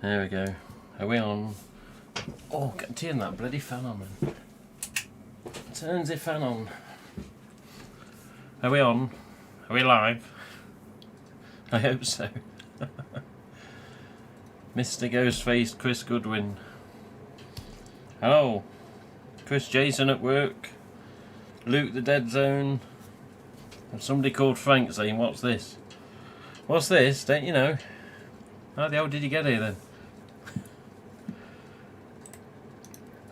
There we go. Are we on? Oh, turn that bloody fan on, man. Turns the fan on. Are we on? Are we live? I hope so. Mr. Ghostface, Chris Goodwin. Hello. Chris Jason at work. Luke the Dead Zone. And somebody called Frank saying, what's this? What's this? Don't you know? How the hell did you get here then?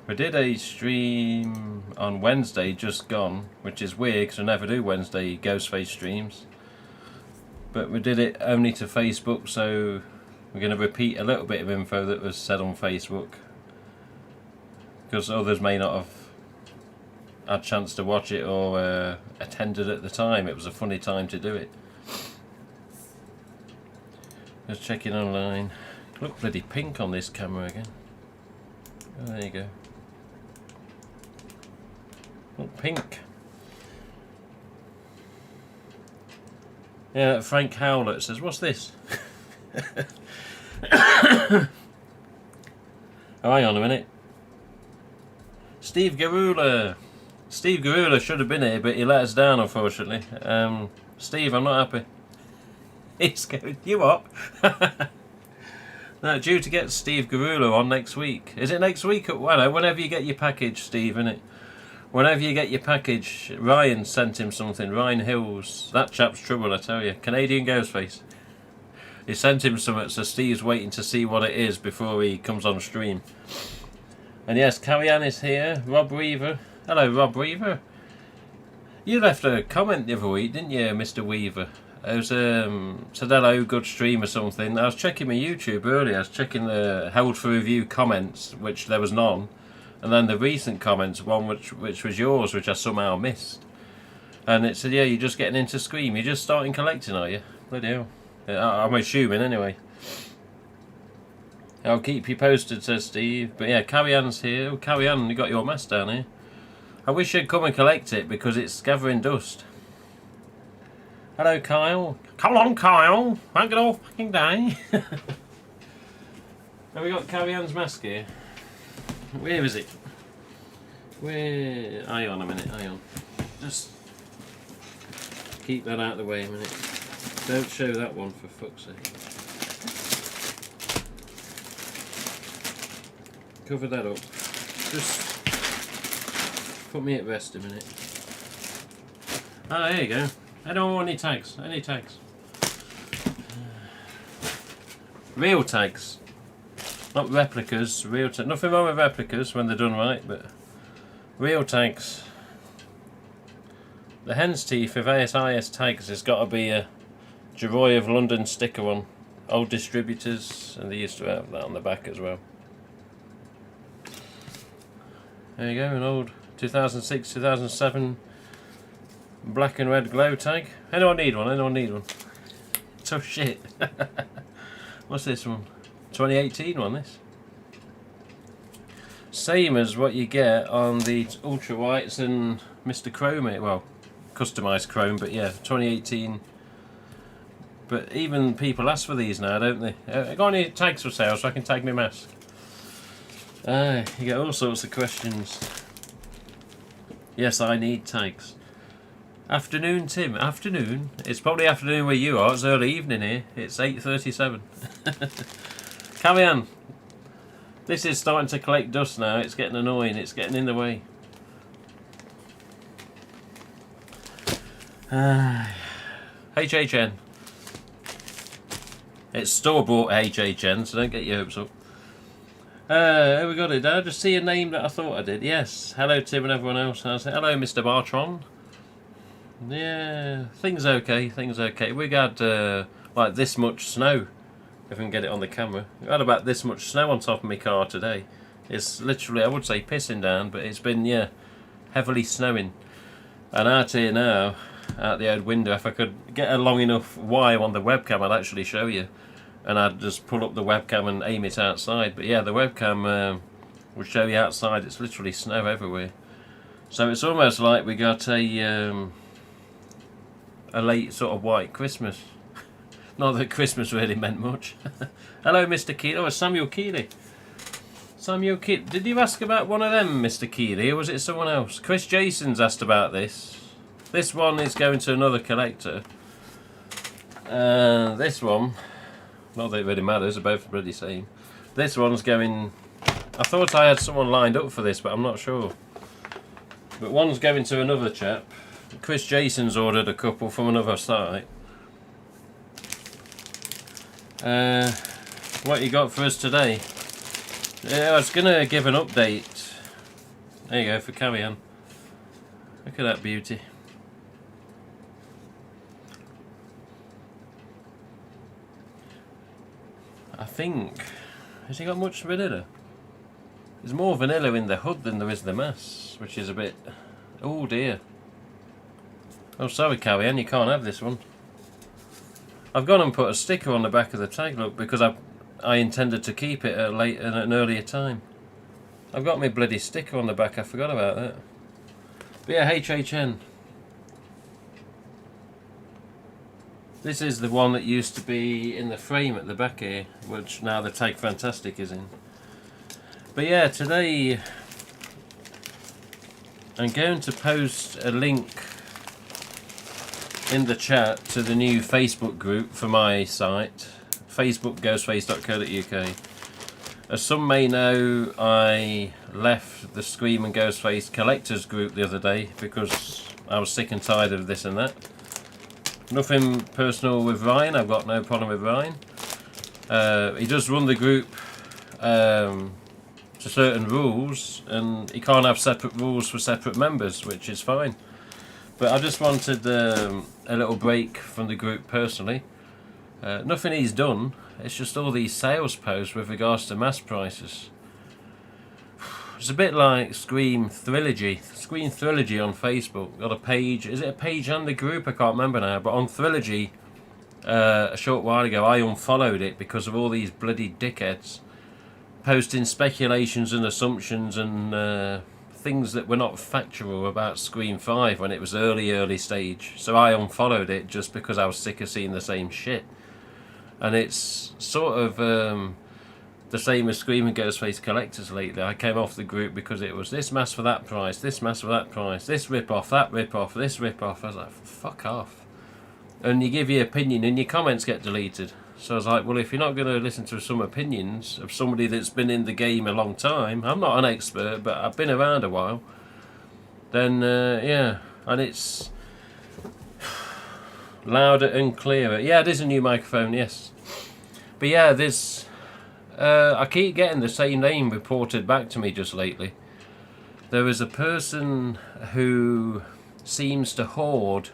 We did a stream on Wednesday just gone, which is weird because I never do Wednesday Ghostface streams. But we did it only to Facebook, so we're going to repeat a little bit of info that was said on Facebook. Because others may not have had a chance to watch it or attended at the time. It was a funny time to do it. Just checking online. Look bloody pink on this camera again. Oh, there you go. Look pink. Yeah, Frank Howlett says, what's this? Oh, hang on a minute. Steve Garula. Steve Garula should have been here, but he let us down, unfortunately. Steve, I'm not happy. He's going, you what? No, due to get Steve Garula on next week. Is it next week? Well, whenever you get your package, Steve, innit? Whenever you get your package, Ryan sent him something. Ryan Hills. That chap's trouble, I tell you. Canadian Ghostface. He sent him something, so Steve's waiting to see what it is before he comes on stream. And yes, Carrie Ann is here. Rob Weaver. Hello, Rob Weaver. You left a comment the other week, didn't you, Mr. Weaver? It was, said hello, good stream or something. I was checking my YouTube earlier. I was checking the held for review comments, which there was none. And then the recent comments, one which was yours, which I somehow missed. And it said, yeah, you're just getting into Scream. You're just starting collecting, are you? Bloody hell. I'm assuming, anyway. I'll keep you posted, says Steve. But yeah, Carrie Ann's here. Oh, Carrie Ann, you got your mess down here. I wish you'd come and collect it because it's gathering dust. Hello, Kyle. Come on, Kyle. Make it all fucking day. Have we got Carrie Ann's mask here? Where is it? Where? Hang on a minute, hang on. Just keep that out of the way a minute. Don't show that one for fuck's sake. Cover that up. Just put me at rest a minute. Ah, there you go. I don't want any tags. Any tags. Real tags. Not replicas, real tags. Nothing wrong with replicas when they're done right, but real tags. The hen's teeth of ASIS tags has got to be a Joy of London sticker on. Old distributors, and they used to have that on the back as well. There you go, an old 2006, 2007 black and red glow tag. Anyone need one? Anyone need one? Tough shit. What's this one? 2018 one, this. Same as what you get on the Ultra Whites and Mr. Chrome, well, customised Chrome, but yeah, 2018. But even people ask for these now, don't they? I got any tags for sale so I can tag my mask? You get all sorts of questions. Yes, I need tags. Afternoon, Tim. Afternoon? It's probably afternoon where you are. It's early evening here. It's 8:37. Carry on. This is starting to collect dust now. It's getting annoying. It's getting in the way. HHN. It's store-bought HHN, so don't get your hopes up. Here we got it. Did I just see a name that I thought I did? Yes. Hello, Tim and everyone else. I say hello, Mr. Bartron. Yeah, things okay. Things okay. We got like this much snow. If I can get it on the camera, we had about this much snow on top of my car today. It's literally, I would say, pissing down, but it's been, yeah, heavily snowing. And out here now, out the old window, if I could get a long enough wire on the webcam, I'd actually show you. And I'd just pull up the webcam and aim it outside. But yeah, the webcam will show you outside. It's literally snow everywhere. So it's almost like we got a late sort of white Christmas. Not that Christmas really meant much. Hello, Mr. Keeley. Oh, it's Samuel Keeley. Samuel Keeley. Did you ask about one of them, Mr. Keeley, or was it someone else? Chris Jason's asked about this. This one is going to another collector. This one, not that it really matters, they're both bloody same. This one's going... I thought I had someone lined up for this, but I'm not sure. But one's going to another chap. Chris Jason's ordered a couple from another site. What you got for us today? Yeah, I was going to give an update. There you go, for Carry On. Look at that beauty. I think... Has he got much vanilla? There's more vanilla in the hood than there is the mass, which is a bit... Oh dear. Oh, sorry, Carry On, you can't have this one. I've gone and put a sticker on the back of the tag, look, because I intended to keep it at an earlier time. I've got my bloody sticker on the back, I forgot about that. But yeah, HHN. This is the one that used to be in the frame at the back here, which now the Tag Fantastic is in. But yeah, today I'm going to post a link in the chat to the new Facebook group for my site, Facebook GhostFace.co.uk. As some may know, I left the Scream and Ghostface collectors group the other day because I was sick and tired of this and that. Nothing personal with Ryan, I've got no problem with Ryan. He does run the group to certain rules, and he can't have separate rules for separate members, which is fine. But I just wanted a little break from the group personally. Nothing he's done, it's just all these sales posts with regards to mass prices. It's a bit like Scream Trilogy on Facebook. Got a page, is it a page and the group? I can't remember now, but on Trilogy, a short while ago I unfollowed it because of all these bloody dickheads posting speculations and assumptions and things that were not factual about Scream 5 when it was early stage. So I unfollowed it just because I was sick of seeing the same shit. And it's sort of the same as Scream and Ghostface collectors lately. I came off the group because it was this mask for that price, this mask for that price, this rip-off, that rip-off, this rip-off. I was like, fuck off. And you give your opinion and your comments get deleted. So I was like, well, if you're not going to listen to some opinions of somebody that's been in the game a long time, I'm not an expert, but I've been around a while, then, yeah, and it's louder and clearer. Yeah, it is a new microphone, yes. But yeah, there's... I keep getting the same name reported back to me just lately. There is a person who seems to hoard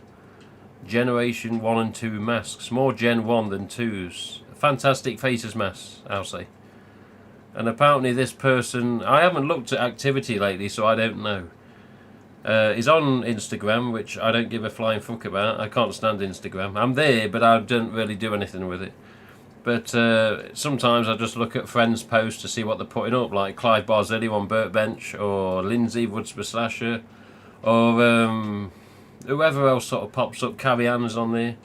Generation 1 and 2 masks, more Gen 1 than 2s. Fantastic Faces masks, I'll say. And apparently this person, I haven't looked at activity lately, so I don't know. He's on Instagram, which I don't give a flying fuck about. I can't stand Instagram. I'm there, but I don't really do anything with it. But sometimes I just look at friends' posts to see what they're putting up, like Clive Barzilli on Burt Bench, or Lindsay Woodsby Slasher, or whoever else sort of pops up. Carrie Ann's on there.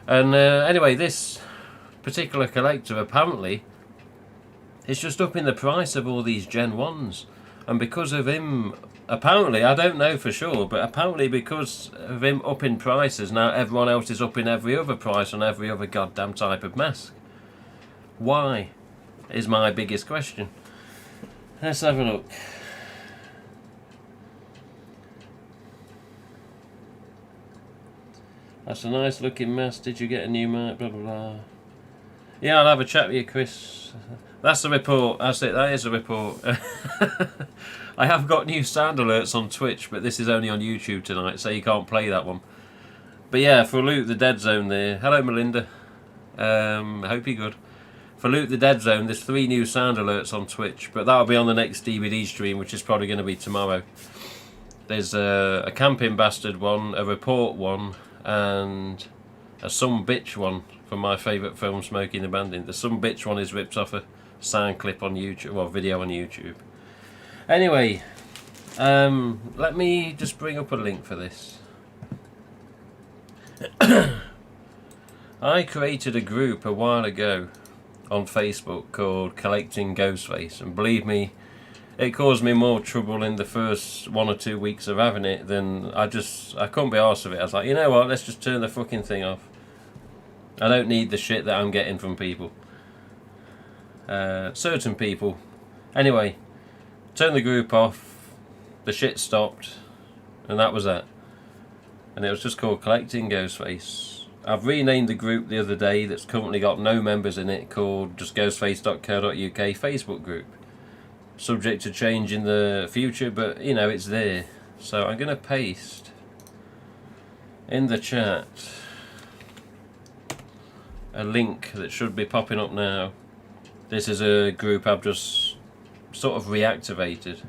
And anyway, this particular collector apparently is just upping the price of all these Gen 1s. And because of him, apparently, I don't know for sure, but apparently because of him upping prices, now everyone else is upping every other price on every other goddamn type of mask. Why? Is my biggest question. Let's have a look. That's a nice looking mask. Did you get a new mic? Blah blah blah. Yeah, I'll have a chat with you, Chris. That's the report. That's it. That is the report. I have got new sound alerts on Twitch, but this is only on YouTube tonight, so you can't play that one. But yeah, for Loot the Dead Zone there. Hello, Melinda. Hope you're good. For Loot the Dead Zone, there's 3 new sound alerts on Twitch, but that'll be on the next DVD stream, which is probably going to be tomorrow. There's a Camping Bastard one, a Report one, and a Some Bitch one from my favourite film, Smoking Abandoned. The Some Bitch one is ripped off a sound clip on YouTube, or video on YouTube. Anyway, let me just bring up a link for this. I created a group a while ago on Facebook called Collecting GhostFace, and believe me, it caused me more trouble in the first 1 or 2 weeks of having it than I couldn't be arsed with it. I was like, you know what, let's just turn the fucking thing off. I don't need the shit that I'm getting from people. Certain people. Anyway, turned the group off, the shit stopped, and that was that. And it was just called Collecting GhostFace. I've renamed the group the other day that's currently got no members in it, called just ghostface.co.uk Facebook group. Subject to change in the future, but you know, it's there. So I'm going to paste in the chat a link that should be popping up now. This is a group I've just sort of reactivated.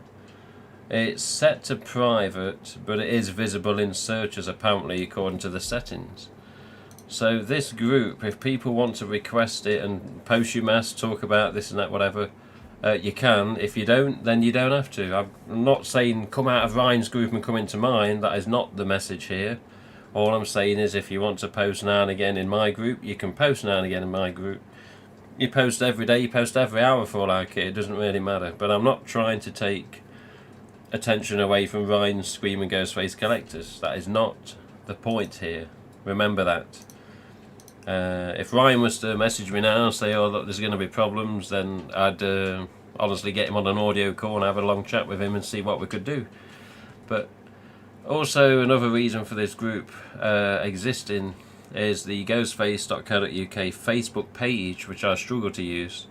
It's set to private, but it is visible in searches apparently according to the settings. So this group, if people want to request it and post your mass, talk about this and that, whatever, you can. If you don't, then you don't have to. I'm not saying come out of Ryan's group and come into mine. That is not the message here. All I'm saying is if you want to post now and again in my group, you can post now and again in my group. You post every day, you post every hour for all I care. It doesn't really matter. But I'm not trying to take attention away from Ryan's Screaming Ghostface collectors. That is not the point here. Remember that. If Ryan was to message me now and say, oh look, there's going to be problems, then I'd honestly get him on an audio call and have a long chat with him and see what we could do. But also another reason for this group existing is the ghostface.co.uk Facebook page, which I struggle to use.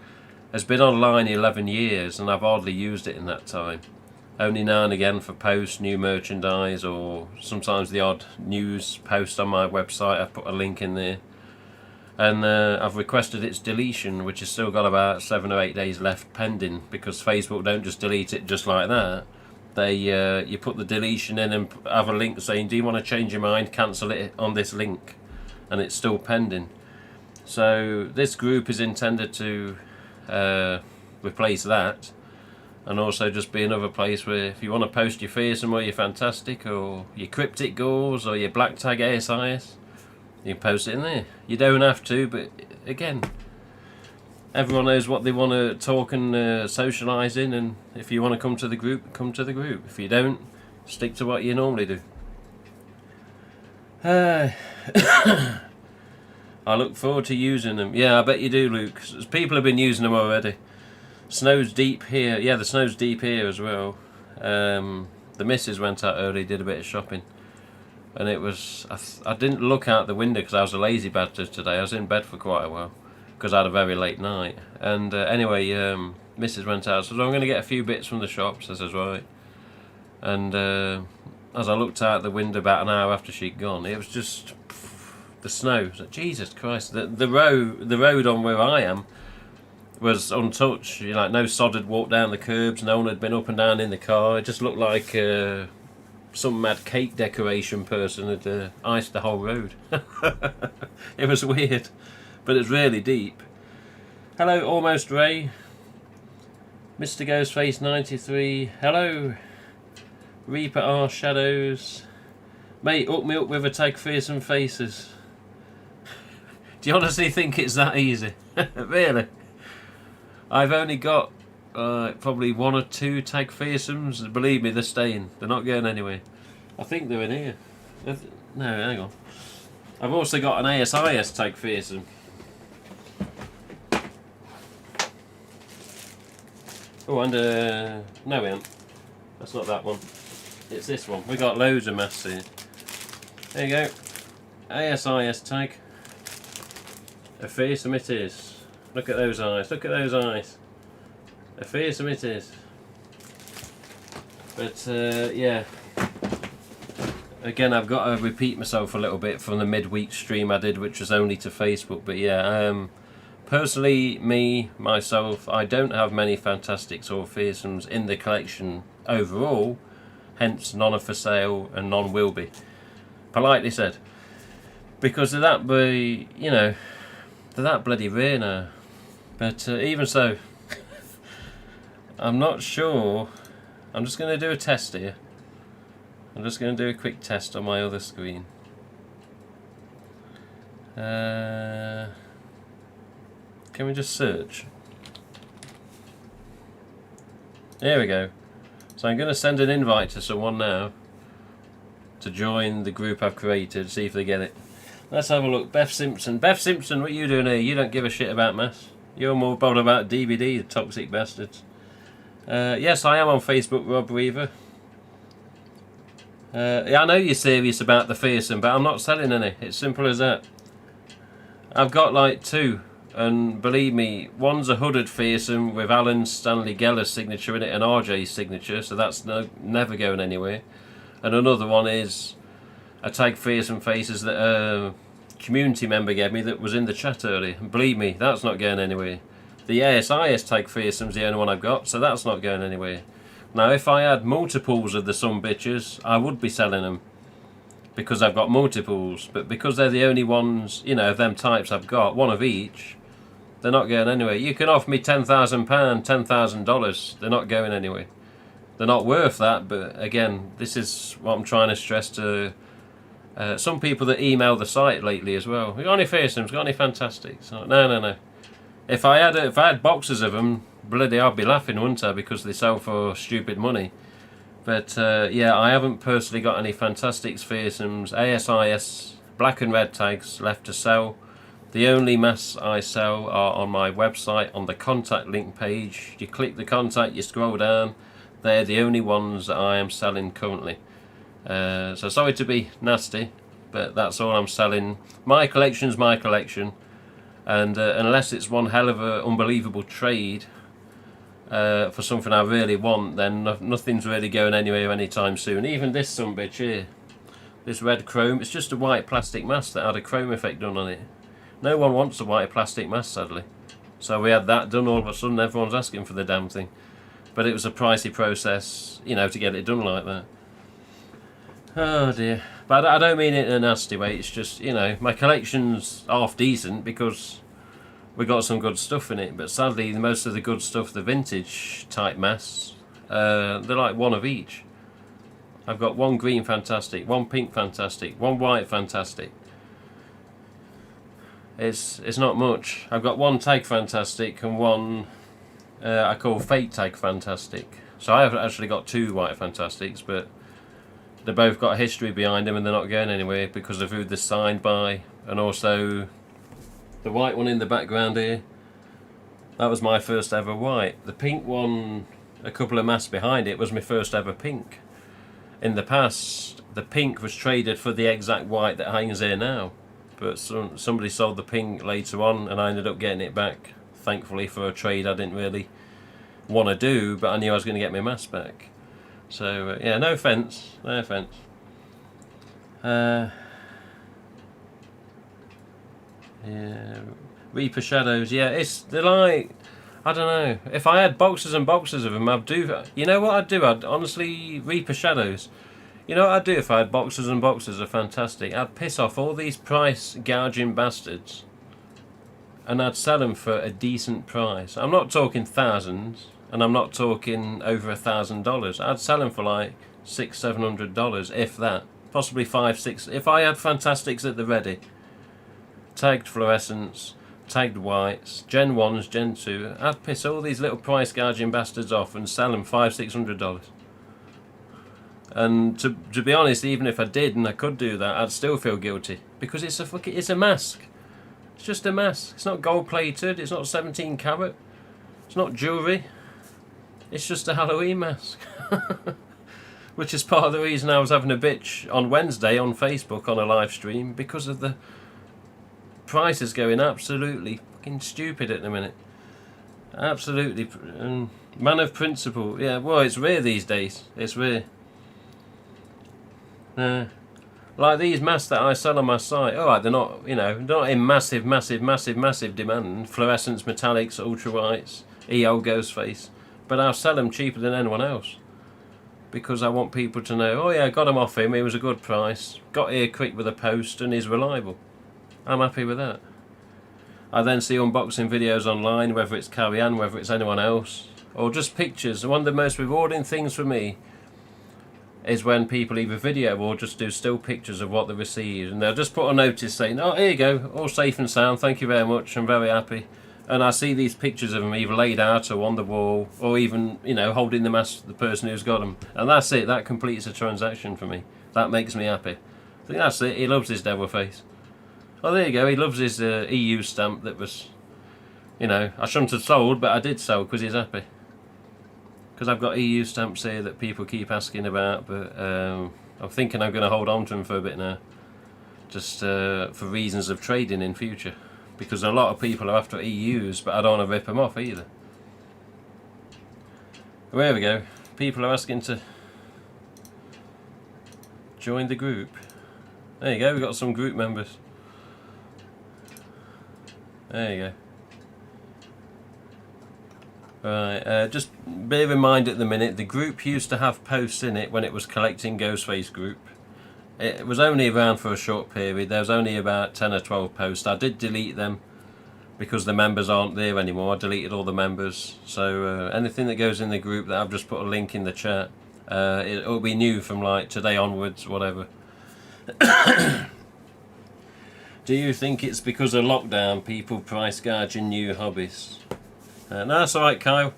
Has been online 11 years and I've hardly used it in that time. Only now and again for posts, new merchandise, or sometimes the odd news post on my website. I've put a link in there. And I've requested its deletion, which has still got about 7 or 8 days left pending, because Facebook don't just delete it just like that. They you put the deletion in and have a link saying, do you want to change your mind, cancel it on this link, and it's still pending. So this group is intended to replace that, and also just be another place where if you want to post your fearsome or your fantastic or your cryptic gores or your black tag ASIS, you can post it in there. You don't have to, but again, everyone knows what they want to talk and socialise in, and if you want to come to the group, come to the group. If you don't, stick to what you normally do. I look forward to using them. Yeah, I bet you do, Luke. People have been using them already. Snow's deep here. Yeah, the snow's deep here as well. The missus went out early, did a bit of shopping. And it was, I didn't look out the window because I was a lazy bastard today. I was in bed for quite a while because I had a very late night. And anyway, Mrs. went out, so I'm going to get a few bits from the shops. I says, right. And as I looked out the window about an hour after she'd gone, it was just the snow. So, Jesus Christ, the road on where I am was untouched. You know, like no sod had walked down the curbs. No one had been up and down in the car. It just looked like some mad cake decoration person had iced the whole road. It was weird, but it's really deep. Hello, Almost Ray. Mr. Ghostface 93. Hello, Reaper R Shadows. Mate, hook me up with a tag fearsome faces. Do you honestly think it's that easy? Really? I've only got probably 1 or 2 tag fearsomes. Believe me, they're staying. They're not going anywhere. I think they're in here. No, hang on. I've also got an ASIS tag fearsome. Oh, and no, we haven't. That's not that one. It's this one. We got loads of masks here. There you go. ASIS tag. A fearsome it is. Look at those eyes. Look at those eyes. A fearsome it is. But yeah. Again, I've got to repeat myself a little bit from the midweek stream I did, which was only to Facebook. But yeah, personally, myself, I don't have many Fantastics or Fearsomes in the collection overall. Hence, none are for sale and none will be. Politely said. Because of that, you know, they're that bloody rare now. But even so, I'm not sure. I'm just going to do a test here. I'm just going to do a quick test on my other screen. Can we just search? There we go. So I'm going to send an invite to someone now to join the group I've created, see if they get it. Let's have a look. Beth Simpson. Beth Simpson, what are you doing here? You don't give a shit about maths. You're more bothered about DVD, the toxic bastards. Yes, I am on Facebook, Rob Weaver. Yeah, I know you're serious about the fearsome, but I'm not selling any. It's simple as that. I've got like 2, and believe me, one's a hooded fearsome with Alan Stanley Geller's signature in it and RJ's signature, so that's never going anywhere. And another one is a tag fearsome faces that a community member gave me that was in the chat earlier. And believe me, that's not going anywhere. The ASIS tag fearsome's the only one I've got, so that's not going anywhere. Now, if I had multiples of the some bitches, I would be selling them because I've got multiples. But because they're the only ones, you know, of them types I've got, one of each, they're not going anywhere. You can offer me £10,000, $10,000. They're not going anywhere. They're not worth that. But again, this is what I'm trying to stress to some people that email the site lately as well. You got any fearsomes? Got any fantastics? No. If I had boxes of them, bloody, I'd be laughing, wouldn't I? Because they sell for stupid money. But yeah, I haven't personally got any fantastics, fearsomes, ASIS, black and red tags left to sell. The only masks I sell are on my website on the contact link page. You click the contact, you scroll down. They're the only ones that I am selling currently. So sorry to be nasty, but that's all I'm selling. My collection's my collection. And unless it's one hell of an unbelievable trade for something I really want, then nothing's really going anywhere anytime soon. Even this sumbitch here, this red chrome, it's just a white plastic mask that had a chrome effect done on it. No one wants a white plastic mask, sadly. So we had that done. All of a sudden everyone's asking for the damn thing. But it was a pricey process, you know, to get it done like that. Oh dear. But I don't mean it in a nasty way. It's just, you know, my collection's half decent because we got some good stuff in it. But sadly, most of the good stuff, the vintage type masks, they're like one of each. I've got one green fantastic, one pink fantastic, one white fantastic. It's not much. I've got one tag fantastic and one I call fake tag fantastic. So I have actually got 2 white fantastics, but they both got a history behind them and they're not going anywhere because of who they're signed by. And also the white one in the background here, that was my first ever white. The pink one, a couple of masks behind it, was my first ever pink. In the past, the pink was traded for the exact white that hangs here now. But somebody sold the pink later on and I ended up getting it back, thankfully, for a trade I didn't really want to do, but I knew I was going to get my mask back. So yeah, no offence, no offence. Yeah, Reaper Shadows. Yeah, they're like, I don't know. If I had boxes and boxes of them, I'd do. You know what I'd do? I'd honestly Reaper Shadows. You know what I'd do if I had boxes and boxes of fantastic? I'd piss off all these price gouging bastards, and I'd sell them for a decent price. I'm not talking thousands. And I'm not talking over $1,000. I'd sell them for like $600-700, if that. Possibly 5-6. If I had fantastics at the ready, tagged fluorescents, tagged whites, Gen 1s, Gen 2, I'd piss all these little price gouging bastards off and sell them $500-600. And to be honest, even if I did and I could do that, I'd still feel guilty because it's a mask. It's just a mask. It's not gold plated. It's not 17 carat. It's not jewellery. It's just a Halloween mask. Which is part of the reason I was having a bitch on Wednesday on Facebook on a live stream, because of the prices going absolutely fucking stupid at the minute. Absolutely. Man of principle. Yeah, well, it's rare these days. It's rare. Like these masks that I sell on my site, alright, they're not, you know, not in massive demand. Fluorescents, metallics, ultra whites, EO GhostFace. But I'll sell them cheaper than anyone else because I want people to know, oh yeah, I got them off him, he was a good price, got here quick with a post and he's reliable. I'm happy with that. I then see unboxing videos online, whether it's Carrie Ann, whether it's anyone else, or just pictures. One of the most rewarding things for me is when people either video or just do still pictures of what they received, and they'll just put a notice saying, "Oh, here you go, all safe and sound. Thank you very much. I'm very happy." And I see these pictures of them either laid out or on the wall, or even, you know, holding the mask to the person who's got them, and that's it. That completes a transaction for me. That makes me happy. I think that's it. He loves his devil face. Oh, there you go. He loves his EU stamp that was, you know, I shouldn't have sold, but I did sell because he's happy. Because I've got EU stamps here that people keep asking about, but I'm thinking I'm going to hold on to them for a bit now, just for reasons of trading in future, because a lot of people are after EUs, but I don't want to rip them off either. Well, there we go. People are asking to join the group. There you go, we've got some group members. There you go. Right, just bear in mind at the minute, the group used to have posts in it when it was collecting GhostFace group. It was only around for a short period. There was only about 10 or 12 posts. I did delete them because the members aren't there anymore. I deleted all the members. So anything that goes in the group that I've just put a link in the chat, it'll be new from like today onwards, whatever. Do you think it's because of lockdown people price gouging new hobbies? No, that's alright, Kyle.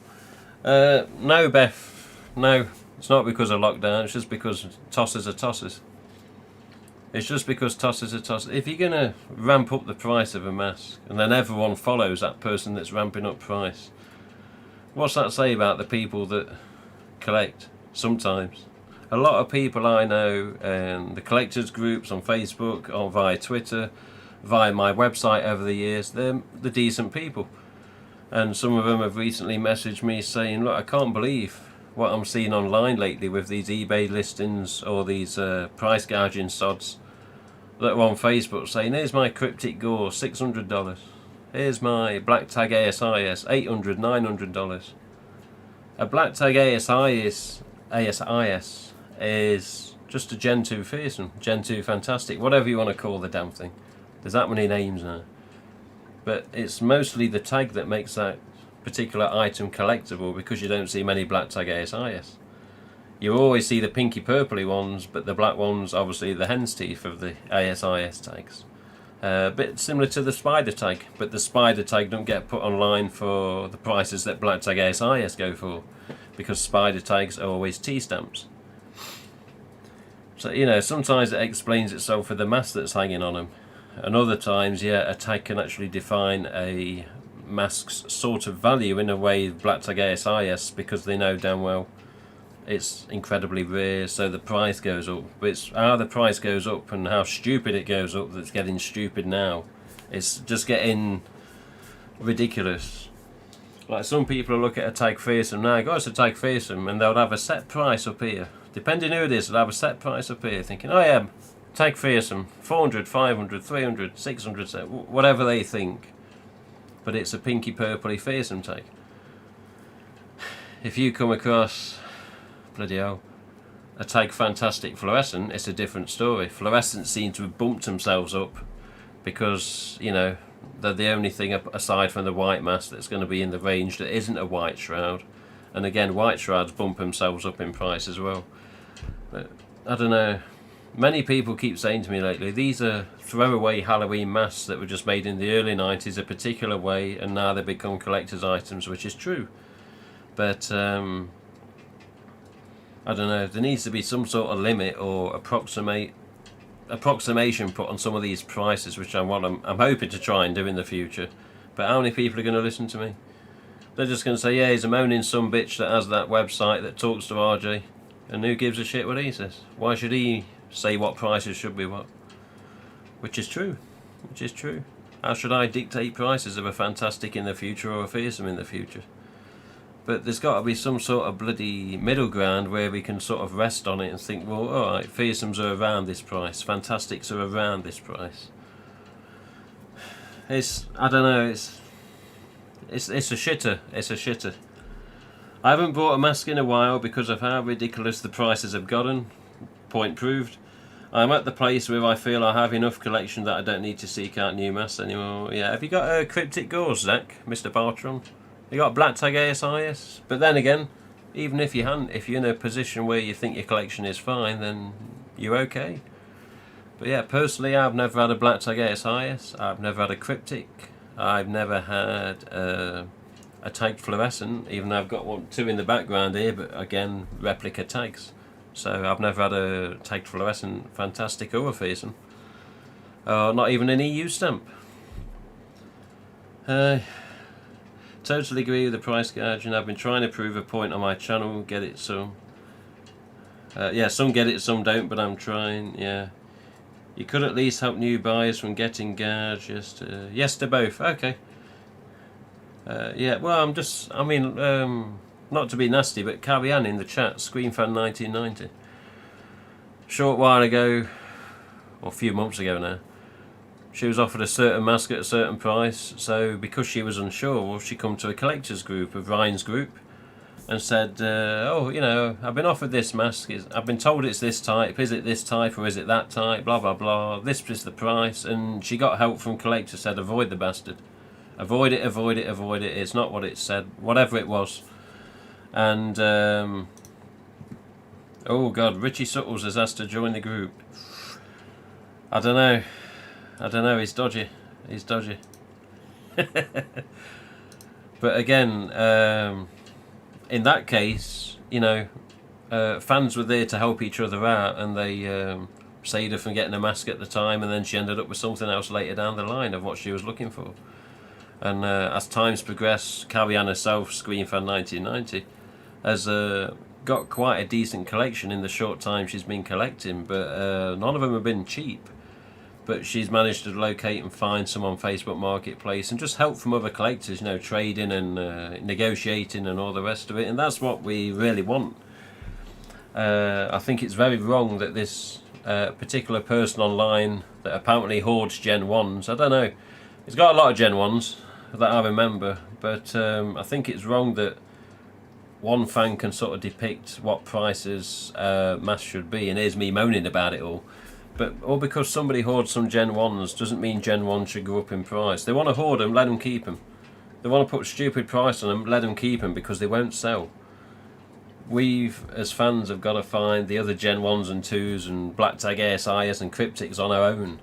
No, Beth. No, it's not because of lockdown. It's just because tossers are tossers. It's just because tossers are tossers. If you're going to ramp up the price of a mask and then everyone follows that person that's ramping up price, what's that say about the people that collect? Sometimes. A lot of people I know, the collectors groups on Facebook or via Twitter, via my website over the years, they're the decent people. And some of them have recently messaged me saying, look, I can't believe what I'm seeing online lately with these eBay listings or these price gouging sods that are on Facebook saying, here's my cryptic gore, $600. Here's my black tag ASIS, $800, $900. A black tag ASIS is just a Gen 2 fearsome, Gen 2 fantastic, whatever you want to call the damn thing. There's that many names now. But it's mostly the tag that makes that particular item collectible, because you don't see many black tag ASIS. You always see the pinky purpley ones, but the black ones, obviously the hen's teeth of the ASIS tags. A bit similar to the spider tag, but the spider tag don't get put online for the prices that black tag ASIS go for, because spider tags are always T-stamps. So, you know, sometimes it explains itself for the mask that's hanging on them. And other times, yeah, a tag can actually define a mask's sort of value in a way black tag ASIS, because they know damn well it's incredibly rare, so the price goes up. But it's how the price goes up and how stupid it goes up that's getting stupid now. It's just getting ridiculous. Like, some people look at a tag fearsome now, go, it's a tag fearsome, and they'll have a set price up here. Depending who it is, they'll have a set price up here, thinking, oh yeah, tag fearsome, 400, 500, 300, 600, whatever they think. But it's a pinky purpley fearsome tag. If you come across, bloody hell, a tag fantastic fluorescent, it's a different story. Fluorescents seem to have bumped themselves up because, you know, they're the only thing aside from the white mask that's going to be in the range that isn't a white shroud. And again, white shrouds bump themselves up in price as well. But I don't know. Many people keep saying to me lately, these are throwaway Halloween masks that were just made in the early 90s a particular way, and now they become collector's items, which is true. But I don't know, there needs to be some sort of limit or approximation put on some of these prices, which I'm hoping to try and do in the future. But how many people are going to listen to me? They're just going to say, yeah, he's a moaning some bitch that has that website that talks to RJ, and who gives a shit what he says? Why should he say what prices should be what? Which is true. How should I dictate prices of a fantastic in the future or a fearsome in the future? But there's got to be some sort of bloody middle ground where we can sort of rest on it and think, well, alright, fearsomes are around this price, fantastics are around this price. I don't know, it's a shitter. I haven't bought a mask in a while because of how ridiculous the prices have gotten. Point proved. I'm at the place where I feel I have enough collection that I don't need to seek out new masks anymore. Yeah, have you got cryptic gauze, Zach, Mr. Bartram? You got black tag ASIS? But then again, Even if you're in a position where you think your collection is fine, then you're okay. But yeah, personally, I've never had a black tag ASIS. I've never had a cryptic. I've never had a tagged fluorescent, even though I've got two in the background here, but again, replica tags. So I've never had a tagged fluorescent fantastic overfacing. Not even an EU stamp. Totally agree with the price gouging. I've been trying to prove a point on my channel. Get it some. Yeah, some get it, some don't, but I'm trying. Yeah. You could at least help new buyers from getting gouged. Yes to both. Okay. Yeah, well, not to be nasty, but Carrie-Anne in the chat, ScreenFan1990. Short while ago, or a few months ago now, she was offered a certain mask at a certain price, so because she was unsure, well, she come to a collectors group of Ryan's group and said, oh, you know, I've been offered this mask, I've been told it's this type, is it this type or is it that type, blah blah blah, this is the price, and she got help from collectors, said avoid the bastard. Avoid it, avoid it, avoid it, it's not what it said, whatever it was. And, oh god, Richie Suttles has asked to join the group. I don't know, he's dodgy. But again, in that case, you know, fans were there to help each other out, and they saved her from getting a mask at the time, and then she ended up with something else later down the line of what she was looking for. And as time's progressed, Carrie-Anne herself, ScreenFan1990, has got quite a decent collection in the short time she's been collecting, but none of them have been cheap. But she's managed to locate and find some on Facebook Marketplace and just help from other collectors, you know, trading and negotiating and all the rest of it. And that's what we really want. I think it's very wrong that this particular person online that apparently hoards Gen 1s, I don't know, he's got a lot of Gen 1s that I remember, but I think it's wrong that one fan can sort of depict what prices masks should be, and here's me moaning about it all. But all because somebody hoards some Gen 1s doesn't mean Gen 1 should go up in price. They want to hoard them, let them keep them. They want to put stupid price on them, let them keep them, because they won't sell. We've, as fans, have got to find the other Gen 1s and 2s and black tag ASIS and cryptics on our own.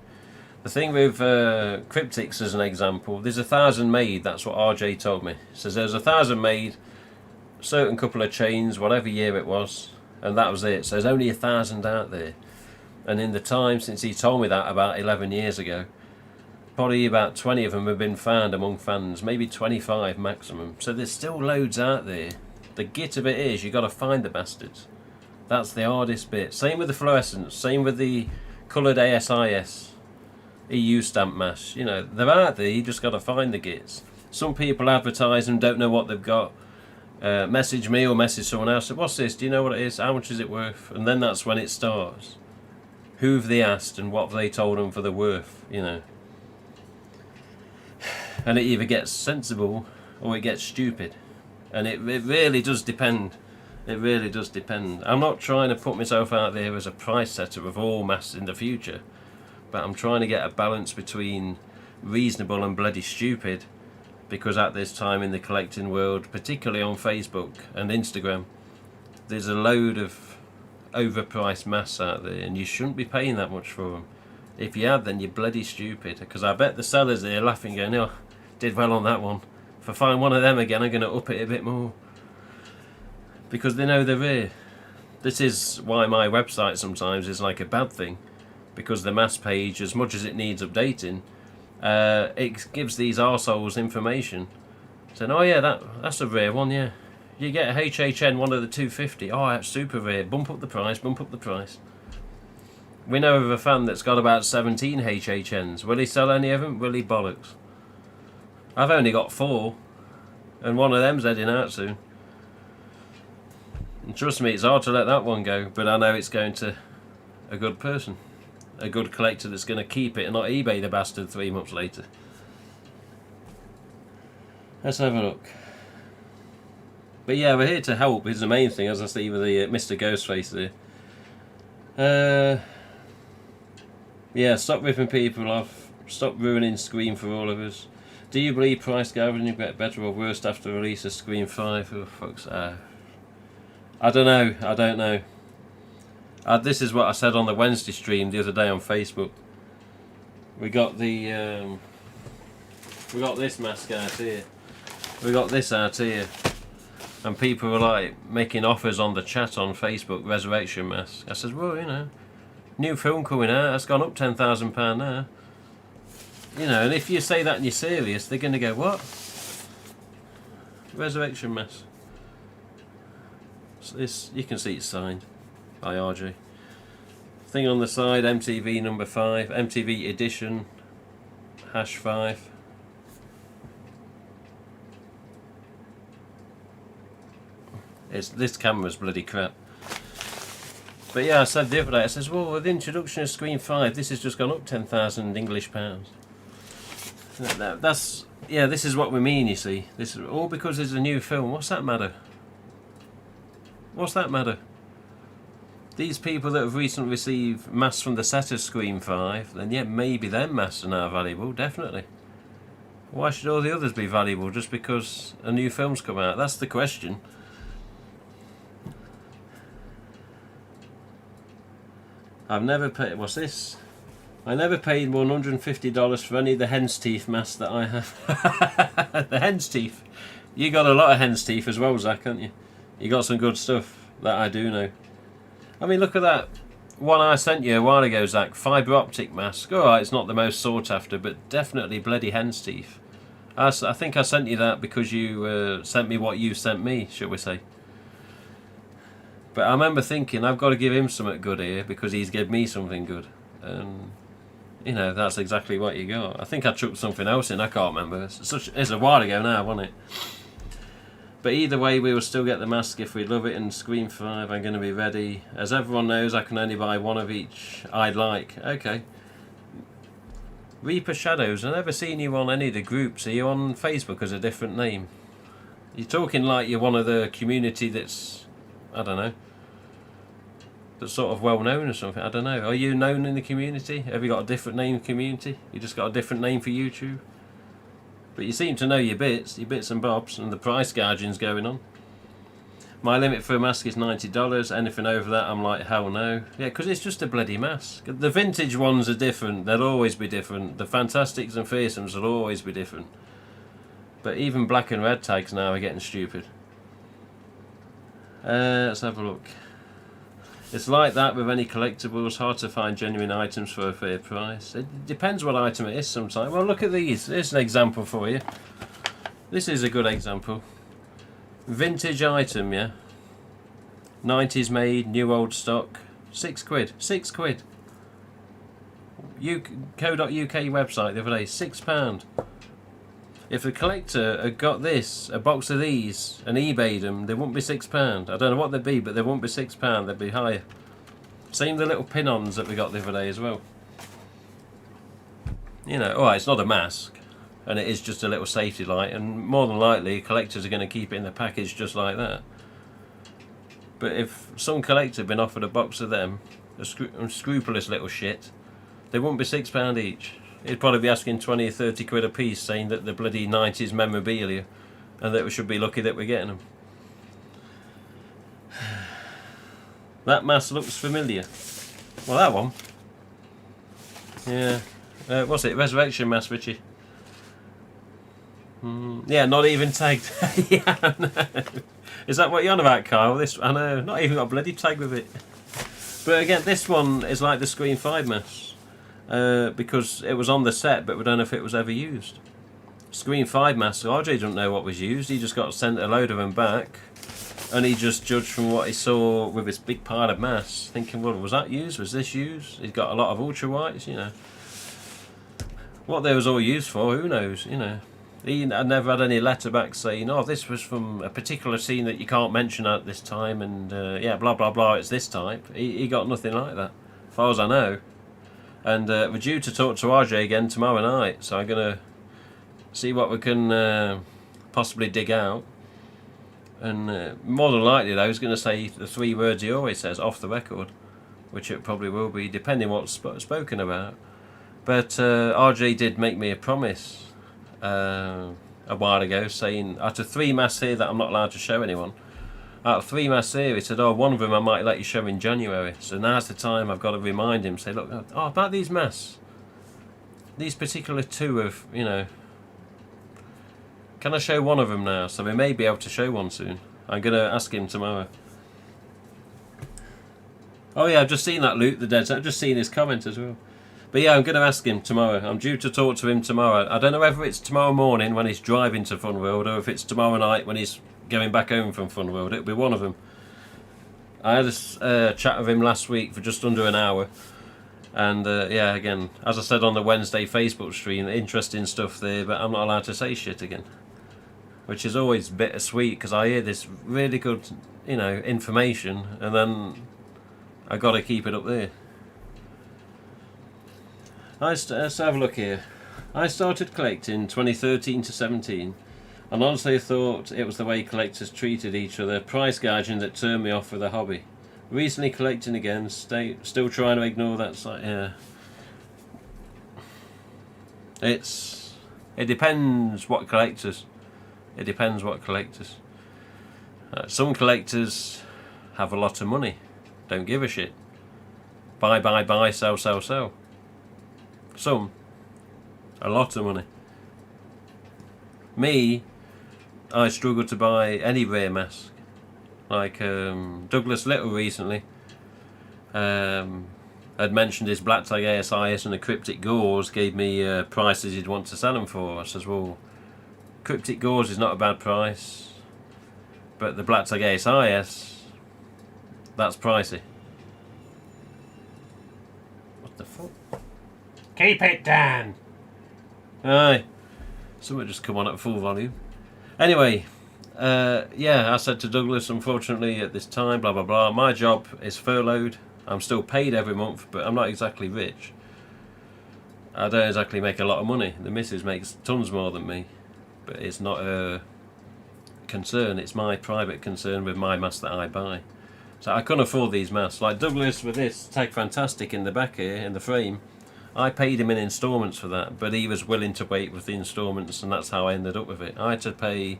The thing with cryptics, as an example, there's 1,000 made, that's what RJ told me. He says there's 1,000 made, a certain couple of chains, whatever year it was, and that was it. So there's only 1,000 out there. And in the time since he told me that, about 11 years ago, probably about 20 of them have been found among fans, maybe 25 maximum. So there's still loads out there. The git of it is, you've got to find the bastards. That's the hardest bit. Same with the fluorescents, same with the coloured ASIS, EU stamp masks. You know, they're out there, you just got to find the gits. Some people advertise and don't know what they've got. Message me or message someone else, say, what's this, do you know what it is, how much is it worth? And then that's when it starts. Who have they asked and what have they told them for the worth, you know. And it either gets sensible or it gets stupid. And it really does depend. It really does depend. I'm not trying to put myself out there as a price setter of all masks in the future, but I'm trying to get a balance between reasonable and bloody stupid, because at this time in the collecting world, particularly on Facebook and Instagram, there's a load of overpriced masks out there, and you shouldn't be paying that much for them. If you had, then you're bloody stupid, because I bet the sellers there laughing going, oh, did well on that one. If I find one of them again, I'm going to up it a bit more, because they know they're rare. This is why my website sometimes is like a bad thing, because the mask page, as much as it needs updating, it gives these arseholes information saying, oh yeah, that's a rare one, yeah. You get a HHN, one of the 250. Oh, that's super rare. Bump up the price, bump up the price. We know of a fan that's got about 17 HHNs. Will he sell any of them? Will he bollocks? I've only got 4, and one of them's heading out soon. And trust me, it's hard to let that one go, but I know it's going to a good person. A good collector that's going to keep it and not eBay the bastard 3 months later. Let's have a look. But yeah, we're here to help is the main thing, as I see with the Mr. GhostFace there. Yeah, stop ripping people off. Stop ruining Scream for all of us. Do you believe price gouging will get better or worse after the release of Scream 5? Oh, fuck's I don't know. This is what I said on the Wednesday stream the other day on Facebook. We got the we got this mask out here. We got this out here. And people were like making offers on the chat on Facebook, Resurrection Mask. I said, well, you know, new film coming out, that's gone up £10,000 now. You know, and if you say that and you're serious, they're going to go, what? Resurrection Mask. So this, you can see it's signed by RJ. Thing on the side, MTV number 5, MTV edition, #5. This camera's bloody crap. But yeah, I said the other day, I says, well, with the introduction of Screen 5, this has just gone up 10,000 English pounds. That's, yeah, this is what we mean, you see. This is all because there's a new film. What's that matter? What's that matter? These people that have recently received masks from the set of Screen 5, then yeah, maybe them masks are now valuable, definitely. Why should all the others be valuable just because a new film's come out? That's the question. I've never paid. What's this? I never paid $150 for any of the hen's teeth masks that I have. The hen's teeth. You got a lot of hen's teeth as well, Zach, haven't you? You got some good stuff that I do know. I mean, look at that one I sent you a while ago, Zach. Fibre optic mask. Alright, it's not the most sought after, but definitely bloody hen's teeth. I think I sent you that because you sent me what you sent me, shall we say. But I remember thinking, I've got to give him something good here because he's given me something good. And, you know, that's exactly what you got. I think I chucked something else in, I can't remember. It's a while ago now, wasn't it? But either way, we will still get the mask if we love it. And Screen 5, I'm going to be ready. As everyone knows, I can only buy one of each I'd like. Okay. Reaper Shadows, I've never seen you on any of the groups. Are you on Facebook as a different name? You're talking like you're one of the community that's, I don't know, that's sort of well known or something. I don't know. Are you known in the community? Have you got a different name community? You just got a different name for YouTube? But you seem to know your bits and bobs, and the price gouging's going on. My limit for a mask is $90. Anything over that, I'm like, hell no. Yeah, because it's just a bloody mask. The vintage ones are different. They'll always be different. The Fantastics and Fearsomes will always be different. But even black and red tags now are getting stupid. Let's have a look. It's like that with any collectibles, hard to find genuine items for a fair price. It depends what item it is sometimes. Well, look at these. Here's an example for you. This is a good example. Vintage item, yeah. 90s made, new old stock. £6. £6. Co.uk website the other day, £6. If a collector had got this, a box of these, and eBayed them, they wouldn't be £6. I don't know what they'd be, but they wouldn't be £6, they'd be higher. Same the little pin-ons that we got the other day as well. You know, alright, it's not a mask, and it is just a little safety light, and more than likely, collectors are going to keep it in the package just like that. But if some collector had been offered a box of them, a scrupulous little shit, they wouldn't be £6 each. He'd probably be asking 20 or 30 quid a piece, saying that the bloody 90s memorabilia, and that we should be lucky that we're getting them. That mask looks familiar. Well, that one. Yeah. What's it? Resurrection Mask, Richie. Yeah, not even tagged. Yeah, I know. Is that what you're on about, Kyle? This, I know, not even got a bloody tag with it. But again, this one is like the Screen 5 mask. Because it was on the set, but we don't know if it was ever used. Screen 5 mask, RJ doesn't know what was used. He just got sent a load of them back, and he just judged from what he saw with this big pile of masks, thinking, well, was that used? Was this used? He's got a lot of ultra whites, you know. What they was all used for, who knows, you know. He had never had any letter back saying, oh, this was from a particular scene that you can't mention at this time, and yeah, blah blah blah, it's this type. He got nothing like that, as far as I know. And we're due to talk to RJ again tomorrow night, so I'm going to see what we can possibly dig out. And more than likely, though, he's going to say the 3 words he always says off the record, which it probably will be, depending what's spoken about. But RJ did make me a promise a while ago, saying, out of 3 masks here that I'm not allowed to show anyone, out of 3 masks here, he said, oh, one of them I might let you show in January. So now's the time I've got to remind him, say, look, oh, about these masks. These particular 2 of, you know, can I show one of them now? So we may be able to show one soon. I'm going to ask him tomorrow. Oh yeah, I've just seen that, Luke the Dead. I've just seen his comment as well. But yeah, I'm going to ask him tomorrow. I'm due to talk to him tomorrow. I don't know whether it's tomorrow morning when he's driving to Funworld or if it's tomorrow night when he's going back home from Funworld. It'll be one of them. I had a chat with him last week for just under an hour. And yeah, again, as I said on the Wednesday Facebook stream, interesting stuff there, but I'm not allowed to say shit again. Which is always bittersweet because I hear this really good, you know, information and then I got to keep it up there. Let's have a look here. I started collecting 2013 to 17 and honestly thought it was the way collectors treated each other, price gouging, that turned me off with the hobby. Recently collecting again, still trying to ignore that side. Yeah. It depends what collectors. It depends what collectors. Some collectors have a lot of money, don't give a shit. Buy, sell, sell, sell. Some, a lot of money. Me, I struggle to buy any rare mask. Like Douglas Little recently had mentioned his Black Tag ASIS and the Cryptic Gauze, gave me prices he'd want to sell them for. I says, well, Cryptic Gauze is not a bad price, but the Black Tag ASIS, that's pricey. What the fuck? Keep it down! Aye. Something just come on at full volume. Anyway, yeah, I said to Douglas, unfortunately at this time, blah blah blah, my job is furloughed. I'm still paid every month, but I'm not exactly rich. I don't exactly make a lot of money. The missus makes tons more than me, but it's not a concern. It's my private concern with my mask that I buy. So I couldn't afford these masks. Like Douglas with this Tag Fantastic in the back here, in the frame, I paid him in instalments for that, but he was willing to wait with the instalments, and that's how I ended up with it. I had to pay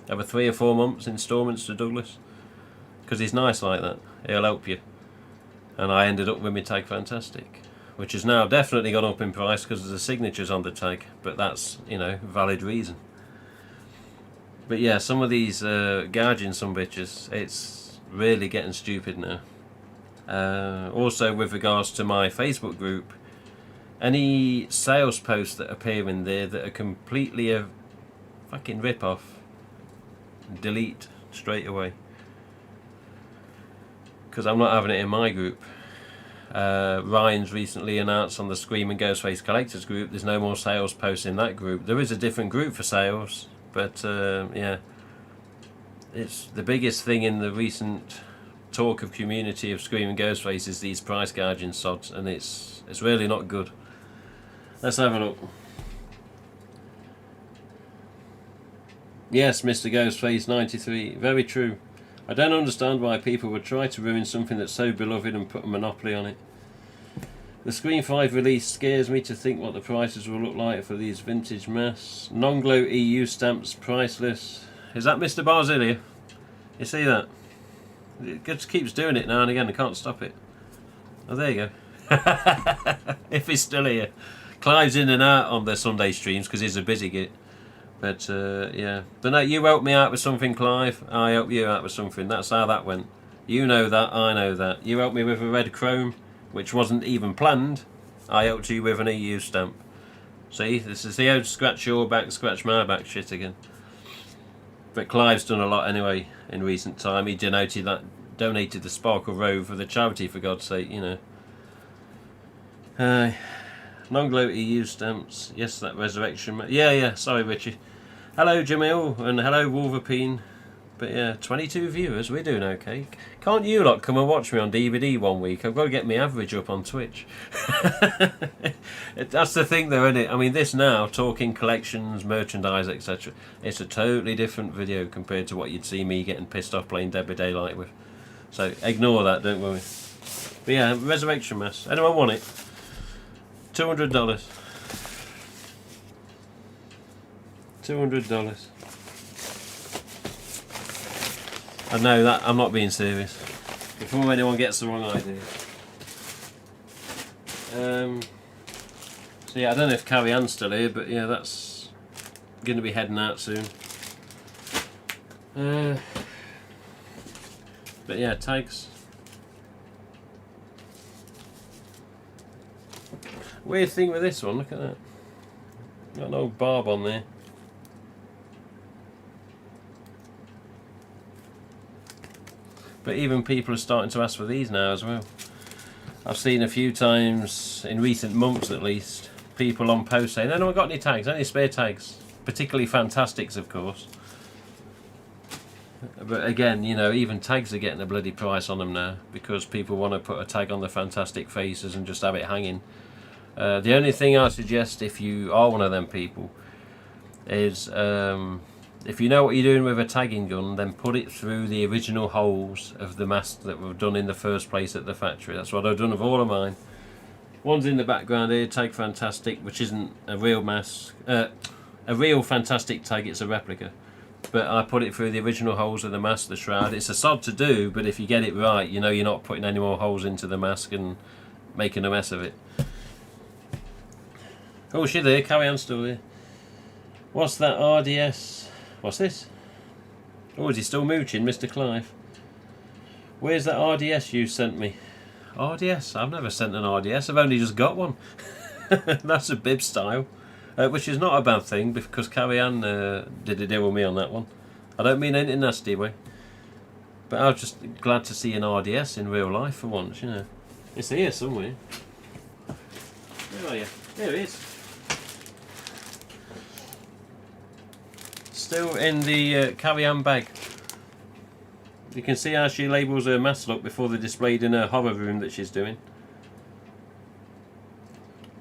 over 3 or 4 months instalments to Douglas, because he's nice like that. He'll help you. And I ended up with my Tag Fantastic, which has now definitely gone up in price because of the signatures on the tag, but that's, you know, valid reason. But yeah, some of these gouging some bitches, it's really getting stupid now. Also with regards to my Facebook group, any sales posts that appear in there that are completely a fucking rip-off, delete straight away. Because I'm not having it in my group. Ryan's recently announced on the Scream and GhostFace Collectors group there's no more sales posts in that group. There is a different group for sales, but yeah, it's the biggest thing in the recent talk of community of Scream and GhostFace is these price gouging sods, and it's really not good. Let's have a look. Yes, Mr. Ghostface 93, very true. I don't understand why people would try to ruin something that's so beloved and put a monopoly on it. The Screen 5 release scares me to think what the prices will look like for these vintage masks. Non-glow EU stamps, priceless. Is that Mr. Barzilia? You see that? It just keeps doing it now and again, I can't stop it. Oh, there you go. If he's still here. Clive's in and out on their Sunday streams because he's a busy git. But yeah, but no, you helped me out with something, Clive. I helped you out with something. That's how that went. You know that, I know that. You helped me with a red chrome, which wasn't even planned. I helped you with an EU stamp. See, this is the old scratch your back, scratch my back shit again. But Clive's done a lot anyway in recent time. He donated the Sparkle Robe for the charity, for God's sake, you know. Non-glow EU stamps. Yes, that resurrection. Yeah, sorry, Richie. Hello, Jamil, and hello, Wolverine. But yeah, 22 viewers, we're doing okay. Can't you lot come and watch me on DVD one week? I've got to get my average up on Twitch. That's the thing though, isn't it? I mean, this now, talking collections, merchandise, etc. It's a totally different video compared to what you'd see me getting pissed off playing Dead by Daylight with. So ignore that, don't worry. But yeah, resurrection mask. Anyone want it? $200. $200. I know that I'm not being serious. Before anyone gets the wrong idea. So yeah, I don't know if Carrie Ann's still here, but yeah, that's going to be heading out soon. But yeah, tags. Weird thing with this one, look at that. Got an old barb on there. But even people are starting to ask for these now as well. I've seen a few times, in recent months at least, people on post saying, "No, I've got any tags, any spare tags." Particularly Fantastics, of course. But again, you know, even tags are getting a bloody price on them now because people want to put a tag on the Fantastic faces and just have it hanging. The only thing I suggest, if you are one of them people, is if you know what you're doing with a tagging gun, then put it through the original holes of the mask that were done in the first place at the factory. That's what I've done with all of mine. One's in the background here, Tag Fantastic, which isn't a real mask, a real Fantastic tag, it's a replica. But I put it through the original holes of the mask, the shroud. It's a sod to do, but if you get it right, you know you're not putting any more holes into the mask and making a mess of it. Oh, she's there, Carrie Ann's still there. What's that RDS? What's this? Oh, is he still mooching, Mr. Clive? Where's that RDS you sent me? RDS? I've never sent an RDS, I've only just got one. That's a bib style. Which is not a bad thing, because Carrie Ann did a deal with me on that one. I don't mean anything nasty way. But I was just glad to see an RDS in real life for once, you know. It's here somewhere. Where are you? There it is. Still in the Carrie Ann bag. You can see how she labels her mask look before they're displayed in her horror room that she's doing.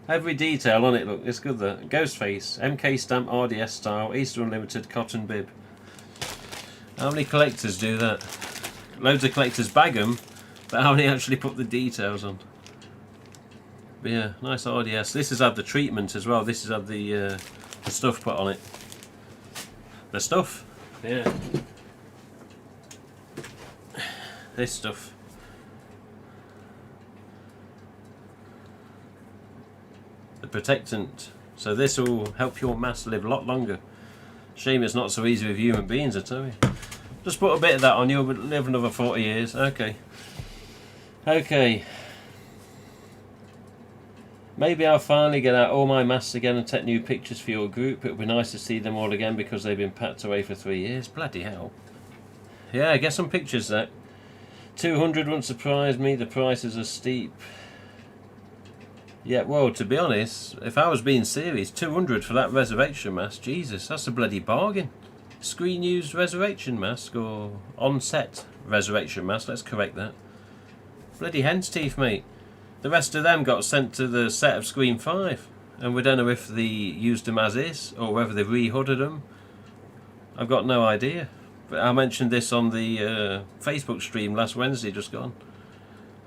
Every detail on it, look, it's good there. GhostFace, MK stamp RDS style, Easter Unlimited cotton bib. How many collectors do that? Loads of collectors bag them, but how many actually put the details on? But yeah, nice RDS. This has had the treatment as well. This has had the stuff put on it. The stuff? Yeah. This stuff. The protectant. So this will help your mask live a lot longer. Shame it's not so easy with human beings, I tell you. Just put a bit of that on, you'll live another 40 years. Okay. Okay. Maybe I'll finally get out all my masks again and take new pictures for your group. It'll be nice to see them all again because they've been packed away for 3 years. Bloody hell. Yeah, get some pictures, Zach. 200 won't surprise me. The prices are steep. Yeah, well, to be honest, if I was being serious, 200 for that resurrection mask, Jesus, that's a bloody bargain. Screen used resurrection mask, or on-set resurrection mask, let's correct that. Bloody hen's teeth, mate. The rest of them got sent to the set of Screen 5, and we don't know if they used them as is, or whether they re-hooded them. I've got no idea. But I mentioned this on the Facebook stream last Wednesday, just gone.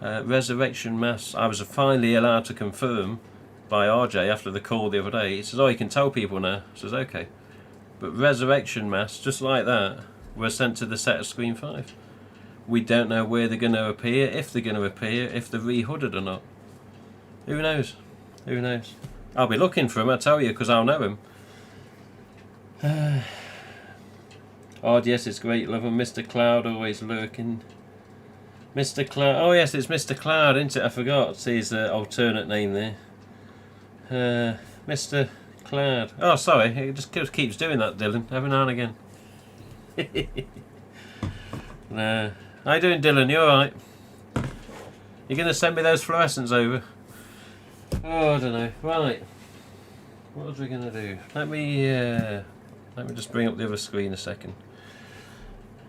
Resurrection mask, I was finally allowed to confirm by RJ after the call the other day. He says, "Oh, you can tell people now." I says, "Okay." But resurrection masks, just like that, were sent to the set of Screen 5. We don't know where they're going to appear, if they're going to appear, if they're re-hooded or not. Who knows? Who knows? I'll be looking for them, I tell you, because I'll know them. RDS is great, love him. Mr. Cloud always lurking. Mr. Cloud, oh yes, it's Mr. Cloud, isn't it? I forgot. See his alternate name there. Mr. Cloud. Oh, sorry, it just keeps doing that, Dylan, every now and again. Nah. How you doing, Dylan? You alright? You going to send me those fluorescents over? Oh, I don't know. Right. What was we going to do? Let me just bring up the other screen a second.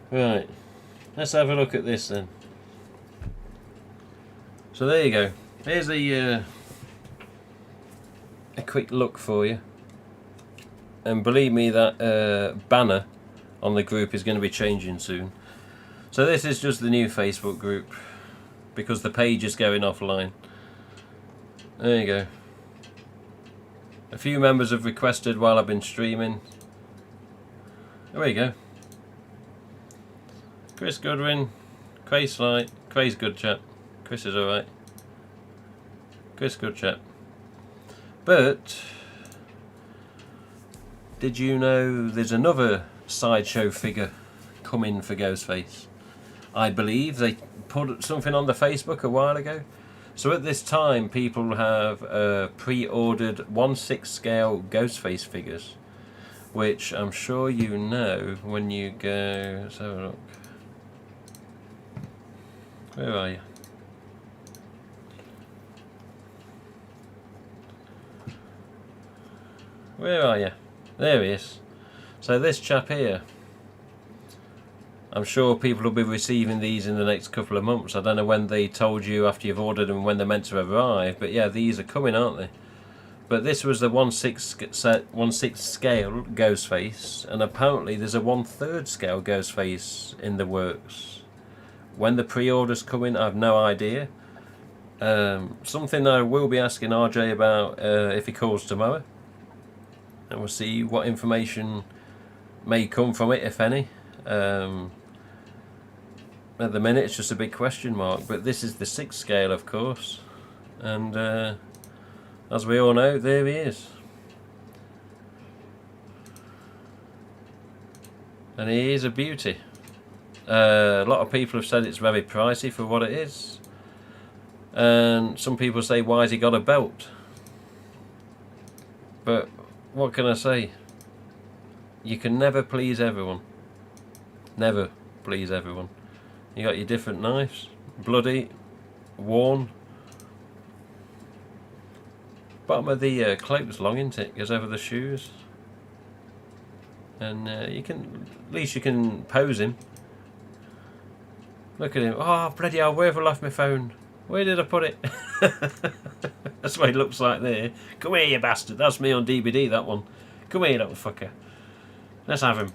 Right. Let's have a look at this then. So there you go. Here's a quick look for you. And believe me, that banner on the group is going to be changing soon. So this is just the new Facebook group, because the page is going offline. There you go. A few members have requested while I've been streaming. There you go. Chris Goodwin, Craig's Light. Craig's good chap. Chris is alright. Chris good chap. But did you know there's another sideshow figure coming for GhostFace? I believe they put something on the Facebook a while ago. So at this time, people have pre-ordered 1/6 scale GhostFace figures, which I'm sure you know when you go. Let's have a look. Where are you? Where are you? There he is. So this chap here, I'm sure people will be receiving these in the next couple of months. I don't know when they told you after you've ordered them when they're meant to arrive, but yeah, these are coming, aren't they? But this was the 1/6 scale GhostFace, and apparently there's a 1/3 scale GhostFace in the works. When the pre-orders come in, I have no idea. Something I will be asking RJ about if he calls tomorrow, and we'll see what information may come from it, if any. At the minute it's just a big question mark, but this is the 6 scale, of course, and as we all know, there he is. And he is a beauty. A lot of people have said it's very pricey for what it is, and some people say, why has he got a belt? But what can I say? You can never please everyone. Never please everyone. You got your different knives, bloody, worn. Bottom of the cloak's long, isn't it? Goes over the shoes, and you can, at least you can pose him. Look at him. Oh bloody hell! Where have I left my phone? Where did I put it? That's what he looks like there. Come here, you bastard. That's me on DVD. That one. Come here, little fucker. Let's have him.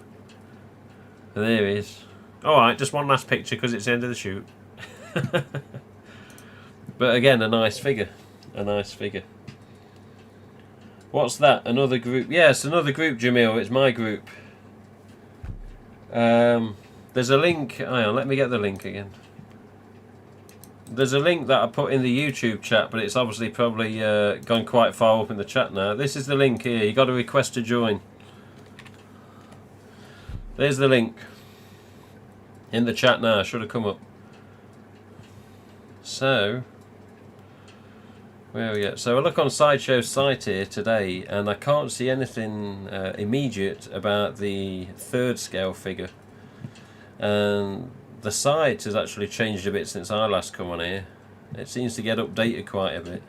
And there he is. Alright, just one last picture because it's the end of the shoot. But again, a nice figure. A nice figure. What's that? Another group? Yes, another group, Jamil. It's my group. There's a link. Hang on, let me get the link again. There's a link that I put in the YouTube chat, but it's obviously probably gone quite far up in the chat now. This is the link here. You got to request to join. There's the link. In the chat now, should have come up. So, where are we at? So I look on Sideshow's site here today, and I can't see anything immediate about the 3rd scale figure. And the site has actually changed a bit since I last come on here. It seems to get updated quite a bit.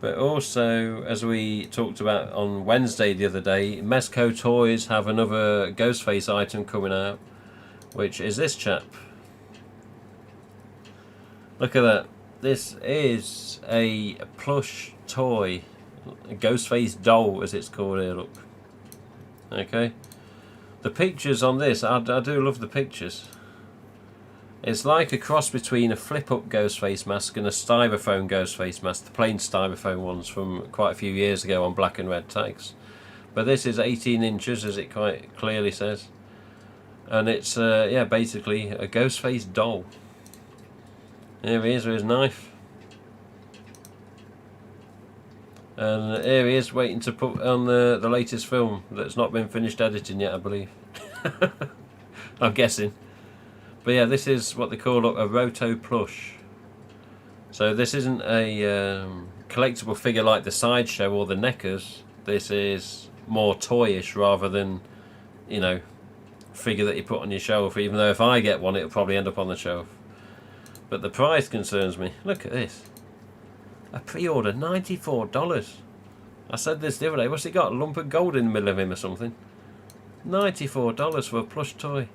But also, as we talked about on Wednesday the other day, Mezco Toys have another GhostFace item coming out, which is this chap. Look at that. This is a plush toy, a GhostFace doll as it's called here, look. Okay. The pictures on this, I do love the pictures. It's like a cross between a flip-up GhostFace mask and a styrofoam GhostFace mask, the plain styrofoam ones from quite a few years ago on black and red tags. But this is 18 inches, as it quite clearly says. And it's, yeah, basically a GhostFace doll. Here he is with his knife. And here he is waiting to put on the latest film that's not been finished editing yet, I believe. I'm guessing. But yeah, this is what they call a Roto plush. So this isn't a collectible figure like the Sideshow or the Neckers. This is more toyish rather than, you know, figure that you put on your shelf, even though if I get one it'll probably end up on the shelf. But the price concerns me. Look at this. A pre-order, $94. I said this the other day. What's he got? A lump of gold in the middle of him or something? $94 for a plush toy.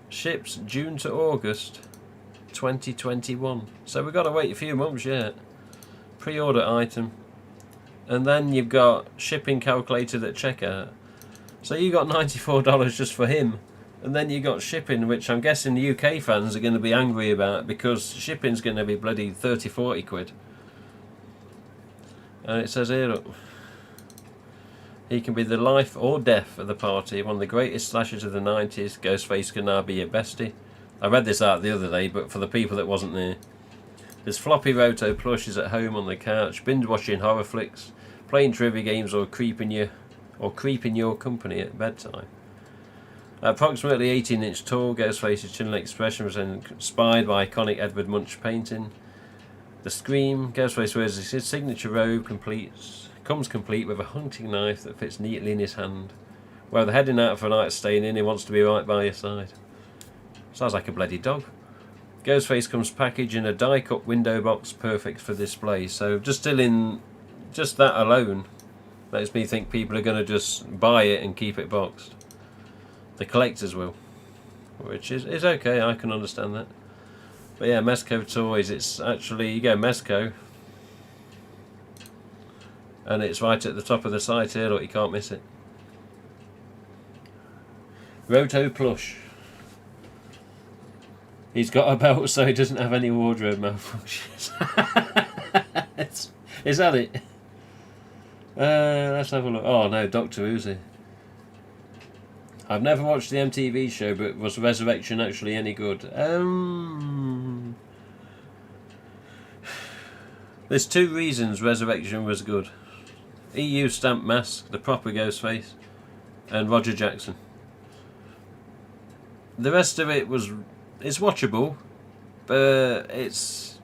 Ships June to August 2021. So we've got to wait a few months yet. Pre-order item. And then you've got shipping calculated at checkout. So you got $94 just for him. And then you got shipping, which I'm guessing the UK fans are going to be angry about, because shipping's going to be bloody 30-40 quid. And it says here, look, He can be the life or death of the party. One of the greatest slashers of the 90s. Ghostface can now be your bestie. I read this out the other day, but for the people that wasn't there. This floppy Roto plush is at home on the couch, binge watching horror flicks, playing trivia games, or creeping your company at bedtime. Approximately 18-inch tall, Ghostface's chin expression was inspired by iconic Edvard Munch painting. The Scream, Ghostface wears his signature robe, comes complete with a hunting knife that fits neatly in his hand. Whether heading out for a night staying in, he wants to be right by your side. Sounds like a bloody dog. Ghostface comes packaged in a die-cut window box, perfect for display. So just that alone makes me think people are going to just buy it and keep it boxed. The collectors will, which is okay. I can understand that. But yeah, Mesco Toys. It's actually, you go Mesco, and it's right at the top of the site here. Look, you can't miss it. Roto plush. He's got a belt so he doesn't have any wardrobe malfunctions. Is that it? Let's have a look. Oh no, Doctor Who's here. I've never watched the MTV show, but was Resurrection actually any good? There's two reasons Resurrection was good. EU stamp mask, the proper Ghostface, and Roger Jackson. The rest of it it's watchable, but this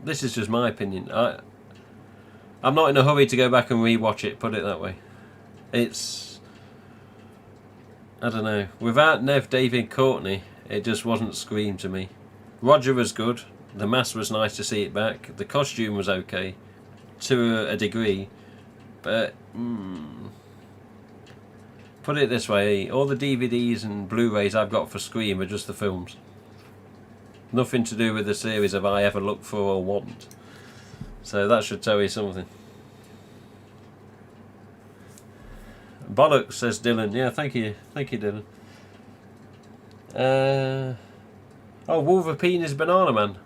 is just my opinion. I'm not in a hurry to go back and rewatch it, put it that way. I don't know. Without Nev, David Courtney, it just wasn't Scream to me. Roger was good. The mask was nice to see it back. The costume was okay, to a degree. But, put it this way, all the DVDs and Blu-rays I've got for Scream are just the films. Nothing to do with the series have I ever looked for or want. So that should tell you something. Bollocks, says Dylan. Yeah, thank you, Dylan. Oh, Wolverine is Banana Man.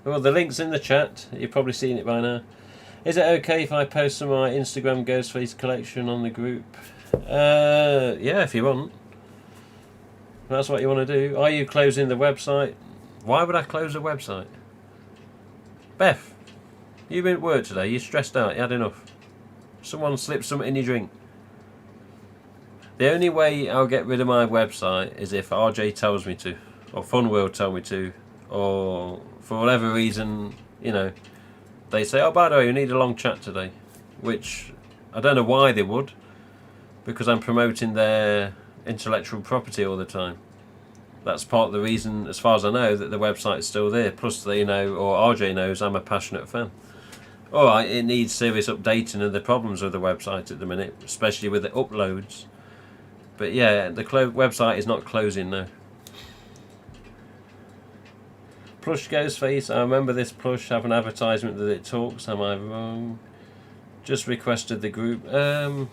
Well, the link's in the chat. You've probably seen it by now. Is it okay if I post some of my Instagram Ghostface collection on the group? Yeah, if you want. That's what you want to do. Are you closing the website? Why would I close the website? Beth, you've been at work today. You're stressed out. You had enough. Someone slipped something in your drink. The only way I'll get rid of my website is if RJ tells me to, or Funworld tell me to, or for whatever reason, they say, oh, by the way, we need a long chat today. Which, I don't know why they would, because I'm promoting their intellectual property all the time. That's part of the reason, as far as I know, that the website's still there. Plus, they know, or RJ knows, I'm a passionate fan. Alright, it needs serious updating of the problems with the website at the minute, especially with the uploads. But yeah, the website is not closing now. Plush Ghostface. I remember this plush have an advertisement that it talks. Am I wrong? Just requested the group. I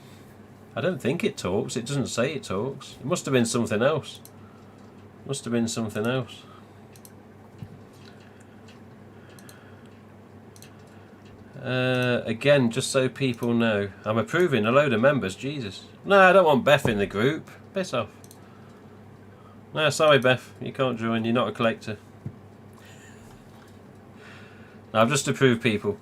don't think it talks. It doesn't say it talks. It must have been something else. Again, just so people know, I'm approving a load of members. Jesus. No, I don't want Beth in the group. Piss off. No, sorry Beth, you can't join. You're not a collector. No, I've just approved people.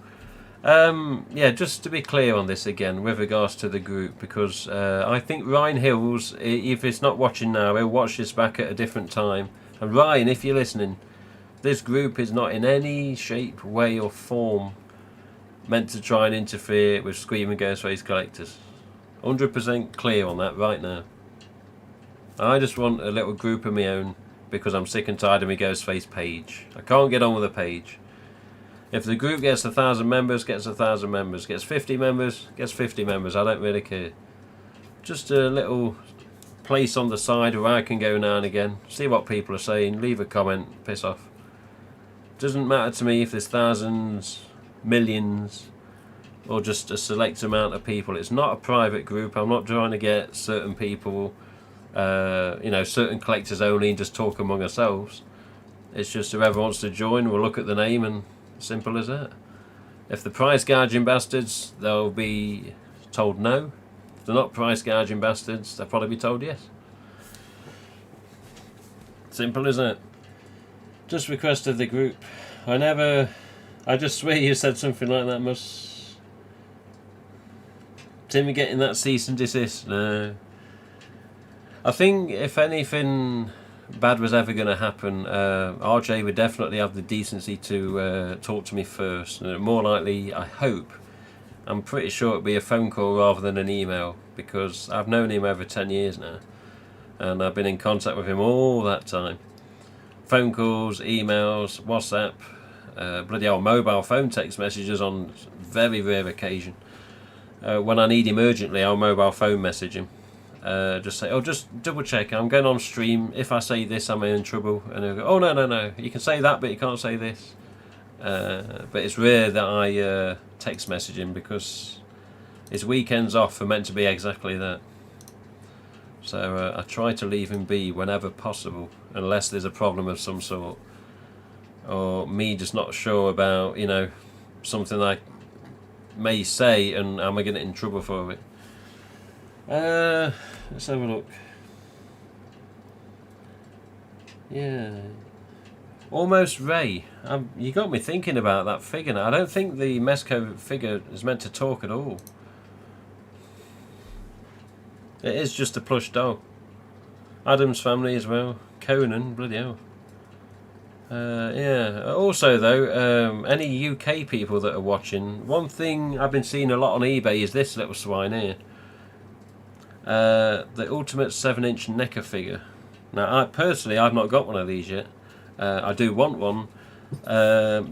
Yeah, just to be clear on this again, with regards to the group, because I think Ryan Hills, if he's not watching now, he'll watch this back at a different time. And Ryan, if you're listening, this group is not in any shape, way or form meant to try and interfere with Screaming Ghostface collectors. 100% clear on that right now. I just want a little group of my own because I'm sick and tired of my Ghostface page. I can't get on with a page. If the group gets 1,000 members, gets 1,000 members. Gets 50 members, gets 50 members. I don't really care. Just a little place on the side where I can go now and again, see what people are saying, leave a comment, piss off. Doesn't matter to me if there's thousands, millions, or just a select amount of people. It's not a private group. I'm not trying to get certain people, certain collectors only and just talk among ourselves. It's just whoever wants to join, we'll look at the name and simple as that. If the prize gouging bastards, they'll be told no. If they're not price gouging bastards, they'll probably be told yes. Simple as that. Just request of the group. I just swear you said something like that, Mus. Timmy getting that cease and desist? No. I think if anything bad was ever going to happen, RJ would definitely have the decency to talk to me first. More likely, I hope, I'm pretty sure it'd be a phone call rather than an email, because I've known him over 10 years now, and I've been in contact with him all that time. Phone calls, emails, WhatsApp, bloody hell, mobile phone text messages on very rare occasion. When I need him urgently, I'll mobile phone message him. Just say, oh, just double check, I'm going on stream, if I say this I'm in trouble, and he'll go, oh no, you can say that but you can't say this. But it's rare that I text message him, because his weekends off are meant to be exactly that. So I try to leave him be whenever possible, unless there's a problem of some sort, or me just not sure about, you know, something I may say and am I going to get in trouble for it. Let's have a look. Yeah, Almost Ray. You got me thinking about that figure now. I don't think the Mesco figure is meant to talk at all. It is just a plush doll. Adam's Family as well. Conan, bloody hell. Yeah. Also though, any UK people that are watching, one thing I've been seeing a lot on eBay is this little swine here. The Ultimate 7-inch NECA figure. Now, I've not got one of these yet. I do want one.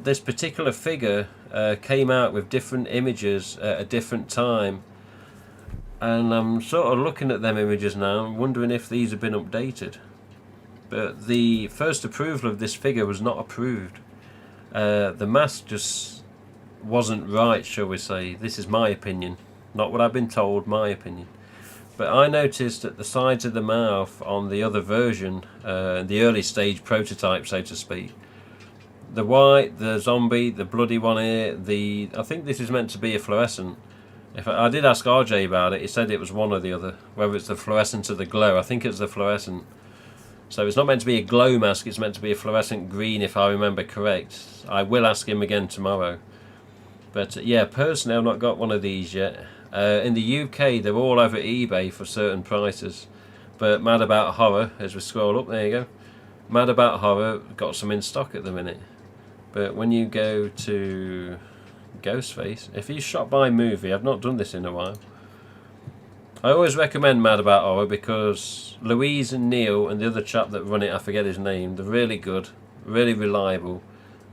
This particular figure came out with different images at a different time, and I'm sort of looking at them images now and wondering if these have been updated. But the first approval of this figure was not approved. The mask just wasn't right, shall we say. This is my opinion, not what I've been told, my opinion. But I noticed at the sides of the mouth on the other version, the early stage prototype, so to speak, the white, the zombie, the bloody one here, I think this is meant to be a fluorescent. I did ask RJ about it, he said it was one or the other, whether it's the fluorescent or the glow. I think it's the fluorescent. So it's not meant to be a glow mask, it's meant to be a fluorescent green, if I remember correct. I will ask him again tomorrow. But yeah, personally I've not got one of these yet. In the UK they're all over eBay for certain prices. But Mad About Horror, as we scroll up, there you go. Mad About Horror got some in stock at the minute. But when you go to GhostFace, if you shop by movie, I've not done this in a while. I always recommend Mad About Horror because Louise and Neil and the other chap that run it, I forget his name, they're really good, really reliable,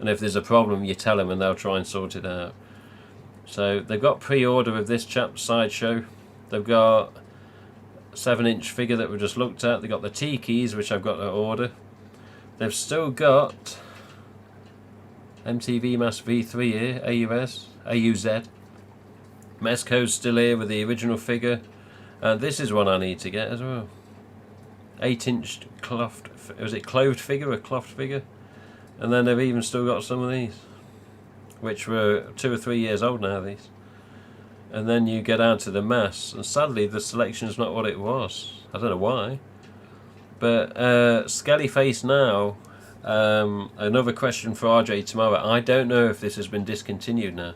and if there's a problem you tell them and they'll try and sort it out. So they've got pre-order of this chap's Sideshow, they've got a 7-inch figure that we just looked at, they've got the T-keys which I've got to order, they've still got MTV Mask V3 here, AUZ, Mesco's still here with the original figure. And this is one I need to get as well. 8-inch clothed, was it clothed figure or clothed figure? And then they've even still got some of these, which were 2 or 3 years old now, these. And then you get down to the masks, and sadly the selection's not what it was. I don't know why. But Skellyface now, another question for RJ tomorrow. I don't know if this has been discontinued now.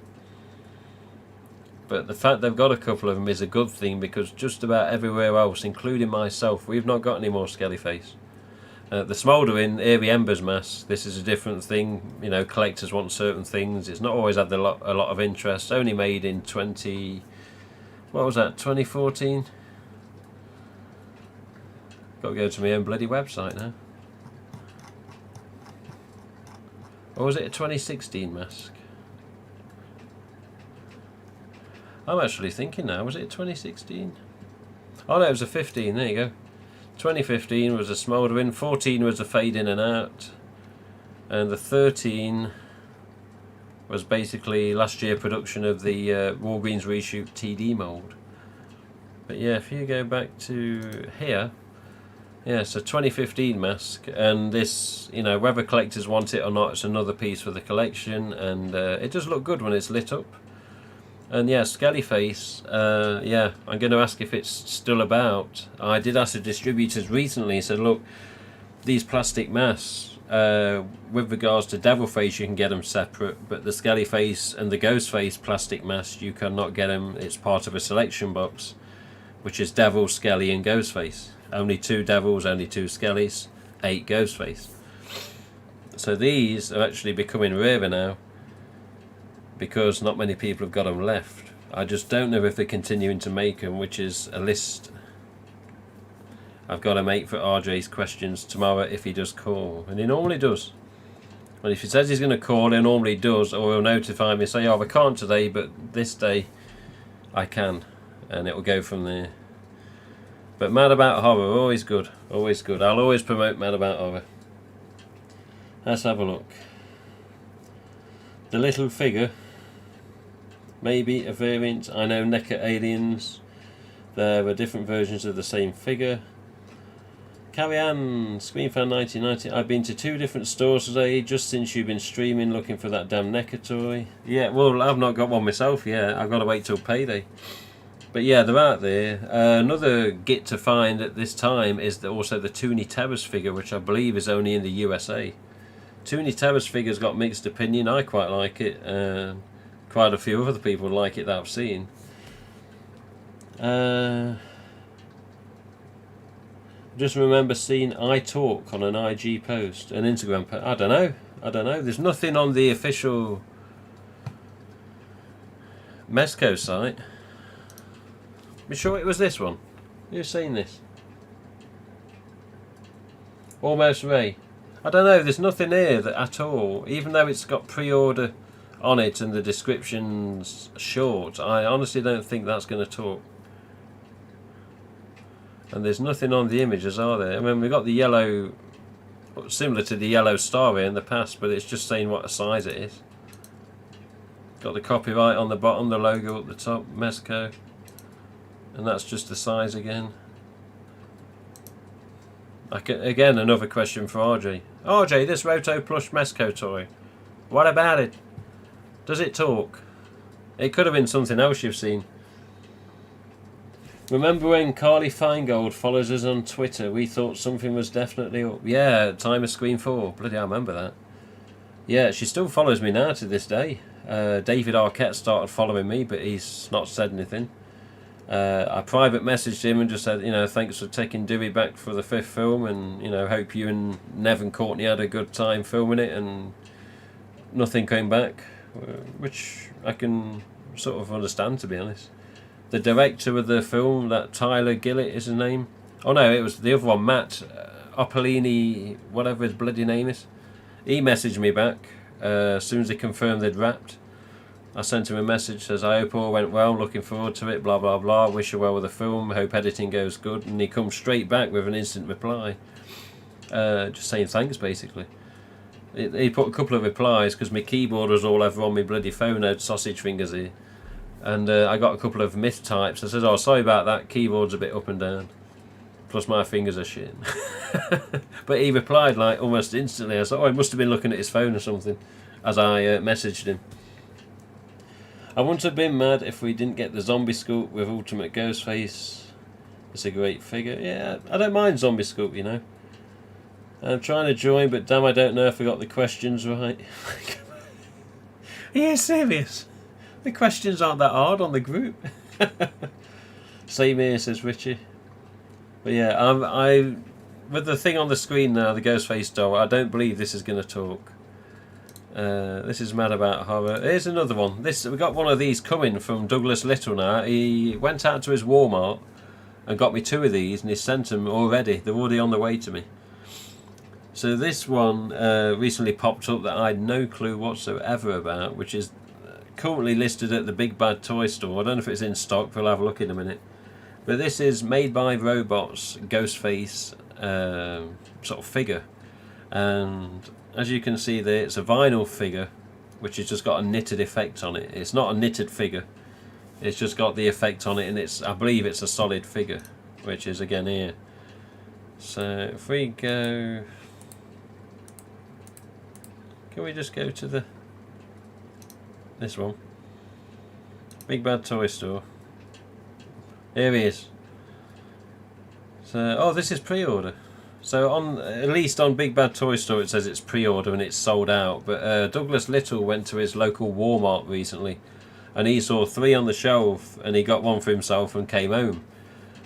But the fact they've got a couple of them is a good thing, because just about everywhere else, including myself, we've not got any more Skellyface. The Smouldering Eerie Embers mask, this is a different thing. You know, collectors want certain things. It's not always had a lot of interest. Only made in 2014? Got to go to my own bloody website now. Or was it a 2016 mask? I'm actually thinking now, was it 2016? Oh no, it was a 15, there you go. 2015 was a Smouldering, 14 was a Fade In and Out, and the 13 was basically last year production of the Walgreens reshoot TD mould. But yeah, if you go back to here, yeah, it's a 2015 mask, and this, you know, whether collectors want it or not, it's another piece for the collection, and it does look good when it's lit up. And yeah, Skellyface, yeah, I'm going to ask if it's still about. I did ask the distributors recently, said, look, these plastic masks, with regards to Devilface, you can get them separate, but the Skellyface and the Ghostface plastic masks, you cannot get them. It's part of a selection box, which is Devil, Skelly and Ghostface. Only 2 Devils, only 2 Skellys, 8 Ghostface. So these are actually becoming rarer now, because not many people have got them left. I just don't know if they're continuing to make them, which is a list I've got to make for RJ's questions tomorrow if he does call. And he normally does. And if he says he's going to call, he normally does, or he'll notify me, say, oh, I can't today, but this day I can. And it'll go from there. But Mad About Horror, always good. Always good. I'll always promote Mad About Horror. Let's have a look. The little figure. Maybe a variant. I know NECA Aliens. There were different versions of the same figure. Carrie Ann, ScreenFan 1990. I've been to 2 different stores today just since you've been streaming looking for that damn NECA toy. Yeah, well, I've not got one myself yet. I've got to wait till payday. But yeah, they're out there. Another git to find at this time is also the Toony Terrors figure, which I believe is only in the USA. Toony Terrors figure's got mixed opinion. I quite like it. Quite a few other people like it that I've seen. Just remember seeing I Talk on an IG post, an Instagram post. I don't know. There's nothing on the official Mezco site. I'm sure it was this one. Who's seen this? Almost Ray. I don't know. There's nothing here at all. Even though it's got pre-order on it and the description's short, I honestly don't think that's going to talk. And there's nothing on the images, are there? I mean, we've got the yellow, similar to the yellow star here in the past, but it's just saying what size it is. Got the copyright on the bottom, the logo at the top, Mezco. And that's just the size again. Again, another question for RJ. RJ, this Roto Plush Mezco toy, what about it? Does it talk? It could have been something else you've seen. Remember when Carly Feingold follows us on Twitter? We thought something was definitely up. Yeah, Time of Screen 4. Bloody hell, I remember that. Yeah, she still follows me now to this day. David Arquette started following me, but he's not said anything. I private messaged him and just said, thanks for taking Dewey back for the 5th film, and hope you and Nev and Courtney had a good time filming it, and nothing came back, which I can sort of understand, to be honest. The director of the film, that Tyler Gillett is his name. Oh no, it was the other one, Matt Oppolini, whatever his bloody name is. He messaged me back as soon as he confirmed they'd wrapped. I sent him a message, says, I hope all went well, looking forward to it, blah blah blah, wish you well with the film, hope editing goes good, and he comes straight back with an instant reply. Just saying thanks, basically. He put a couple of replies, because my keyboard was all over on my bloody phone, I had sausage fingers here. And I got a couple of myth types. I said, oh, sorry about that, keyboard's a bit up and down. Plus my fingers are shit. But he replied like almost instantly. I thought, oh, he must have been looking at his phone or something as I messaged him. I wouldn't have been mad if we didn't get the Zombie Sculpt with Ultimate Ghostface. It's a great figure. Yeah, I don't mind Zombie Sculpt, I'm trying to join, but damn, I don't know if I got the questions right. Are you serious? The questions aren't that hard on the group. Same here, says Richie. But yeah, I with the thing on the screen now, the Ghostface doll, I don't believe this is going to talk. This is Mad About Horror. Here's another one. We got one of these coming from Douglas Little now. He went out to his Walmart and got me 2 of these, and he sent them already. They're already on the way to me. So this one recently popped up that I had no clue whatsoever about, which is currently listed at the Big Bad Toy Store. I don't know if it's in stock, we'll have a look in a minute. But this is Made by Robots Ghostface sort of figure. And as you can see there, it's a vinyl figure, which has just got a knitted effect on it. It's not a knitted figure, it's just got the effect on it, and I believe it's a solid figure, which is again here. So if we go, can we just go to this one? Big Bad Toy Store. Here he is. So, oh, this is pre-order. So on, at least on Big Bad Toy Store it says it's pre-order and it's sold out. But Douglas Little went to his local Walmart recently, and he saw 3 on the shelf, and he got one for himself and came home.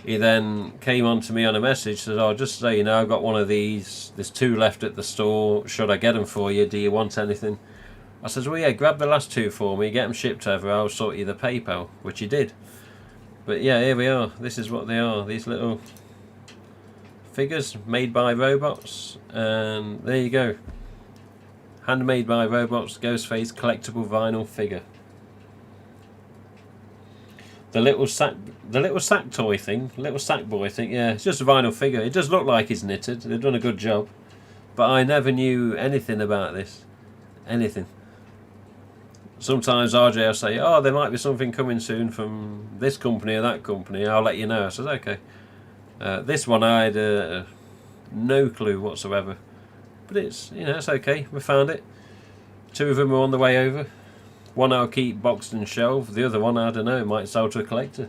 He then came on to me on a message, said, "Oh, just so you know, I've got one of these. There's 2 left at the store. Should I get them for you? Do you want anything?" I says, "Well, yeah, grab the last 2 for me, get them shipped over, I'll sort you the PayPal," which he did. But yeah, here we are. This is what they are. These little figures made by robots, and there you go. Handmade by robots, GhostFace collectible vinyl figure. The little sack toy thing, little sack boy thing, yeah, it's just a vinyl figure. It does look like it's knitted. They've done a good job. But I never knew anything about this. Anything. Sometimes RJ will say, "Oh, there might be something coming soon from this company or that company. I'll let you know." I said, "Okay." This one I had no clue whatsoever. But it's, you know, it's okay. We found it. 2 of them are on the way over. One I'll keep boxed and shelved. The other one, I don't know, might sell to a collector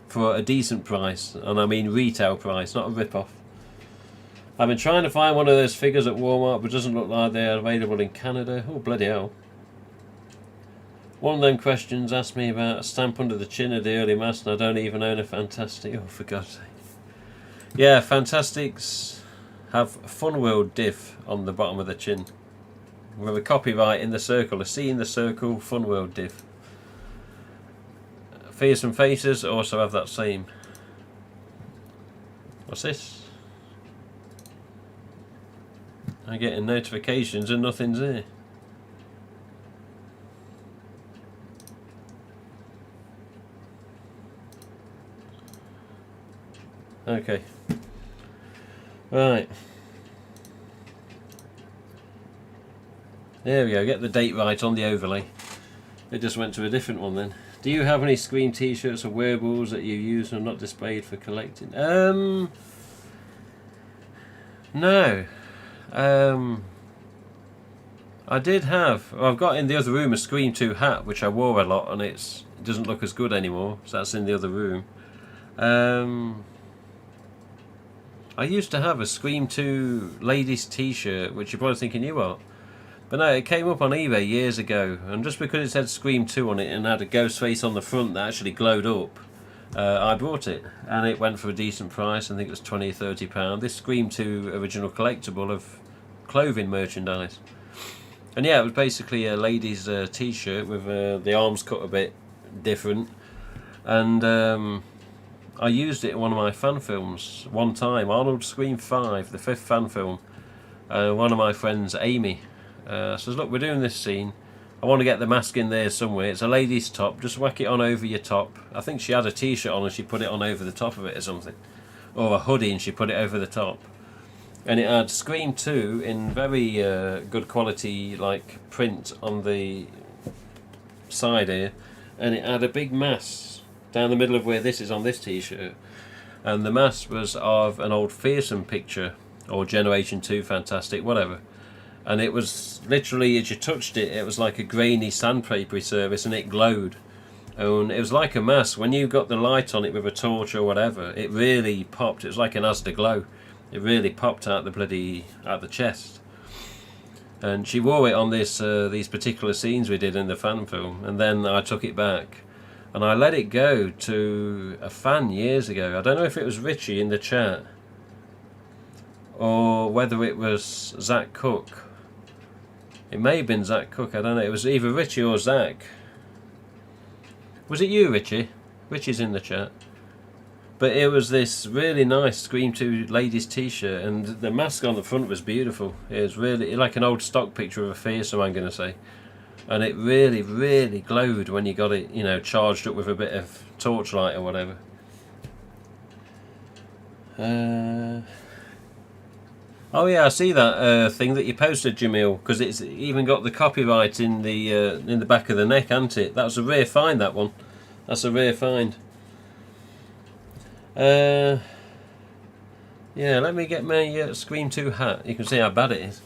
for a decent price. And I mean retail price, not a rip-off. I've been trying to find one of those figures at Walmart, but it doesn't look like they're available in Canada. Oh, bloody hell. One of them questions asked me about a stamp under the chin of the early mask, and I don't even own a Fantastic. Oh, for God's sake. Yeah, Fantastics have Fun World diff on the bottom of the chin, with a copyright in the circle, a C in the circle, Fun World diff. Fearsome Faces also have that same. What's this? I'm getting notifications and nothing's there. Okay. Right. There we go, get the date right on the overlay. It just went to a different one then. Do you have any Scream t-shirts or wearables that you use and not displayed for collecting? No. I did have, well, I've got in the other room a Scream 2 hat which I wore a lot, and it doesn't look as good anymore, so that's in the other room. I used to have a Scream 2 ladies t-shirt, which you're probably thinking, you are. But no, it came up on eBay years ago, and just because it said Scream 2 on it and had a ghost face on the front that actually glowed up, I bought it, and it went for a decent price. I think it was £20 or £30. This Scream 2 original collectible of clothing merchandise. And yeah, it was basically a lady's t-shirt with the arms cut a bit different, and I used it in one of my fan films one time, Arnold Scream 5, the 5th fan film. One of my friends, Amy, says, "Look, we're doing this scene. I want to get the mask in there somewhere. It's a lady's top. Just whack it on over your top." I think she had a t-shirt on and she put it on over the top of it or something. Or a hoodie and she put it over the top. And it had Scream 2 in very good quality, like print on the side here. And it had a big mask down the middle of where this is on this t-shirt. And the mask was of an old Fearsome picture, or Generation 2 Fantastic, whatever. And it was literally, as you touched it, it was like a grainy sandpapery surface, and it glowed. And it was like a mask. When you got the light on it with a torch or whatever, it really popped. It was like an Asda glow. It really popped out the chest. And she wore it on this these particular scenes we did in the fan film, and then I took it back. And I let it go to a fan years ago. I don't know if it was Richie in the chat, or whether it was Zach Cook. It may have been Zach Cook, I don't know. It was either Richie or Zach. Was it you, Richie? Richie's in the chat. But it was this really nice Scream 2 ladies t-shirt, and the mask on the front was beautiful. It was really like an old stock picture of a Fearsome, I'm going to say. And it really, really glowed when you got it, you know, charged up with a bit of torchlight or whatever. Oh yeah, I see that thing that you posted, Jamil, because it's even got the copyright in the back of the neck, hasn't it? That was a rare find, that one. That's a rare find. Yeah, let me get my Scream 2 hat. You can see how bad it is.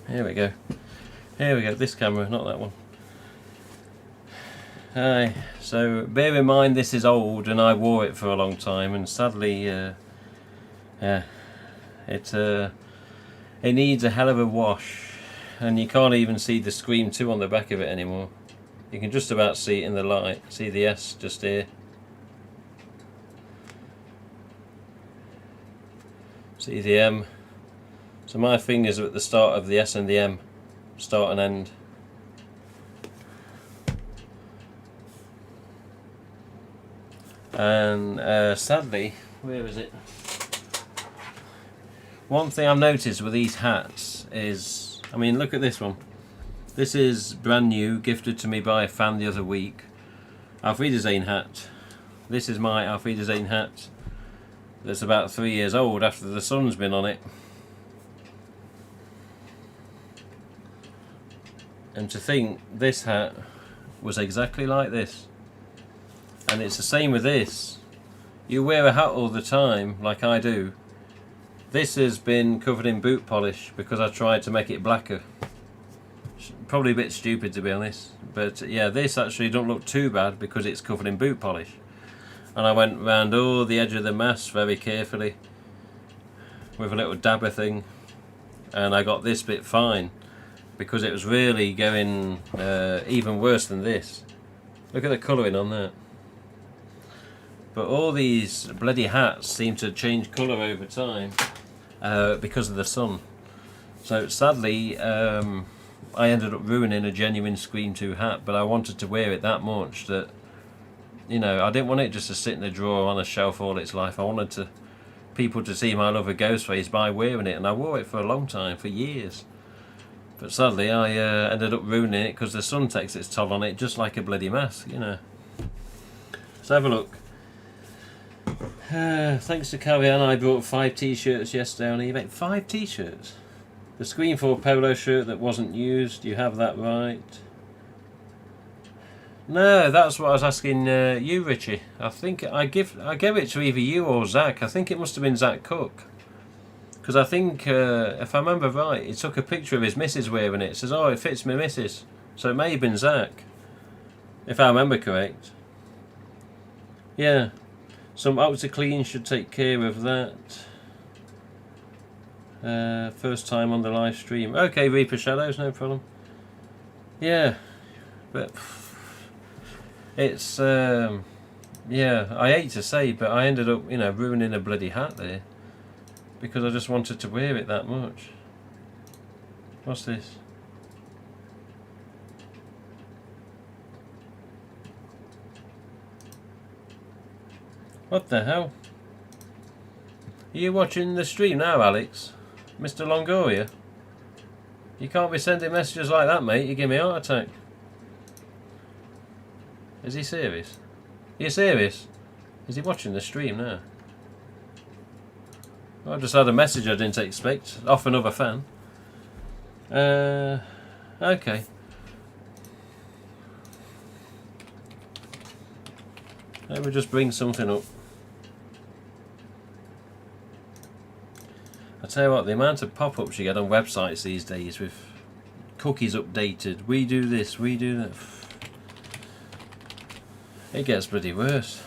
Here we go. Here we go. This camera, not that one. Aye. So bear in mind this is old, and I wore it for a long time, and sadly, yeah, it needs a hell of a wash, and you can't even see the Scream 2 on the back of it anymore. You can just about see it in the light. See the S just here. See the M. So my fingers are at the start of the S and the M, start and end. And sadly, where is it? One thing I've noticed with these hats is, I mean, look at this one. This is brand new, gifted to me by a fan the other week. Auf Wiedersehen hat. This is my Auf Wiedersehen hat. That's about 3 years old after the sun's been on it. And to think this hat was exactly like this. And it's the same with this. You wear a hat all the time, like I do. This has been covered in boot polish because I tried to make it blacker. Probably a bit stupid, to be honest. But yeah, this actually don't look too bad because it's covered in boot polish. And I went round all the edge of the mask very carefully with a little dabber thing. And I got this bit fine because it was really going even worse than this. Look at the colouring on that. But all these bloody hats seem to change colour over time because of the sun. So sadly, I ended up ruining a genuine Scream 2 hat, but I wanted to wear it that much that, you know, I didn't want it just to sit in a drawer on a shelf all its life. I wanted people to see my love of Ghostface by wearing it, and I wore it for a long time, for years. But sadly, I ended up ruining it because the sun takes its toll on it, just like a bloody mask, you know. Let's have a look. Thanks to Carrie-Anne, I bought 5 t-shirts yesterday on eBay. 5 t-shirts? The Scream 4 polo shirt that wasn't used, you have that right. No, that's what I was asking you, Richie. I think I gave it to either you or Zach. I think it must have been Zach Cook. Because I think, if I remember right, he took a picture of his missus wearing it. It says, oh, it fits my missus. So it may have been Zach. If I remember correct. Yeah. Some OxyClean should take care of that. First time on the live stream. Okay, Reaper Shadows, no problem. Yeah. But it's, yeah, I hate to say, but I ended up, you know, ruining a bloody hat there. Because I just wanted to wear it that much. What's this? What the hell? Are you watching the stream now, Alex? Mr. Longoria? You can't be sending messages like that, mate. You give me a heart attack. Is he serious? Are you serious? Is he watching the stream now? I just had a message I didn't expect off another fan. Okay. Let me just bring something up. I tell you what, the amount of pop-ups you get on websites these days with cookies updated, we do this, we do that. It gets bloody worse.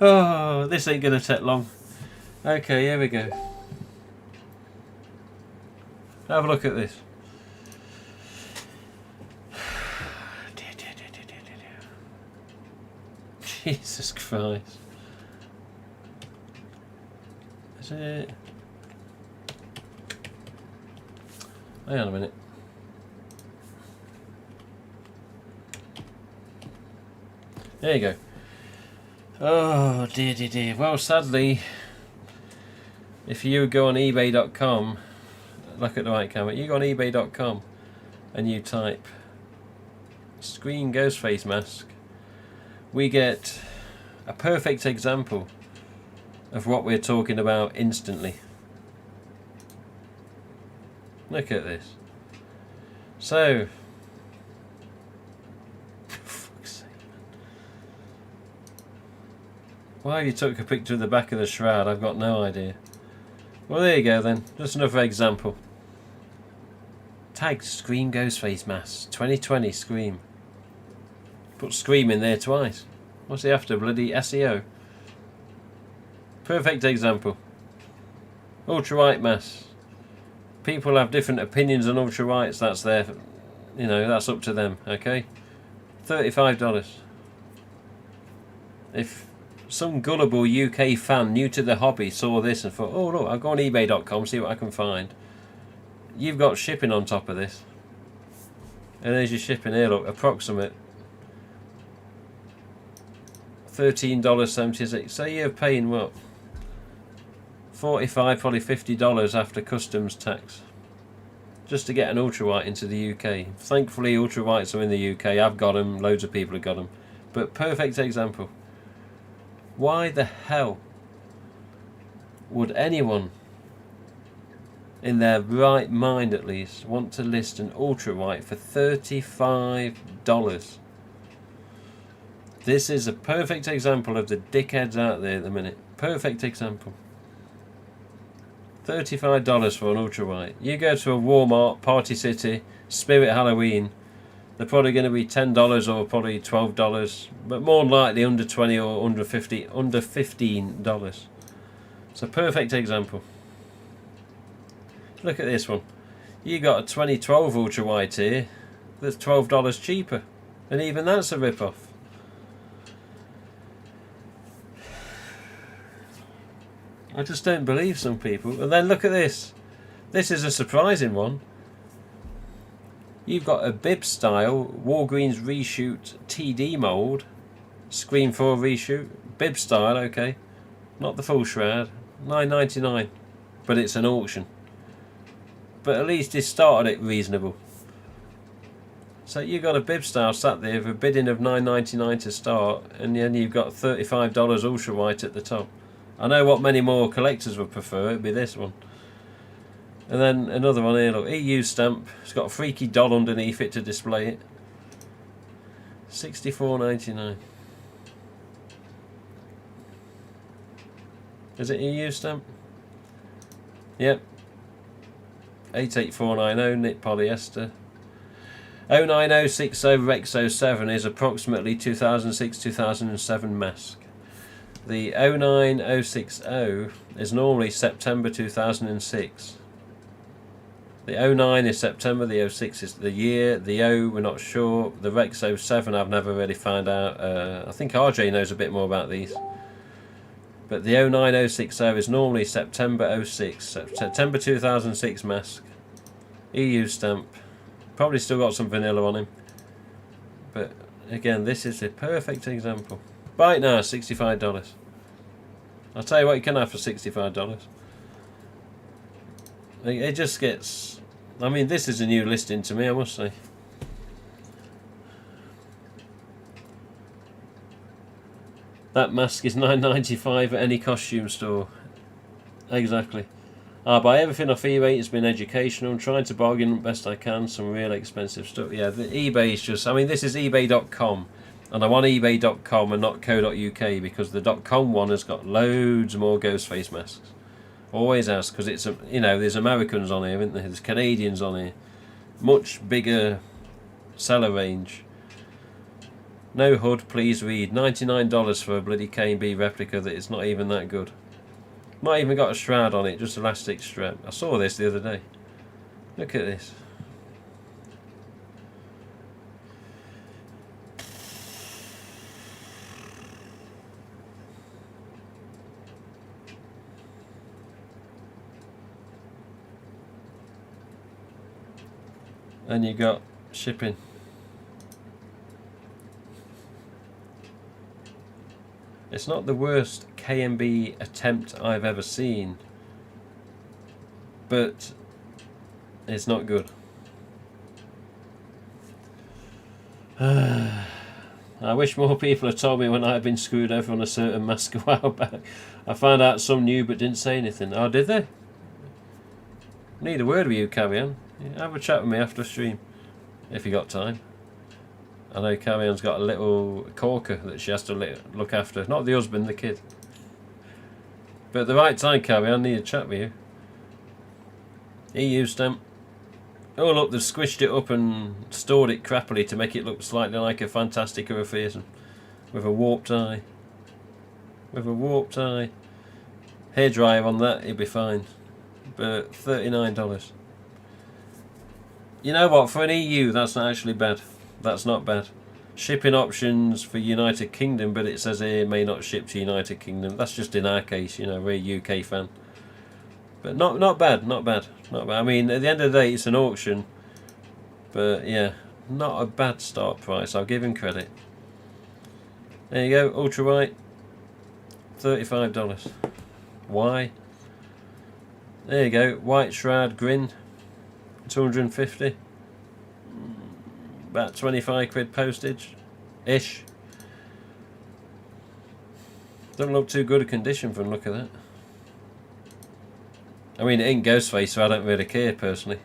Oh, this ain't gonna take long. Okay, here we go. Have a look at this. Jesus Christ. Is it? Hang on a minute. There you go. Oh dear, dear, dear. Well, sadly, if you go on ebay.com, look at the right camera, you go on ebay.com and you type Scream Ghostface mask, we get a perfect example of what we're talking about instantly. Look at this. So, Why have you took a picture of the back of the shroud? I've got no idea. Well, there you go then. Just another example. Tag Scream Ghostface mask 2020 Scream. Put Scream in there twice. What's he after? Bloody SEO. Perfect example. Ultra-white mask. People have different opinions on ultra-whites. That's their, you know, that's up to them. Okay, $35. If some gullible UK fan new to the hobby saw this and thought, oh look, I'll go on eBay.com, see what I can find. You've got shipping on top of this. And there's your shipping here, look, approximate $13.76. So you're paying what? $45, probably $50 after customs tax. Just to get an ultrawhite into the UK. Thankfully ultrawhites are in the UK. I've got them, loads of people have got them. But perfect example. Why the hell would anyone, in their right mind at least, want to list an ultrawhite for $35? This is a perfect example of the dickheads out there at the minute. Perfect example. $35 for an ultrawhite. You go to a Walmart, Party City, Spirit Halloween, they're probably going to be $10 or probably $12, but more than likely under $20 or under $15. It's a perfect example. Look at this one. You got a 2012 ultrawhite here that's $12 cheaper, and even that's a rip-off. I just don't believe some people. And then look at this. This is a surprising one. You've got a bib style Walgreens reshoot TD mould. Scream 4 reshoot. Bib style, okay. Not the full shroud. $9.99. But it's an auction. But at least it started it reasonable. So you've got a bib style sat there for a bidding of $9.99 to start, and then you've got $35 ultrawhite at the top. I know what many more collectors would prefer. It'd be this one. And then another one here, look, EU stamp. It's got a freaky doll underneath it to display it. $64.99. Is it EU stamp? Yep. 88490 knit polyester. 09060 Rex 07 is approximately 2006-2007 mask. The 09060 is normally September 2006. The 09 is September, the 06 is the year, the O we're not sure, the Rex 07 I've never really found out. I think RJ knows a bit more about these. But the 09060 is normally September 06, September 2006 mask. EU stamp. Probably still got some vanilla on him. But again, this is a perfect example. Buy it now, $65. I'll tell you what you can have for $65. It just gets... I mean, this is a new listing to me, I must say. That mask is $9.95 at any costume store. Exactly. I buy everything off eBay. It's been educational. I'm trying to bargain best I can. Some really expensive stuff. Yeah, the eBay is just... I mean, this is ebay.com. And I'm on ebay.com and not co.uk because the .com one has got loads more Ghostface masks. Always has, because it's, you know, there's Americans on here, isn't there? There's Canadians on here. Much bigger seller range. No hood, please read. $99 for a bloody K&B replica that is not even that good. Not even got a shroud on it, just elastic strap. I saw this the other day. Look at this. And you got shipping. It's not the worst K&B attempt I've ever seen, but it's not good. I wish more people had told me when I've been screwed over on a certain mask a while back. I found out some knew but didn't say anything. Oh, did they? Need a word with you, Carry On. Have a chat with me after a stream, if you got time. I know Carrion's got a little corker that she has to look after. Not the husband, the kid. But at the right time, Carrion, I need to chat with you. EU stamp. Oh look, they've squished it up and stored it crappily to make it look slightly like a Fantastic or a Fearsome. With a warped eye. With a warped eye. Hairdryer on that, it'd be fine. But $39. You know what, for an EU that's not actually bad. That's not bad. Shipping options for United Kingdom, but it says here may not ship to United Kingdom. That's just in our case, you know, we're a UK fan. But not bad, not bad, not bad. I mean, at the end of the day, it's an auction. But yeah, not a bad start price. I'll give him credit. There you go, ultra-white. $35. Why? There you go, white shroud grin. 250. About 25 quid postage ish. Doesn't look too good a condition from the look of that. I mean, it ain't GhostFace, so I don't really care personally.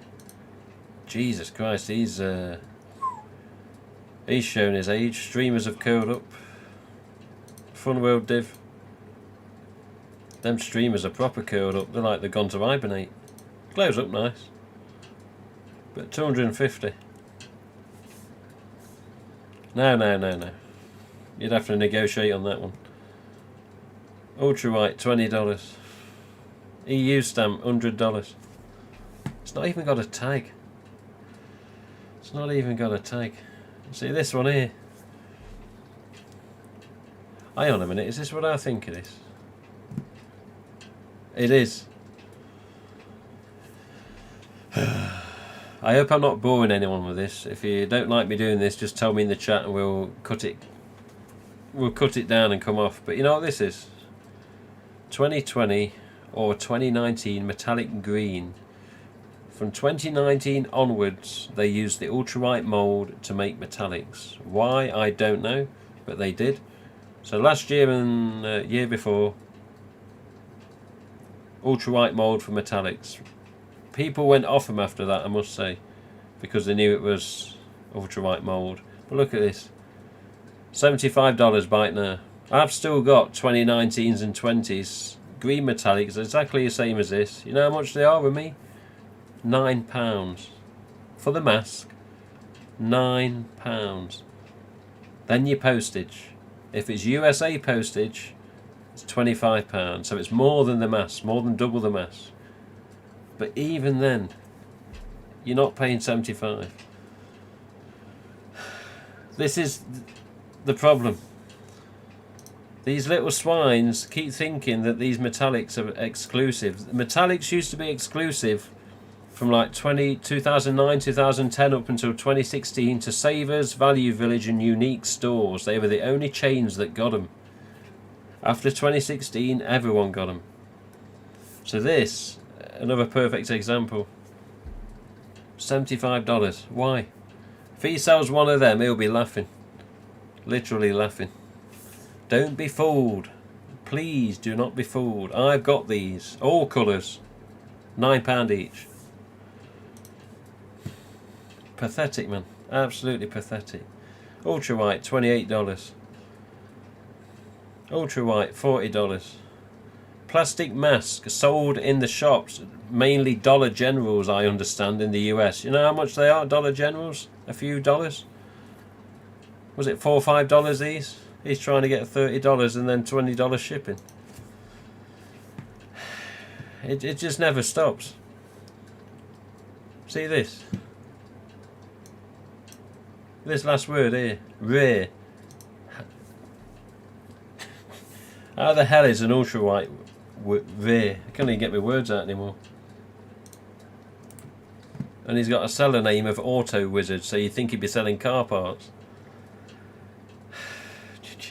Jesus Christ, he's shown his age. Streamers have curled up. Fun World div. Them streamers are proper curled up. They're like they've gone to hibernate. Glows up nice. But 250. No. You'd have to negotiate on that one. Ultra white, $20. EU stamp, $100. It's not even got a tag. It's not even got a tag. See this one here? Hang on a minute, is this what I think it is? It is. I hope I'm not boring anyone with this. If you don't like me doing this, just tell me in the chat and we'll cut it. We'll cut it down and come off. But you know what this is? 2020 or 2019 metallic green. From 2019 onwards, they used the ultralight mould to make metallics. Why, I don't know, but they did. So last year and year before, ultralight mould for metallics. People went off them after that, I must say, because they knew it was ultralight mould. But look at this, $75 bite now. I've still got 2019s and 20s green metallics, exactly the same as this. You know how much they are with me? £9 for the mask. £9. Then your postage. If it's USA postage, it's £25. So it's more than the mask, more than double the mask. But even then, you're not paying 75. This is the problem. These little swines keep thinking that these metallics are exclusive. Metallics used to be exclusive from like 2009, 2010 up until 2016 to Savers, Value Village and Unique stores. They were the only chains that got them. After 2016, everyone got them. So this, another perfect example. $75. Why? If he sells one of them, he'll be laughing. Literally laughing. Don't be fooled. Please do not be fooled. I've got these. All colours. £9 each. Pathetic, man. Absolutely pathetic. Ultra white, $28. Ultra white, $40. Plastic mask sold in the shops, mainly Dollar Generals, I understand, in the US. You know how much they are, Dollar Generals? A few dollars? Was it $4 or $5 these? He's trying to get $30 and then $20 shipping. It just never stops. See this? This last word here, rare. How the hell is an ultra white rare? I can't even get my words out anymore. And he's got a seller name of Auto Wizard, so you'd think he'd be selling car parts.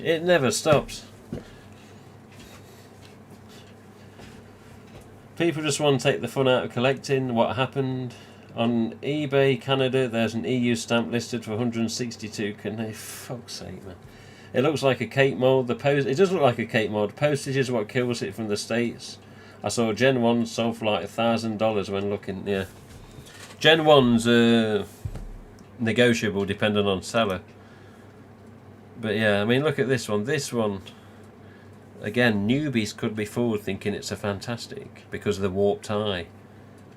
It never stops. People just want to take the fun out of collecting. What happened? On eBay Canada, there's an EU stamp listed for 162. Can they? Fuck's sake, man. It looks like a cake mold. It does look like a cake mold. Postage is what kills it from the States. I saw Gen 1 sold for like $1,000 when looking. Yeah. Gen 1's negotiable depending on seller. But yeah, I mean, look at this one. This one, again, newbies could be fooled thinking it's a fantastic because of the warped eye.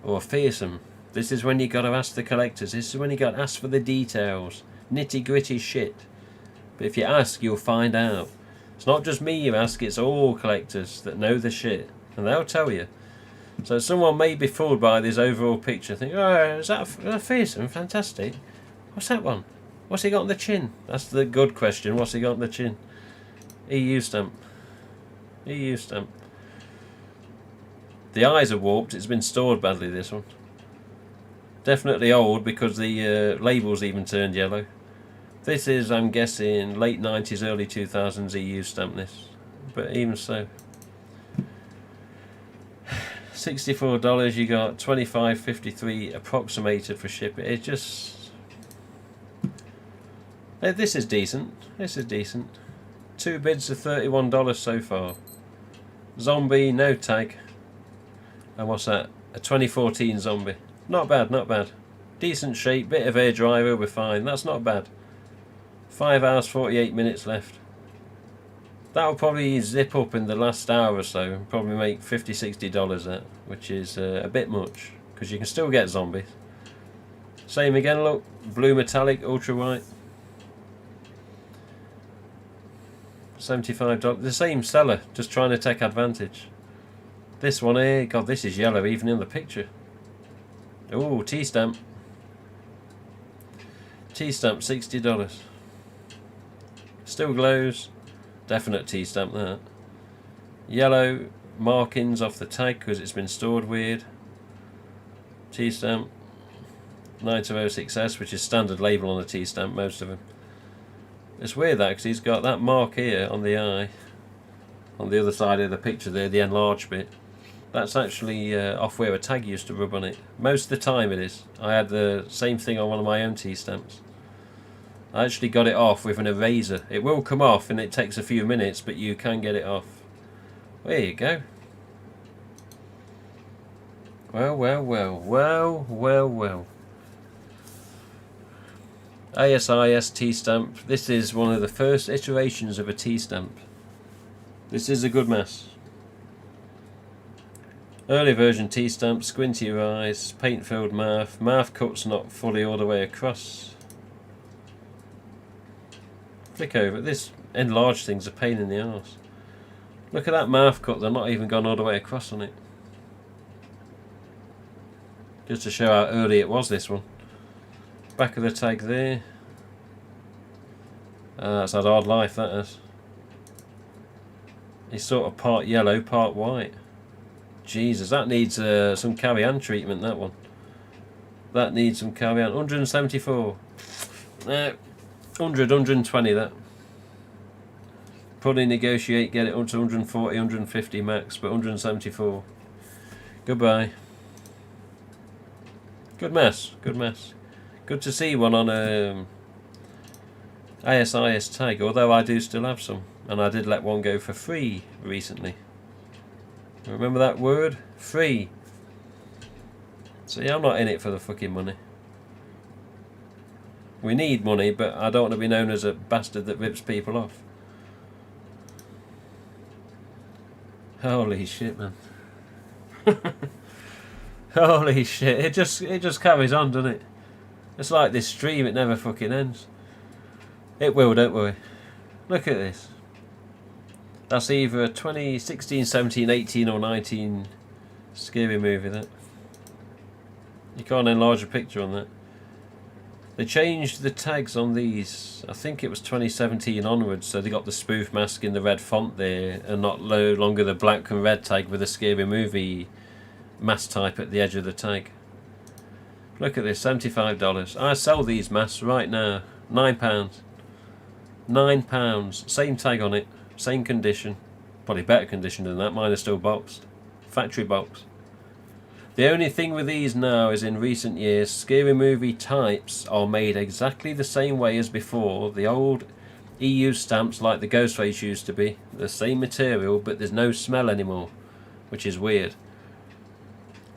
Or fearsome. This is when you got to ask the collectors. This is when you got to ask for the details. Nitty gritty shit. But if you ask, you'll find out. It's not just me you ask, it's all collectors that know the shit. And they'll tell you. So someone may be fooled by this overall picture. Think, oh, is that a fearsome? Fantastic. What's that one? What's he got on the chin? That's the good question. What's he got on the chin? EU stamp. EU stamp. The eyes are warped. It's been stored badly, this one. Definitely old because the label's even turned yellow. This is, I'm guessing, late 90s, early 2000s EU stamp this. But even so. $64, you got $25.53 approximated for shipping. It just... This is decent. This is decent. 2 bids of $31 so far. Zombie, no tag. And what's that? A 2014 zombie. Not bad, not bad. Decent shape, bit of air driver, we're fine. That's not bad. 5 hours, 48 minutes left. That'll probably zip up in the last hour or so and probably make $50, $60 that, which is a bit much because you can still get zombies. Same again, look, blue metallic, ultra white. $75. The same seller, just trying to take advantage. This one here, God, this is yellow even in the picture. Oh, T-stamp. T-stamp, $60. Still glows. Definite T-stamp that. Yellow markings off the tag because it's been stored weird. T-stamp. 9206S, which is standard label on the T-stamp, most of them. It's weird that because he's got that mark here on the eye. On the other side of the picture there, the enlarged bit. That's actually off where a tag used to rub on it. Most of the time it is. I had the same thing on one of my own T-stamps. I actually got it off with an eraser. It will come off and it takes a few minutes, but you can get it off. There you go. Well, well, well. Well, well, well. ASIS T-stamp. This is one of the first iterations of a T-stamp. This is a good mess. Early version T-stamp, squinty your eyes, paint-filled mouth. Mouth cut's not fully all the way across. Flick over. This enlarged thing's a pain in the arse. Look at that mouth cut, they're not even gone all the way across on it. Just to show how early it was, this one. Back of the tag there. That's had hard life, that is. It's sort of part yellow, part white. Jesus, that needs some carry-on treatment, that one. That needs some carry-on. 174. 100, 120, that. Probably negotiate, get it up to 140, 150 max, but 174. Goodbye. Good mess, good mess. Good to see one on ASIS tag, although I do still have some. And I did let one go for free recently. Remember that word? Free. So yeah, I'm not in it for the fucking money. We need money, but I don't want to be known as a bastard that rips people off. Holy shit, man. Holy shit. It just carries on, doesn't it? It's like this stream, it never fucking ends. It will, don't worry. Look at this. That's either a 2016, 17, 18 or 19 scary movie, that. You can't enlarge a picture on that. They changed the tags on these, I think it was 2017 onwards, so they got the spoof mask in the red font there and not no longer the black and red tag with a scary movie mask type at the edge of the tag. Look at this, $75. I sell these masks right now. £9. £9. Same tag on it. Same condition. Probably better condition than that. Mine are still boxed. Factory box. The only thing with these now is in recent years, scary movie types are made exactly the same way as before. The old EU stamps like the GhostFace used to be. The same material, but there's no smell anymore. Which is weird.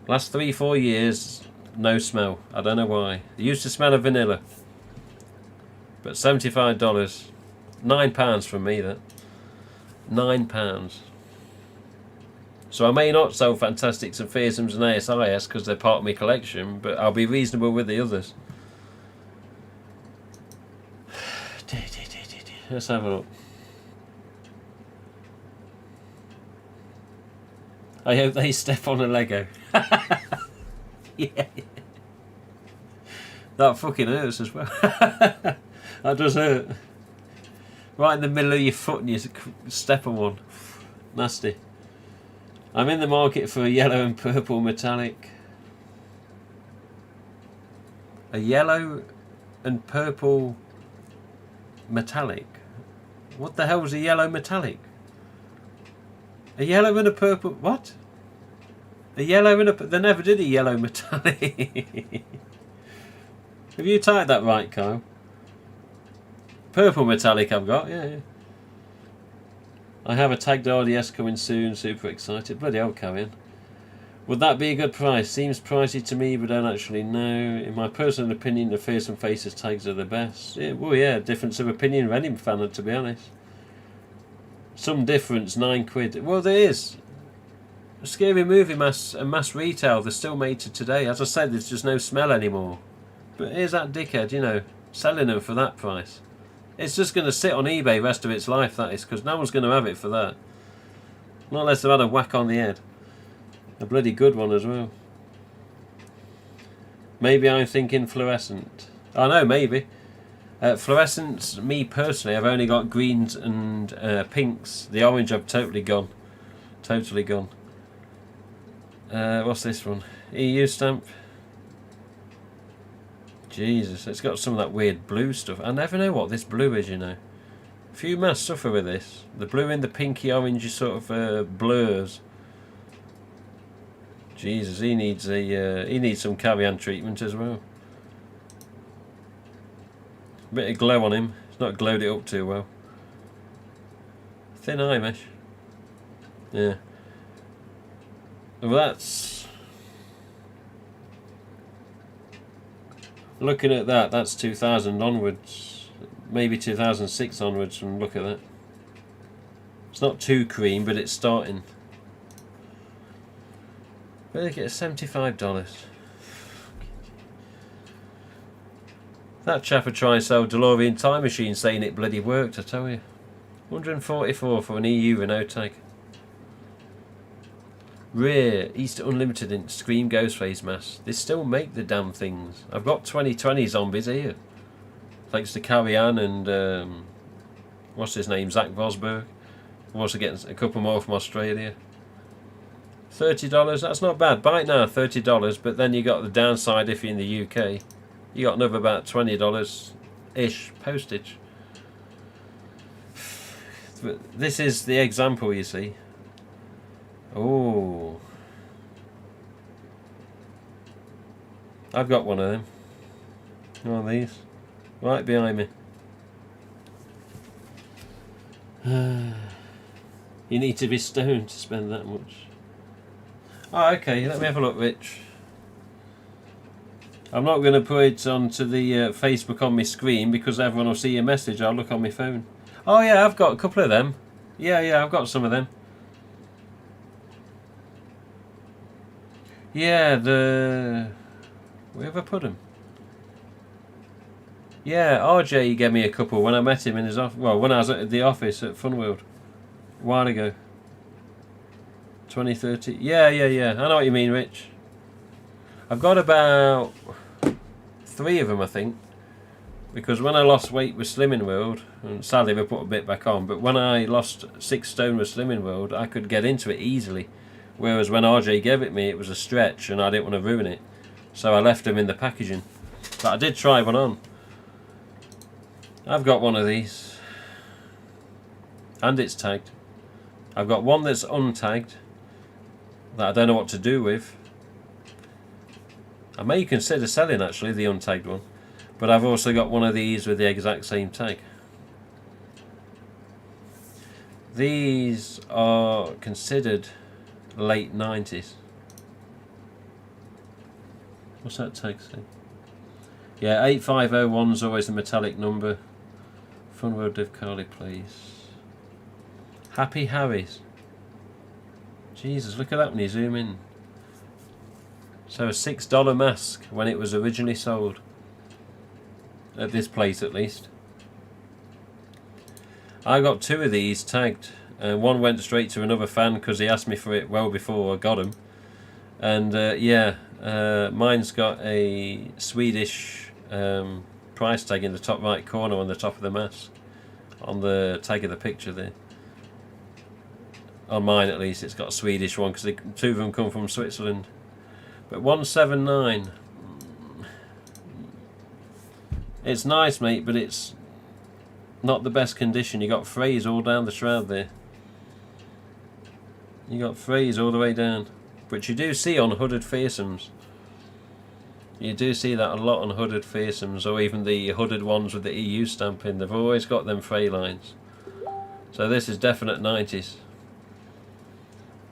Last 3-4 years, no smell. I don't know why. They used to smell of vanilla. But $75. £9 from me, that. £9. So I may not sell Fantastics and Fearsomes and ASIS because they're part of my collection, but I'll be reasonable with the others. Let's have a look. I hope they step on a Lego. Yeah. That fucking hurts as well. That does hurt. Right in the middle of your foot and you step on one. Nasty. I'm in the market for a yellow and purple metallic. A yellow and purple metallic? What the hell is a yellow metallic? A yellow and a purple... What? A yellow and a... They never did a yellow metallic. Have you typed that right, Kyle? Purple metallic I've got, yeah. I have a tagged RDS coming soon, super excited. Bloody hell, Karen. Would that be a good price? Seems pricey to me, but I don't actually know. In my personal opinion, the Fearsome Faces tags are the best. Yeah, well, yeah, difference of opinion of any fan, to be honest. Some difference, £9. Well, there is. A Scary Movie mass retail, they're still made to today. As I said, there's just no smell anymore. But here's that dickhead, you know, selling them for that price. It's just going to sit on eBay the rest of its life, that is, because no one's going to have it for that. Not unless they've had a whack on the head. A bloody good one as well. Maybe I'm thinking fluorescent. I know, maybe. Fluorescents, me personally, I've only got greens and pinks. The orange I've totally gone. Totally gone. What's this one? EU stamp. Jesus, it's got some of that weird blue stuff. I never know what this blue is, you know. Few masks suffer with this. The blue and the pinky orangey sort of blurs. Jesus, he needs some carry-on treatment as well. Bit of glow on him. He's not glowed it up too well. Thin eye mesh. Yeah. Well, that's... Looking at that, that's 2000 onwards. Maybe 2006 onwards from look at that. It's not too cream, but it's starting. Better get $75. That chap had tried to sell DeLorean Time Machine saying it bloody worked, I tell you. 144 for an EU Renault tag. Rare Easter Unlimited in Scream Ghostface mask. They still make the damn things. I've got 2020 zombies here. Thanks to Carrie Ann and what's his name, Zach Vosberg. I'm also getting a couple more from Australia. $30, that's not bad. Buy it now, $30, but then you got the downside if you're in the UK. You got another about $20-ish postage. This is the example, you see. Oh, I've got one of them. One of these, right behind me. You need to be stoned to spend that much. Oh, okay, let me have a look, Rich. I'm not going to put it onto the Facebook on my screen because everyone will see your message. I'll look on my phone. Oh yeah, I've got a couple of them. Yeah, I've got some of them. Yeah, where have I put them? Yeah, RJ gave me a couple when I met him in his office. Well, when I was at the office at Funworld a while ago. 2030. Yeah. I know what you mean, Rich. I've got about 3 of them, I think. Because when I lost weight with Slimming World, and sadly I put a bit back on, but when I lost 6 stone with Slimming World, I could get into it easily. Whereas when RJ gave it me, it was a stretch and I didn't want to ruin it. So I left them in the packaging. But I did try one on. I've got one of these. And it's tagged. I've got one that's untagged. That I don't know what to do with. I may consider selling actually, the untagged one. But I've also got one of these with the exact same tag. These are considered late 90s. What's that tag say? Yeah, 8501's always the metallic number. Fun World Div Carly Place. Happy Harry's. Jesus, look at that when you zoom in. So a $6 mask when it was originally sold. At this place at least. I got 2 of these tagged. And one went straight to another fan because he asked me for it well before I got him. And mine's got a Swedish price tag in the top right corner on the top of the mask. On the tag of the picture there. On mine at least it's got a Swedish one because 2 of them come from Switzerland. But 179. It's nice, mate, but it's not the best condition. You got frays all down the shroud there. You got frays all the way down. Which you do see on hooded fearsomes. You do see that a lot on hooded fearsomes, or even the hooded ones with the EU stamp in. They've always got them fray lines. So this is definite 90s.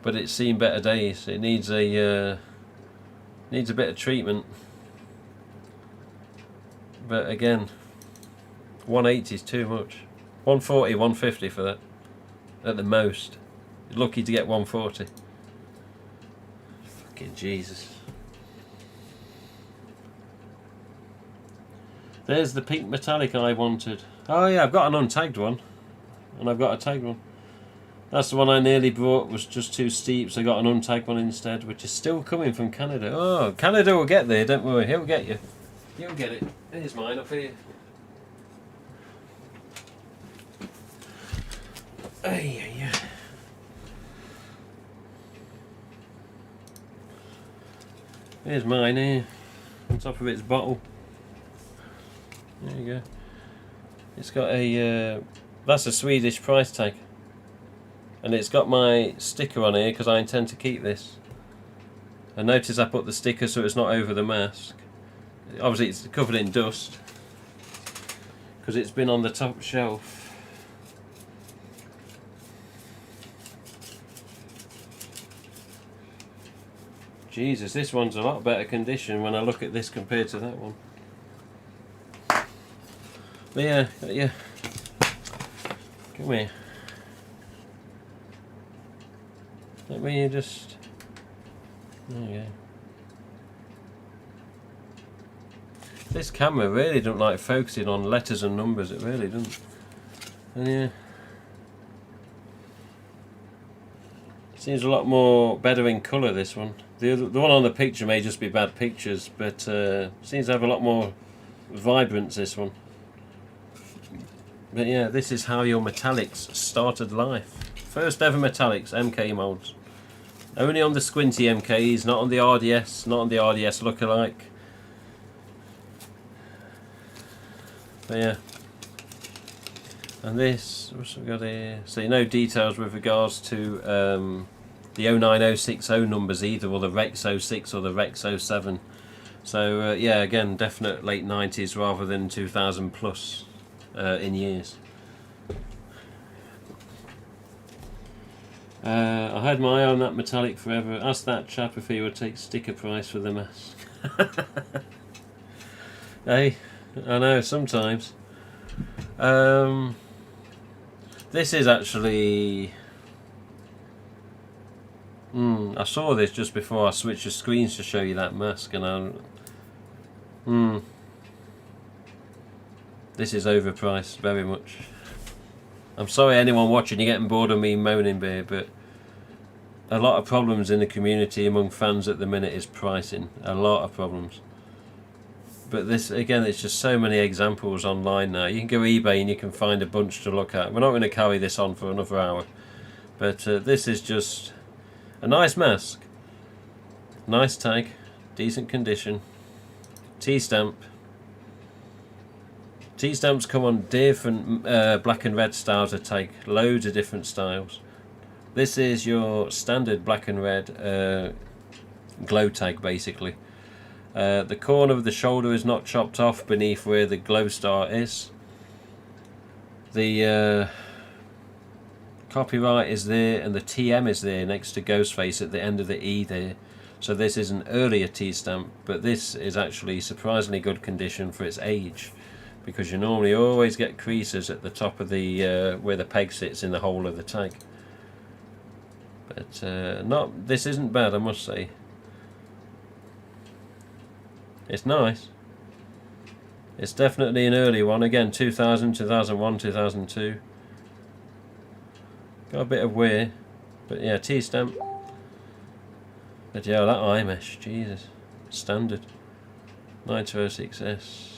But it's seen better days. It needs a bit of treatment. But again, 180 is too much. 140, 150 for that. At the most. You're lucky to get 140. Fucking Jesus. There's the pink metallic I wanted. Oh yeah, I've got an untagged one. And I've got a tagged one. That's the one I nearly brought, was just too steep, so I got an untagged one instead, which is still coming from Canada. Oh, Canada will get there, don't worry, he'll get you. You'll get it. Here's mine up here. Yeah. Here's mine here, on top of its bottle. There you go. It's got a, that's a Swedish price tag. And it's got my sticker on here because I intend to keep this. And notice I put the sticker so it's not over the mask. Obviously it's covered in dust because it's been on the top shelf. Jesus, this one's a lot better condition when I look at this compared to that one. But yeah. Come here. Let me just... There you go. This camera really don't like focusing on letters and numbers, it really doesn't. And yeah. Seems a lot more better in colour, this one. The one on the picture may just be bad pictures, but seems to have a lot more vibrance, this one. But yeah, this is how your metallics started life. First ever metallics, MK molds. Only on the squinty MKs, not on the RDS, not on the RDS lookalike. But yeah. And this, what's we got here? So no details with regards to the 09060 numbers either, or the Rex 06 or the Rex 07. So yeah, again, definite late 90s rather than 2000 plus in years. I had my eye on that metallic forever. Ask that chap if he would take sticker price for the mask. Hey, I know, sometimes. This is actually... I saw this just before I switched the screens to show you that mask, and this is overpriced, very much. I'm sorry anyone watching, you're getting bored of me moaning here, but a lot of problems in the community among fans at the minute is pricing. A lot of problems. But this, again, it's just so many examples online now. You can go eBay and you can find a bunch to look at. We're not going to carry this on for another hour. But this is just a nice mask. Nice tag. Decent condition. T-stamp. T-stamps come on different black and red styles of tag. Loads of different styles. This is your standard black and red glow tag, basically. The corner of the shoulder is not chopped off beneath where the glow star is. The copyright is there, and the TM is there next to GhostFace at the end of the E there. So this is an earlier T-stamp, but this is actually surprisingly good condition for its age. because you normally always get creases at the top of the where the peg sits in the hole of the tag. But this isn't bad, I must say. It's nice. It's definitely an early one. Again, 2000, 2001, 2002. Got a bit of wear, but yeah, T-stamp. But yeah, that eye mesh, Jesus, standard 9206S,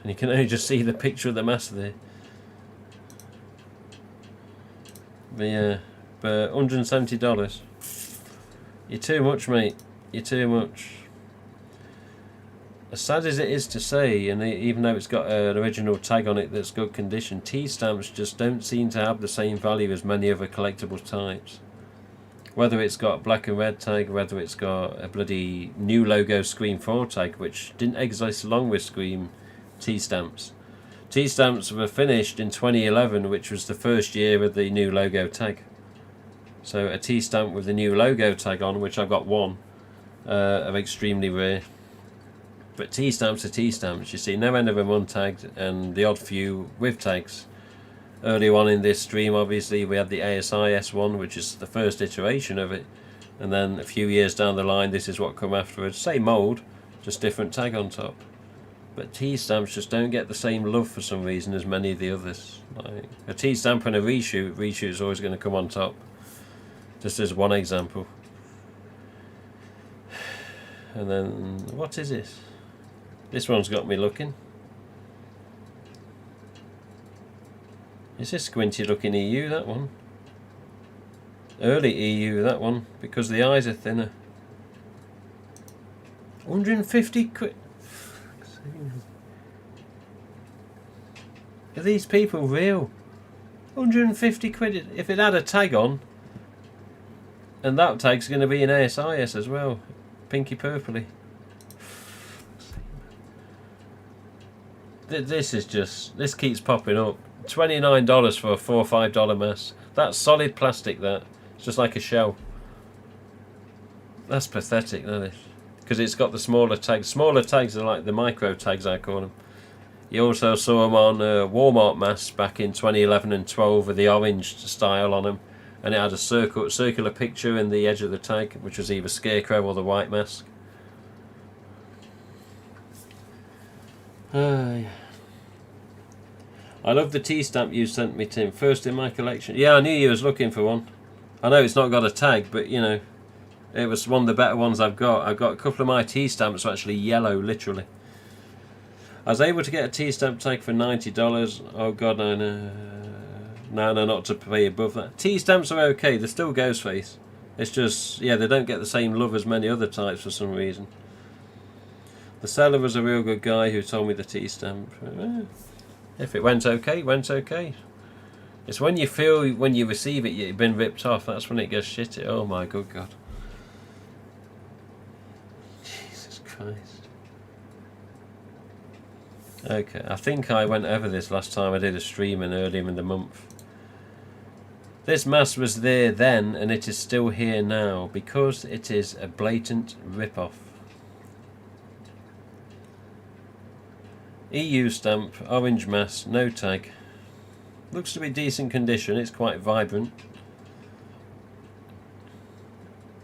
and you can only just see the picture of the mask there. But yeah, but $170. You're too much, mate. You're too much. As sad as it is to say, and even though it's got an original tag on it that's good condition, T-stamps just don't seem to have the same value as many other collectible types. Whether it's got black and red tag, whether it's got a bloody new logo Scream 4 tag, which didn't exist along with Scream T-stamps. T-stamps were finished in 2011, which was the first year of the new logo tag. So a T-stamp with the new logo tag on, which I've got one, are extremely rare. But T-stamps are T-stamps, you see, no end of them untagged, and the odd few with tags. Early on in this stream, obviously, we had the ASI S1, which is the first iteration of it, and then a few years down the line, this is what come afterwards. Same mould, just different tag on top. But T-stamps just don't get the same love for some reason as many of the others. Like a T-stamp and a reshoot is always going to come on top, just as one example. And then, what is this? This one's got me looking. Is this squinty looking EU, that one? Early EU, that one, because the eyes are thinner. 150 quid. Are these people real? 150 quid. If it had a tag on, and that tag's going to be an ASIS as well. Pinky purpley. This is just, this keeps popping up. $29 for a $4 or $5 mask. That's solid plastic, that. It's just like a shell. That's pathetic, that is. Because it's got the smaller tags. Smaller tags are like the micro tags, I call them. You also saw them on Walmart masks back in 2011 and 12 with the orange style on them. And it had a circular picture in the edge of the tag, which was either Scarecrow or the white mask. I love the T-stamp you sent me, Tim. First in my collection. Yeah, I knew you was looking for one. I know it's not got a tag, but you know, it was one of the better ones I've got. I've got a couple of my T-stamps are actually yellow, literally. I was able to get a T-stamp tag for $90. Oh god, no, not to pay above that. T-stamps are okay. They're still GhostFace. It's just, yeah, they don't get the same love as many other types for some reason. The seller was a real good guy who told me the T-stamp. If it went okay, it went okay. It's when you feel, when you receive it, you've been ripped off. That's when it gets shitty. Oh my good god. Jesus Christ. Okay, I think I went over this last time I did a stream earlier in the month. This mask was there then, and it is still here now, because it is a blatant rip-off. EU stamp, orange mask, no tag. Looks to be decent condition, it's quite vibrant.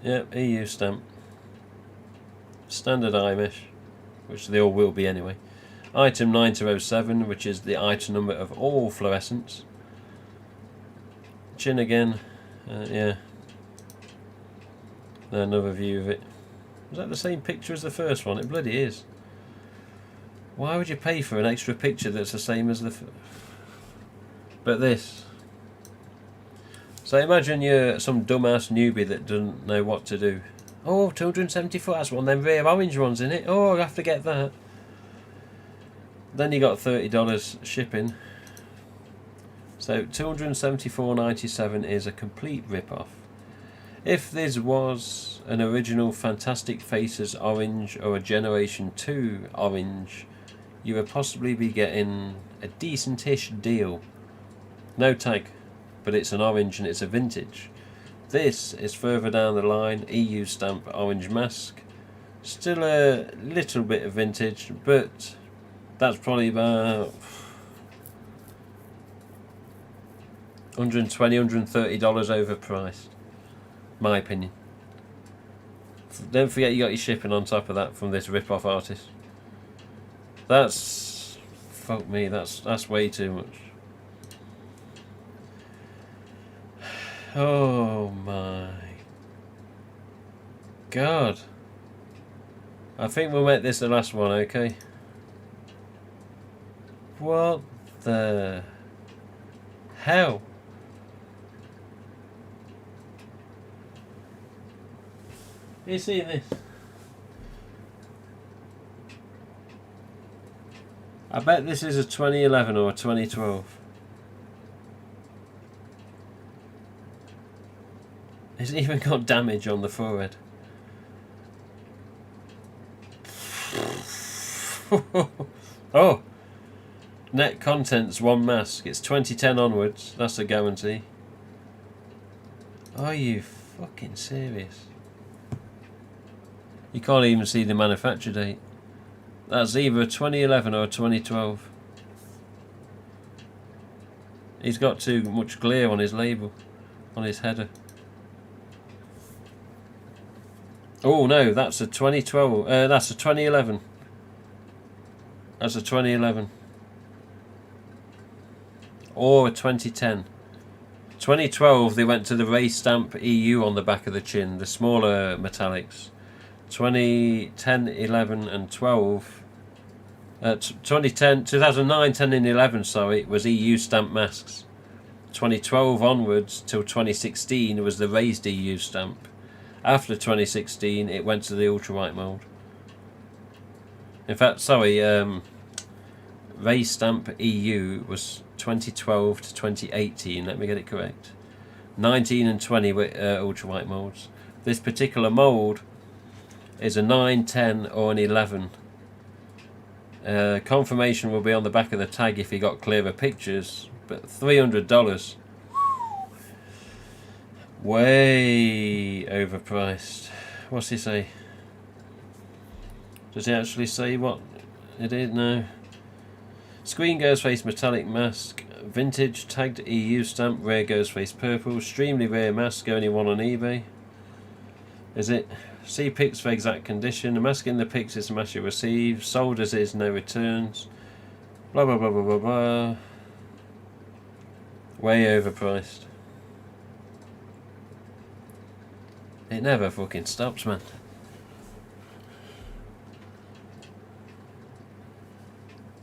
Yep, EU stamp. Standard eye mesh, which they all will be anyway. Item 9207, which is the item number of all fluorescents. Chin again, yeah. Another view of it. Is that the same picture as the first one? It bloody is. Why would you pay for an extra picture that's the same as the... But this. So imagine you're some dumbass newbie that doesn't know what to do. Oh, 274, that's one of them rare orange ones in it. Oh, I have to get that. Then you got $30 shipping. So $274.97 is a complete rip-off. If this was an original Fantastic Faces orange or a Generation 2 orange, you would possibly be getting a decent-ish deal. No tag, but it's an orange and it's a vintage. This is further down the line, EU stamp orange mask. Still a little bit of vintage, but That's probably about $120, $130 overpriced. My opinion. Don't forget you got your shipping on top of that from this rip-off artist. That's... fuck me, that's way too much. Oh my God. I think we'll make this the last one, okay? What the hell? You see this? I bet this is a 2011 or a 2012. It's even got damage on the forehead. Oh! Net contents, one mask. It's 2010 onwards. That's a guarantee. Are you fucking serious? You can't even see the manufacture date. That's either a 2011 or a 2012. He's got too much glare on his label, on his header. Oh no, that's a 2012. That's a 2011. That's a 2011. Or a 2010. 2012 they went to the race stamp EU on the back of the chin, the smaller metallics. 2010, 11 and 12. 2009, 10 and 11, sorry, was EU stamp masks. 2012 onwards till 2016 was the raised EU stamp. After 2016 it went to the ultra-white mould. In fact, sorry, raised stamp EU was 2012 to 2018, let me get it correct. 19 and 20 were ultra-white moulds. This particular mould is a 9, 10 or an 11. Confirmation will be on the back of the tag if you got clearer pictures, but $300. Way overpriced. What's he say? Does he actually say what it is? No. Screen GhostFace metallic mask, vintage tagged EU stamp, rare GhostFace purple, extremely rare mask, only one on eBay. Is it? See pics for exact condition. The mask in the pics is the mask you receive. Sold as is, no returns. Blah blah blah blah blah blah. Way overpriced. It never fucking stops, man.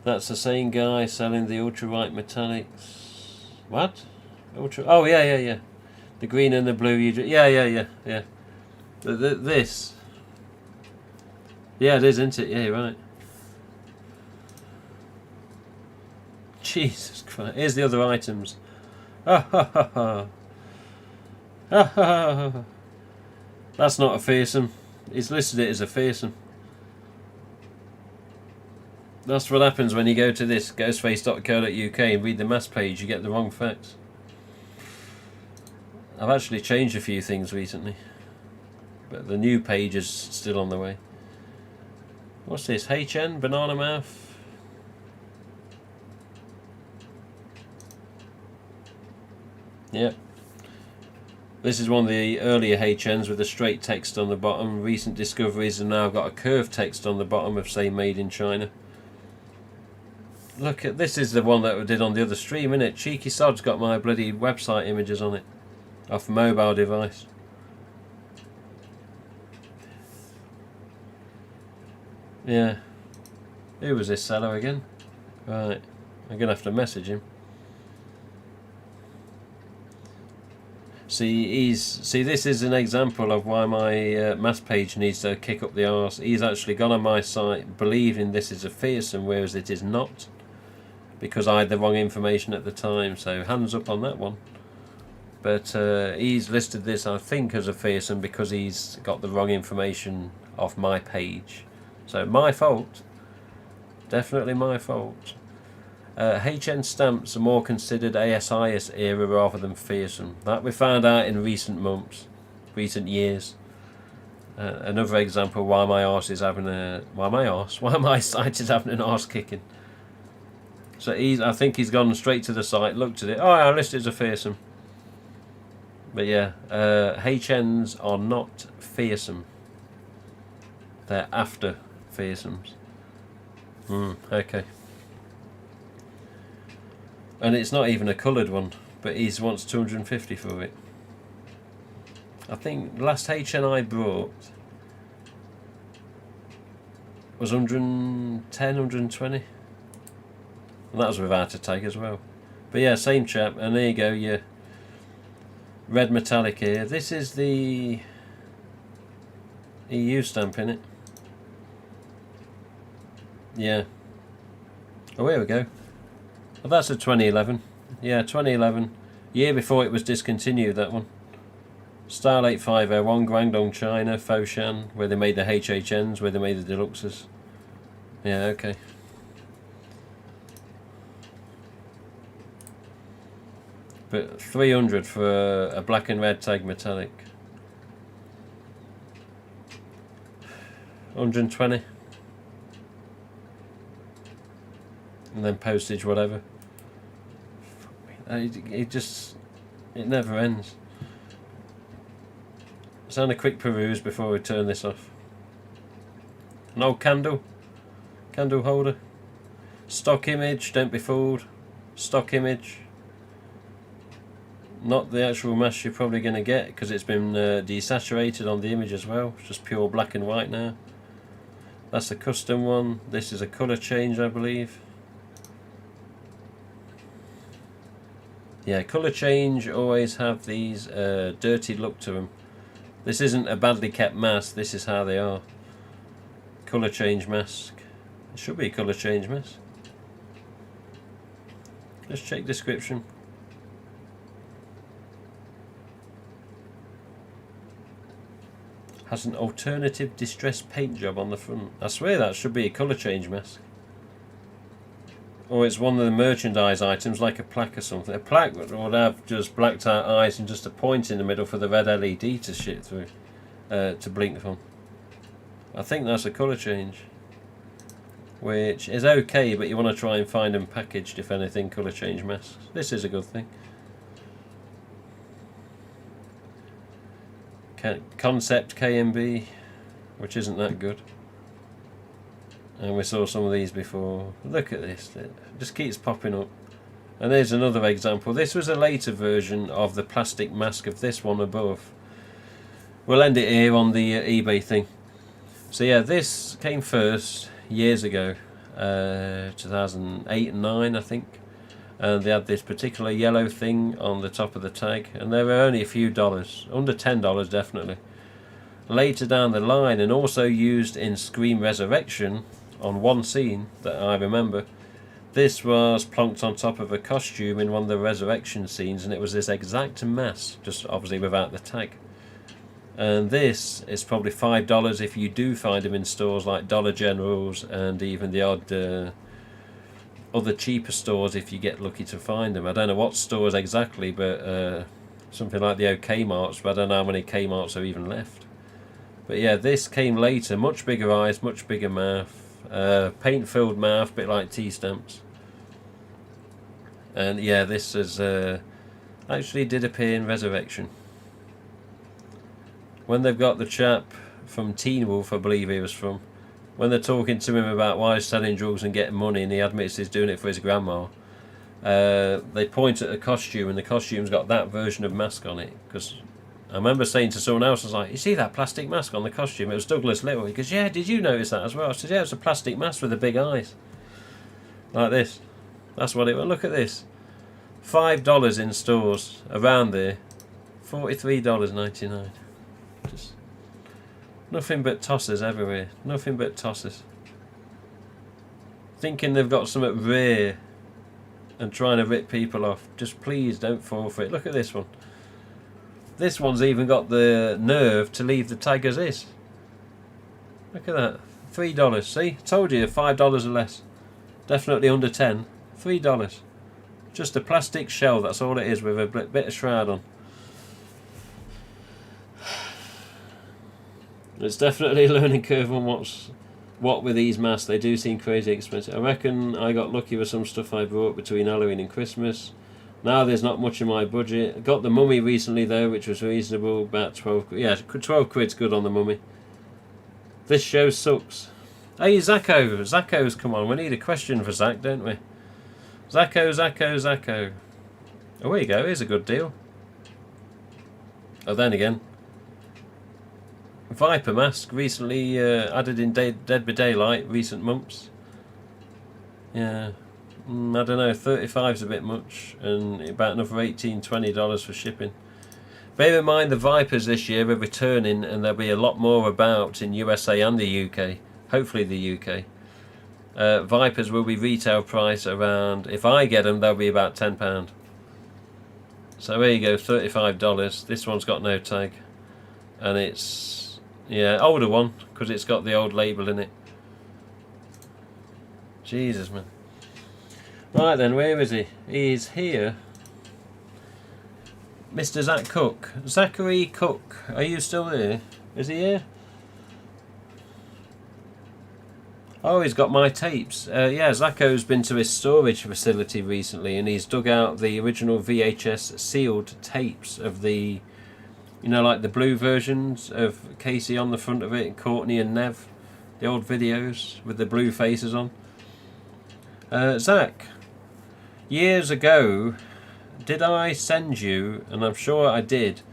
That's the same guy selling the ultra-white metallics. What? Ultra? Oh yeah. The green and the blue. Yeah. This. Yeah, it is, isn't it? Yeah, you're right. Jesus Christ. Here's the other items. That's not a fearsome. He's listed it as a fearsome. That's what happens when you go to this ghostface.co.uk and read the mass page. You get the wrong facts. I've actually changed a few things recently, but the new page is still on the way. What's this? HN? Banana mouth? Yep. This is one of the earlier HNs with a straight text on the bottom. Recent discoveries have now got a curved text on the bottom of, say, made in China. Look at this, is the one that we did on the other stream, innit? Cheeky sod's got my bloody website images on it. Off a mobile device. Yeah. Who was this seller again? Right. I'm going to have to message him. See, this is an example of why my mass page needs to kick up the arse. He's actually gone on my site believing this is a fearsome, whereas it is not, because I had the wrong information at the time. So hands up on that one. But he's listed this, I think, as a fearsome because he's got the wrong information off my page. So my fault. Definitely my fault. HN stamps are more considered ASIS era rather than fearsome. That we found out in recent months, recent years. Another example why my site is having an arse kicking. So I think he's gone straight to the site, looked at it. Oh, I listed as a fearsome. But yeah, HNs are not fearsome. They're after fearsomes. Okay. And it's not even a coloured one, but he wants 250 for it. I think last HN I brought was 110, 120. And that was without a tag as well. But yeah, same chap. And there you go, your red metallic here. This is the EU stamp in it. Yeah. Oh, here we go. Well, that's a 2011. Yeah, 2011. Year before it was discontinued, that one. Style 8501, Guangdong, China, Foshan, where they made the HHNs, where they made the deluxes. Yeah, okay. But 300 for a black and red tag metallic. 120. And then postage, whatever. It never ends. Let's have a quick peruse before we turn this off. An old candle holder. Stock image, don't be fooled. Stock image. Not the actual mask you're probably going to get, because it's been desaturated on the image as well. It's just pure black and white now. That's a custom one. This is a colour change, I believe. Yeah, colour change always have these dirty look to them. This isn't a badly kept mask, this is how they are. Colour change mask. It should be a colour change mask. Let's check description. Has an alternative distress paint job on the front. I swear that should be a colour change mask. Or it's one of the merchandise items, like a plaque or something. A plaque would have just blacked out eyes and just a point in the middle for the red LED to shit through, to blink from. I think that's a colour change, which is okay, but you want to try and find them packaged, if anything, colour change masks. This is a good thing. Concept KMB, which isn't that good. And we saw some of these before. Look at this, it just keeps popping up. And there's another example. This was a later version of the plastic mask of this one above. We'll end it here on the eBay thing. So yeah, this came first years ago, 2008 and 9 I think. And they had this particular yellow thing on the top of the tag, and they were only a few dollars, under $10 definitely. Later down the line, and also used in Scream Resurrection on one scene that I remember, this was plonked on top of a costume in one of the resurrection scenes, and it was this exact mask, just obviously without the tag. And this is probably $5 if you do find them in stores like Dollar Generals and even the odd other cheaper stores if you get lucky to find them. I don't know what stores exactly, but something like the OK Marts, but I don't know how many K Marts are even left. But yeah, this came later, much bigger eyes, much bigger mouth, paint filled mouth, bit like T-stamps. And yeah, this is actually did appear in Resurrection. When they've got the chap from Teen Wolf, I believe he was from, when they're talking to him about why he's selling drugs and getting money, and he admits he's doing it for his grandma, they point at the costume, and the costume's got that version of mask on it. Because I remember saying to someone else, I was like, you see that plastic mask on the costume? It was Douglas Little. He goes, yeah, did you notice that as well? I said, yeah, it's a plastic mask with the big eyes. Like this. That's what it was. Look at this. $5 in stores around there. $43.99. Just nothing but tossers everywhere. Nothing but tossers. Thinking they've got something rare and trying to rip people off. Just please don't fall for it. Look at this one. This one's even got the nerve to leave the tag as is. Look at that. $3. See? Told you, $5 or less. Definitely under 10. $3. Just a plastic shell, that's all it is, with a bit of shroud on. It's definitely a learning curve on what's What with these masks, they do seem crazy expensive. I reckon I got lucky with some stuff I bought between Halloween and Christmas. Now there's not much in my budget. I got the Mummy recently though, which was reasonable, about 12 quid. Yeah, 12 quid's good on the Mummy. This show sucks. Hey, Zacco's come on. We need a question for Zach, don't we? Zacco. Oh, there you go. Here's a good deal. Oh, then again. Viper mask, recently added in Dead by Daylight, recent months. Yeah. I don't know, 35's a bit much, and about another $18–20 for shipping. Bear in mind the Vipers this year are returning, and there'll be a lot more about in USA and the UK. Hopefully the UK. Vipers will be retail price around, if I get them, they'll be about £10. So there you go, $35. This one's got no tag. And it's, yeah, older one, because it's got the old label in it. Jesus, man. Right then, where is he? He's here. Mr. Zach Cook. Zachary Cook. Are you still there? Is he here? Oh, he's got my tapes. Yeah, Zacco's been to his storage facility recently, and he's dug out the original VHS sealed tapes of the, you know, like the blue versions of Casey on the front of it, and Courtney and Nev. The old videos with the blue faces on. Zach, years ago, did I send you, and I'm sure I did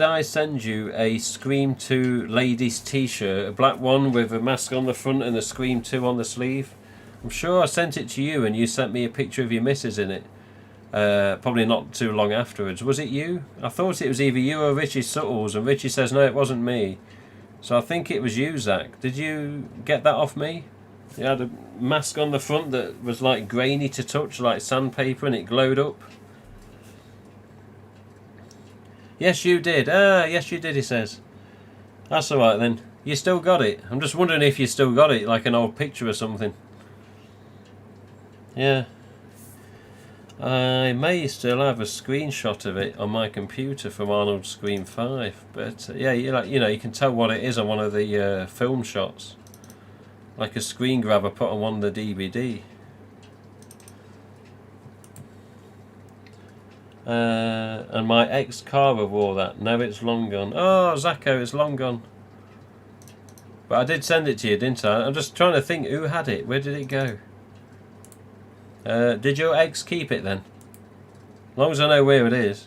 I send you a Scream 2 ladies t-shirt, a black one with a mask on the front and a Scream 2 on the sleeve? I'm sure I sent it to you and you sent me a picture of your missus in it. Probably not too long afterwards. Was it you? I thought it was either you or Richie Suttles, and Richie says no, it wasn't me. So I think it was you, Zach. Did you get that off me? You had a mask on the front that was like grainy to touch, like sandpaper, and it glowed up. Yes, you did. Yes, you did, he says. That's alright then. You still got it. I'm just wondering if you still got it, like an old picture or something. Yeah. I may still have a screenshot of it on my computer from Arnold Scream 5. But, yeah, you can tell what it is on one of the film shots. Like a screen grab I put on one of the DVD. And my ex-Cara wore that. Now it's long gone. Oh, Zacco, it's long gone. But I did send it to you, didn't I? I'm just trying to think who had it. Where did it go? Did your ex keep it then? As long as I know where it is.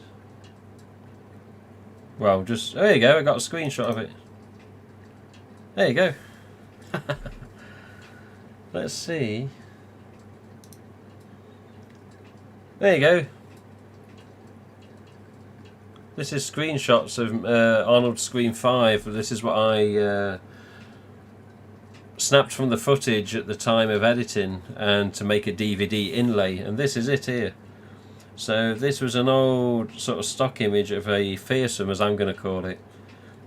Well, just... There you go, I got a screenshot of it. There you go. Let's see. There you go. This is screenshots of Arnold Scream 5. This is what I snapped from the footage at the time of editing and to make a DVD inlay. And this is it here. So this was an old sort of stock image of a fearsome, as I'm going to call it.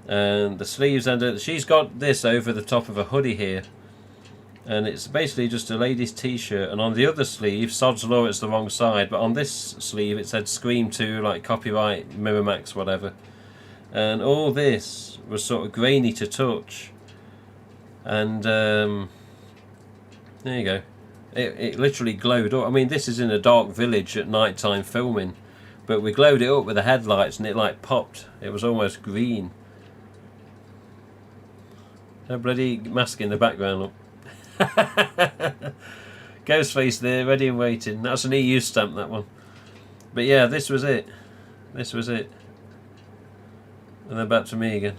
And the sleeves and she's got this over the top of a hoodie here. And it's basically just a lady's t-shirt, and on the other sleeve, Sod's Law, it's the wrong side, but on this sleeve it said Scream 2, like copyright, Miramax, whatever. And all this was sort of grainy to touch. And there you go. It literally glowed up. I mean, this is in a dark village at night time filming, but we glowed it up with the headlights and it like popped. It was almost green. No bloody mask in the background, look. GhostFace there, ready and waiting. That's an EU stamp, that one. But yeah, this was it. This was it. And then back to me again.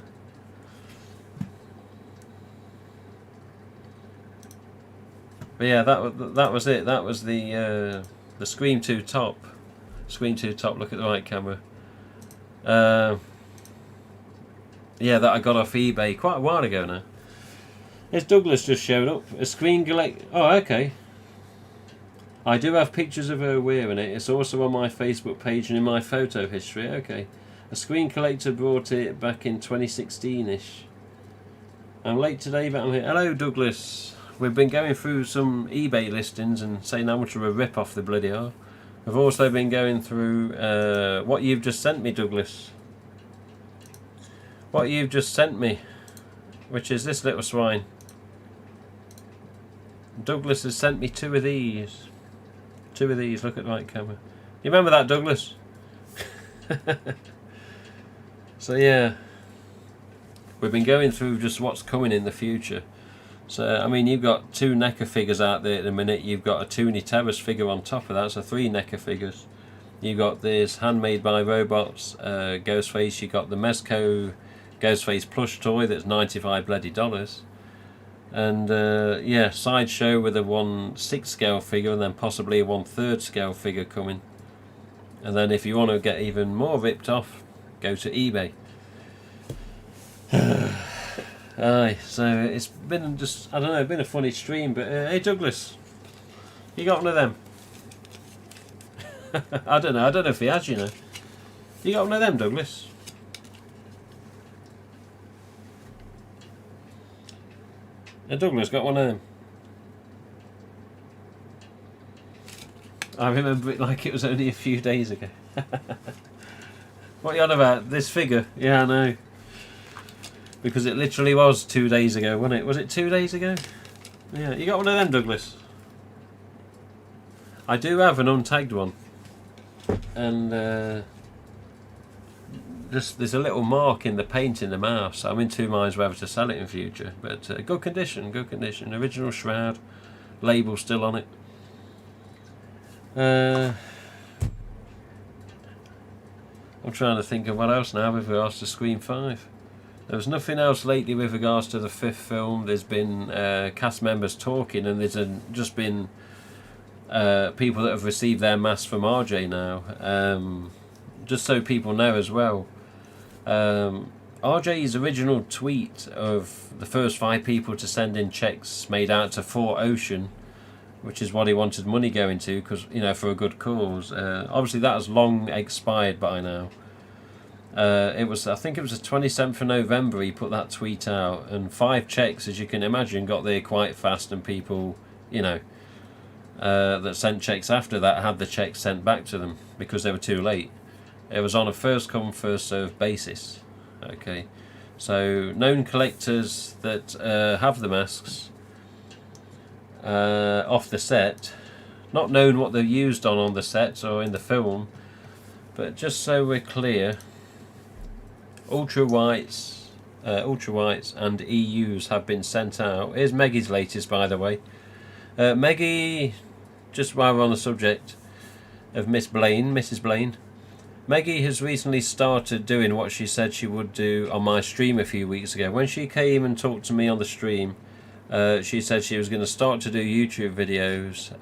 But yeah, that was it. That was the Scream 2 top. Scream 2 top. Look at the right camera. Yeah, that I got off eBay quite a while ago now. Yes, Douglas just showed up. A screen collect. Oh, okay. I do have pictures of her wearing it. It's also on my Facebook page and in my photo history. Okay. A screen collector brought it back in 2016-ish. I'm late today, but I'm here. Hello, Douglas. We've been going through some eBay listings and saying how much of a rip-off they bloody are. We've also been going through what you've just sent me, Douglas. What you've just sent me. Which is this little swine. Douglas has sent me 2 of these. 2 of these. Look at the right camera. You remember that, Douglas? So yeah, we've been going through just what's coming in the future. So I mean, you've got 2 NECA figures out there at the minute. You've got a Toonie Terrace figure on top of that, so 3 NECA figures. You've got this Handmade by Robots GhostFace. You've got the Mezco GhostFace plush toy that's $95 bloody dollars. And yeah, Sideshow with a 1/6 scale figure, and then possibly a 1/3 scale figure coming. And then if you want to get even more ripped off, go to eBay. Aye, so it's been just, I don't know, been a funny stream, but hey Douglas, you got one of them? I don't know if he has, you know. You got one of them, Douglas? Douglas got one of them. I remember it like it was only a few days ago. What are you on about? This figure? Yeah, I know. Because it literally was 2 days ago, wasn't it? Was it 2 days ago? Yeah, you got one of them, Douglas? I do have an untagged one. And just there's a little mark in the paint in the mouth, so I'm in 2 minds whether to sell it in future. But good condition, good condition. Original shroud, label still on it. I'm trying to think of what else now with regards to Scream 5. There was nothing else lately with regards to the 5th film. There's been cast members talking, and there's just been people that have received their masks from RJ now. Just so people know as well, RJ's original tweet of the first 5 people to send in checks made out to Fort Ocean, which is what he wanted money going to, because, you know, for a good cause. Obviously that has long expired by now. I think it was the 27th of November he put that tweet out, and 5 checks, as you can imagine, got there quite fast, and people, you know, that sent checks after that had the checks sent back to them because they were too late. It was on a first come first served basis. Okay, so known collectors that have the masks off the set, not known what they're used on the set or in the film, but just so we're clear, ultra whites and EUs have been sent out. Here's Maggie's latest, by the way. Maggie, just while we're on the subject of Mrs. Blaine, Maggie has recently started doing what she said she would do on my stream a few weeks ago. When she came and talked to me on the stream, she said she was going to start to do YouTube videos,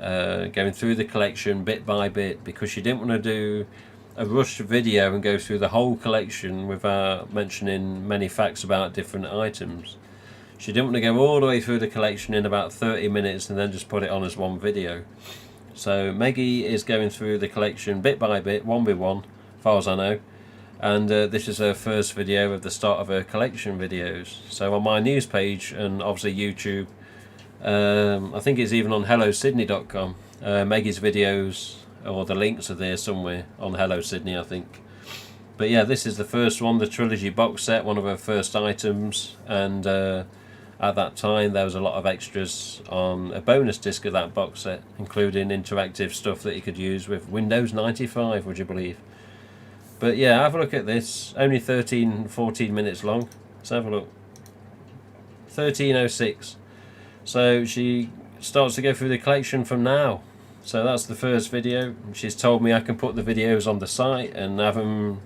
going through the collection bit by bit, because she didn't want to do a rushed video and go through the whole collection without mentioning many facts about different items. She didn't want to go all the way through the collection in about 30 minutes and then just put it on as one video. So Maggie is going through the collection bit by bit, one by one, as far as I know. And this is her first video of the start of her collection videos. So on my news page, and obviously YouTube, I think it's even on hellosydney.com, Maggie's videos, or the links are there somewhere on Hello Sydney, I think. But yeah, this is the first one, the trilogy box set, one of her first items, and at that time there was a lot of extras on a bonus disc of that box set, including interactive stuff that you could use with Windows 95, would you believe. But yeah, have a look at this, only 14 minutes long. Let's have a look. 13:06. So she starts to go through the collection from now. So that's the first video. She's told me I can put the videos on the site and have them,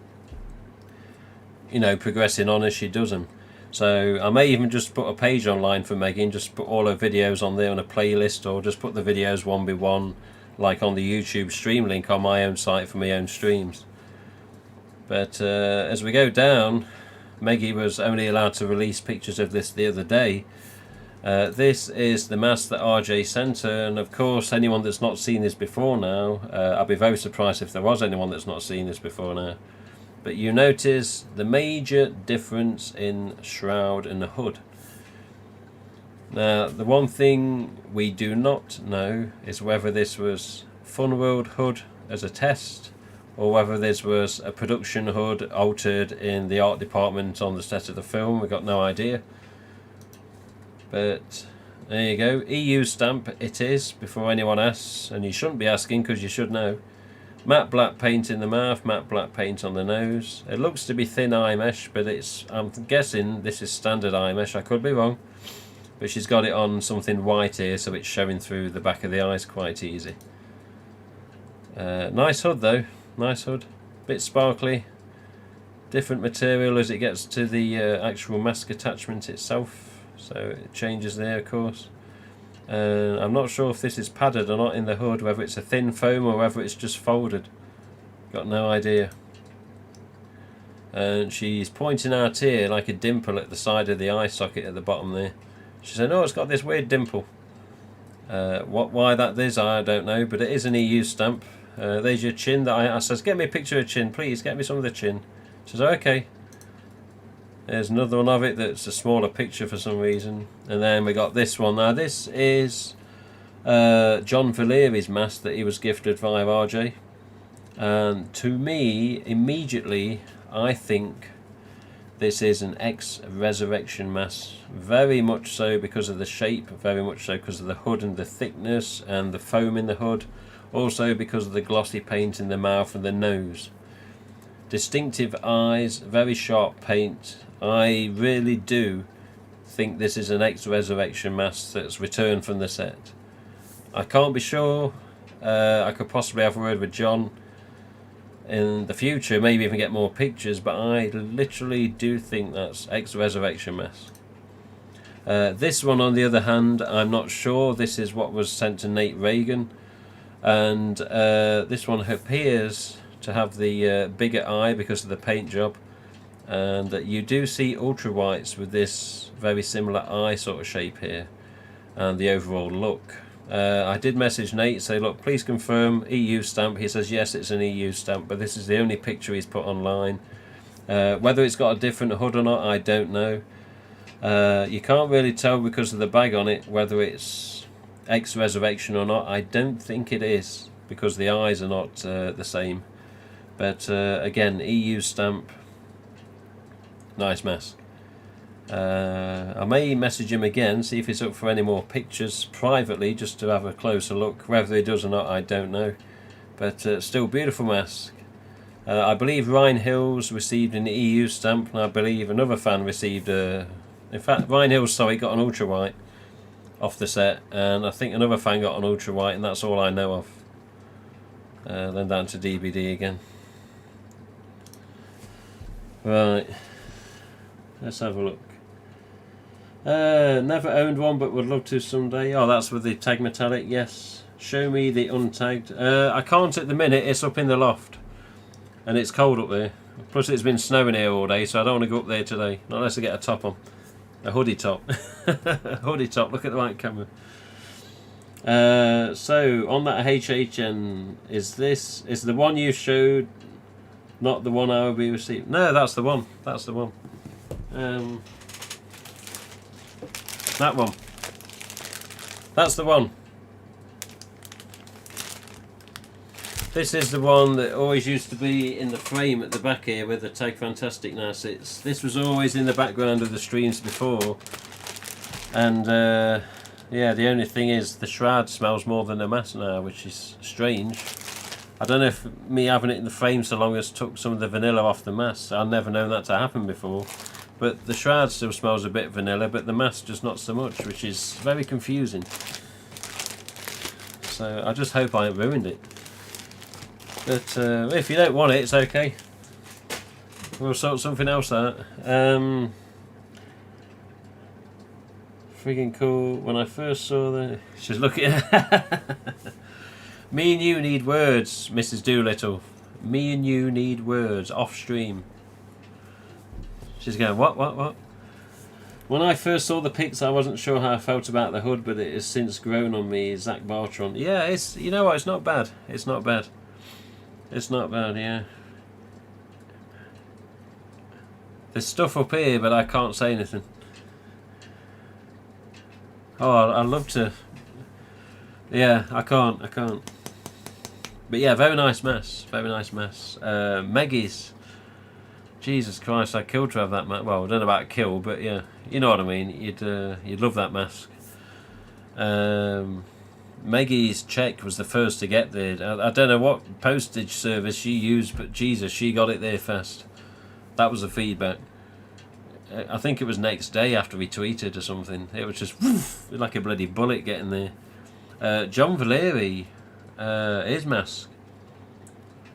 you know, progressing on as she does them. So I may even just put a page online for Maggie and just put all her videos on there on a playlist, or just put the videos one by one, like on the YouTube stream link on my own site for my own streams. But as we go down, Maggie was only allowed to release pictures of this the other day. This is the mask that RJ sent her, and of course anyone that's not seen this before now, I'd be very surprised if there was anyone that's not seen this before now, but you notice the major difference in shroud and the hood. Now the one thing we do not know is whether this was Funworld hood as a test, or whether this was a production hood altered in the art department on the set of the film. We've got no idea. But There you go. EU stamp it is, before anyone asks, and you shouldn't be asking because you should know. Matte black paint in the mouth, matte black paint on the nose. It looks to be thin eye mesh, but I'm guessing this is standard eye mesh. I could be wrong. But she's got it on something white here, so it's showing through the back of the eyes quite easy. Nice hood though, nice hood. Bit sparkly. Different material as it gets to the actual mask attachment itself. So it changes there, of course. I'm not sure if this is padded or not in the hood, whether it's a thin foam or whether it's just folded. Got no idea. And she's pointing out here like a dimple at the side of the eye socket at the bottom there. She said, "Oh, it's got this weird dimple." Why that is, I don't know, but it is an EU stamp. There's your chin. That I says, "Get me a picture of chin, please. Get me some of the chin." She says, "Okay." There's another one of it that's a smaller picture for some reason. And then we got this one. Now this is John Valeri's mask that he was gifted via RJ. And to me, immediately, I think this is an ex-Resurrection mask. Very much so because of the shape, very much so because of the hood and the thickness and the foam in the hood. Also because of the glossy paint in the mouth and the nose. Distinctive eyes, very sharp paint. I really do think this is an ex-Resurrection mask that's returned from the set. I can't be sure. I could possibly have a word with John in the future, maybe even get more pictures, but I literally do think that's ex-Resurrection mask. This one, on the other hand, I'm not sure. This is what was sent to Nate Reagan, and this one appears to have the bigger eye because of the paint job. And you do see ultra whites with this very similar eye sort of shape here and the overall look. I did message Nate, say, look, please confirm EU stamp. He says yes, it's an EU stamp, but this is the only picture he's put online. Whether it's got a different hood or not, I don't know. You can't really tell because of the bag on it whether it's ex-Resurrection or not. I don't think it is because the eyes are not the same. But again, EU stamp. Nice mask. I may message him again, see if he's up for any more pictures privately, just to have a closer look. Whether he does or not, I don't know. But still, beautiful mask. I believe Ryan Hills received an EU stamp, and I believe another fan received a... In fact, Ryan Hills, sorry, got an ultra white off the set, and I think another fan got an ultra white, and that's all I know of. Then down to DVD again. Right. Let's have a look. Never owned one, but would love to someday. Oh, that's with the tag metallic, yes. Show me the untagged. I can't at the minute, it's up in the loft. And it's cold up there. Plus it's been snowing here all day, so I don't want to go up there today. Not unless I get a top on. A hoodie top. A hoodie top, look at the right camera. So, on that HHN, is the one you showed not the one I will be receiving? No, that's the one. That's the one. That one. That's the one. This is the one that always used to be in the frame at the back here with the Tag Fantastic-ness. This was always in the background of the streams before. And yeah, the only thing is the shroud smells more than the mask now, which is strange. I don't know if me having it in the frame so long has took some of the vanilla off the mask. I've never known that to happen before. But the shroud still smells a bit vanilla, but the mask just not so much, which is very confusing. So I just hope I haven't ruined it. But if you don't want it, it's okay. We'll sort something else out. Friggin' cool. When I first saw the... She's looking at... Me and you need words, Mrs. Doolittle. Me and you need words, off stream. She's going, what? When I first saw the pics, I wasn't sure how I felt about the hood, but it has since grown on me, Zach Bartron. Yeah, it's, you know what, it's not bad. It's not bad. It's not bad, yeah. There's stuff up here, but I can't say anything. Oh, I'd love to. Yeah, I can't. But yeah, very nice mess. Very nice mess. Meggies. Jesus Christ, I'd kill to have that mask. Well, I don't know about kill, but yeah, you know what I mean. You'd love that mask. Maggie's check was the first to get there. I don't know what postage service she used, but Jesus, she got it there fast. That was the feedback. I think it was next day after we tweeted or something. It was just woof, like a bloody bullet getting there. John Valeri, his mask.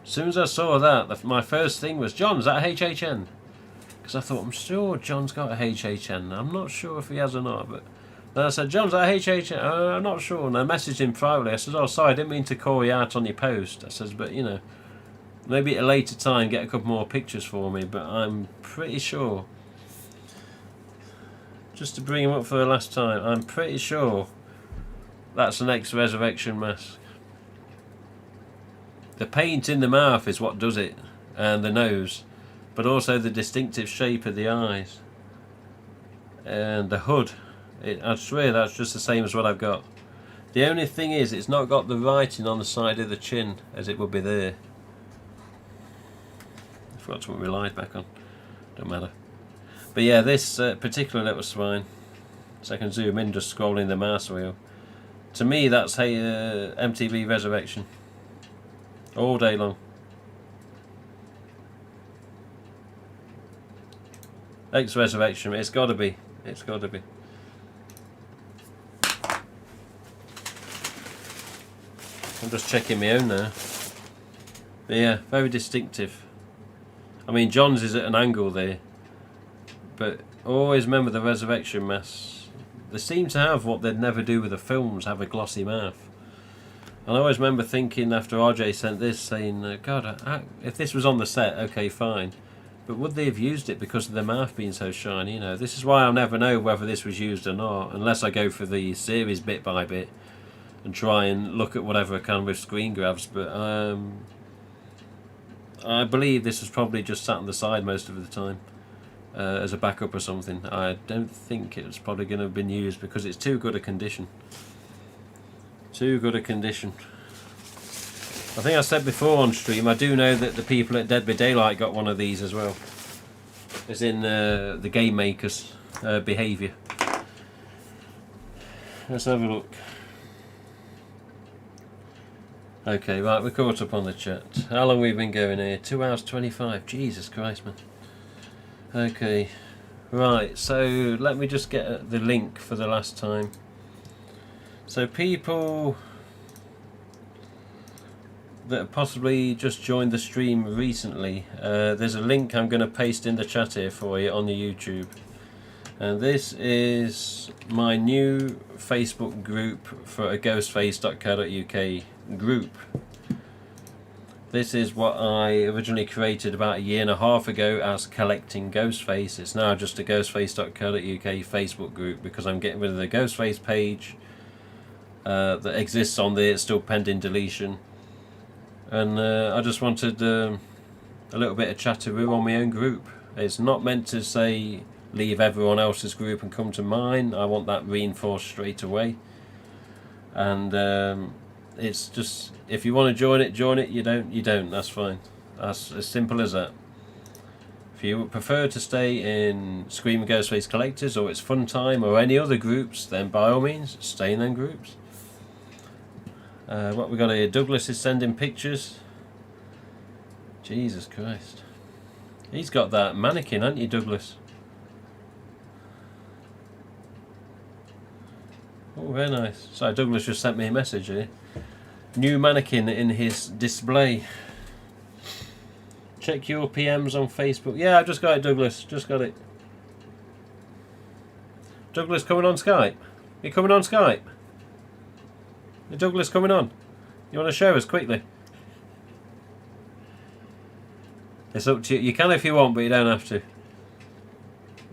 As soon as I saw that, my first thing was, John's that HHN? Because I thought, I'm sure John's got a HHN. I'm not sure if he has or not, but then I said, John's that HHN? I'm not sure. And I messaged him privately. I said, oh, sorry, I didn't mean to call you out on your post. I says, but you know, maybe at a later time get a couple more pictures for me, but I'm pretty sure, just to bring him up for the last time, I'm pretty sure that's an ex-Resurrection mask. The paint in the mouth is what does it, and the nose, but also the distinctive shape of the eyes. And the hood, I swear that's just the same as what I've got. The only thing is, it's not got the writing on the side of the chin as it would be there. I forgot to put my light back on, don't matter. But yeah, this particular little swine, so I can zoom in just scrolling the mouse wheel. To me, that's MTV Resurrection. All day long. Ex-Resurrection, it's got to be. It's got to be. I'm just checking my own now. But yeah, very distinctive. I mean, John's is at an angle there. But always remember the Resurrection masks. They seem to have what they'd never do with the films, have a glossy mouth. And I always remember thinking after RJ sent this, saying, God, if this was on the set, okay, fine. But would they have used it because of the mouth being so shiny? You know, this is why I'll never know whether this was used or not, unless I go for the series bit by bit and try and look at whatever I can with screen grabs. But I believe this was probably just sat on the side most of the time. As a backup or something. I don't think it's probably going to have been used because it's too good a condition. Too good a condition. I think I said before on stream, I do know that the people at Dead by Daylight got one of these as well. As in the game makers' behaviour. Let's have a look. Okay, right, we're caught up on the chat. How long have we been going here? 2 hours 25. Jesus Christ, man. Okay, right, so let me just get the link for the last time. So people that have possibly just joined the stream recently, there's a link I'm going to paste in the chat here for you on the YouTube. And this is my new Facebook group for a ghostface.co.uk group. This is what I originally created about 1.5 years ago as Collecting Ghostface. It's now just a ghostface.co.uk Facebook group because I'm getting rid of the Ghostface page that exists on there. It's still pending deletion. And I just wanted a little bit of chatteroo on my own group. It's not meant to say leave everyone else's group and come to mine. I want that reinforced straight away. And it's just, if you want to join it, join it. You don't, that's fine. That's as simple as that. If you prefer to stay in Scream and Ghostface Collectors or It's Fun Time or any other groups, then by all means stay in them groups. What we got here, Douglas is sending pictures. Jesus Christ, he's got that mannequin, hasn't you, Douglas? Oh, very nice. Sorry, Douglas just sent me a message here. New mannequin in his display. Check your PMs on Facebook. Yeah, I just got it, Douglas. Just got it. Douglas coming on Skype? You coming on Skype? Is Douglas coming on? You want to show us quickly? It's up to you. You can if you want, but you don't have to.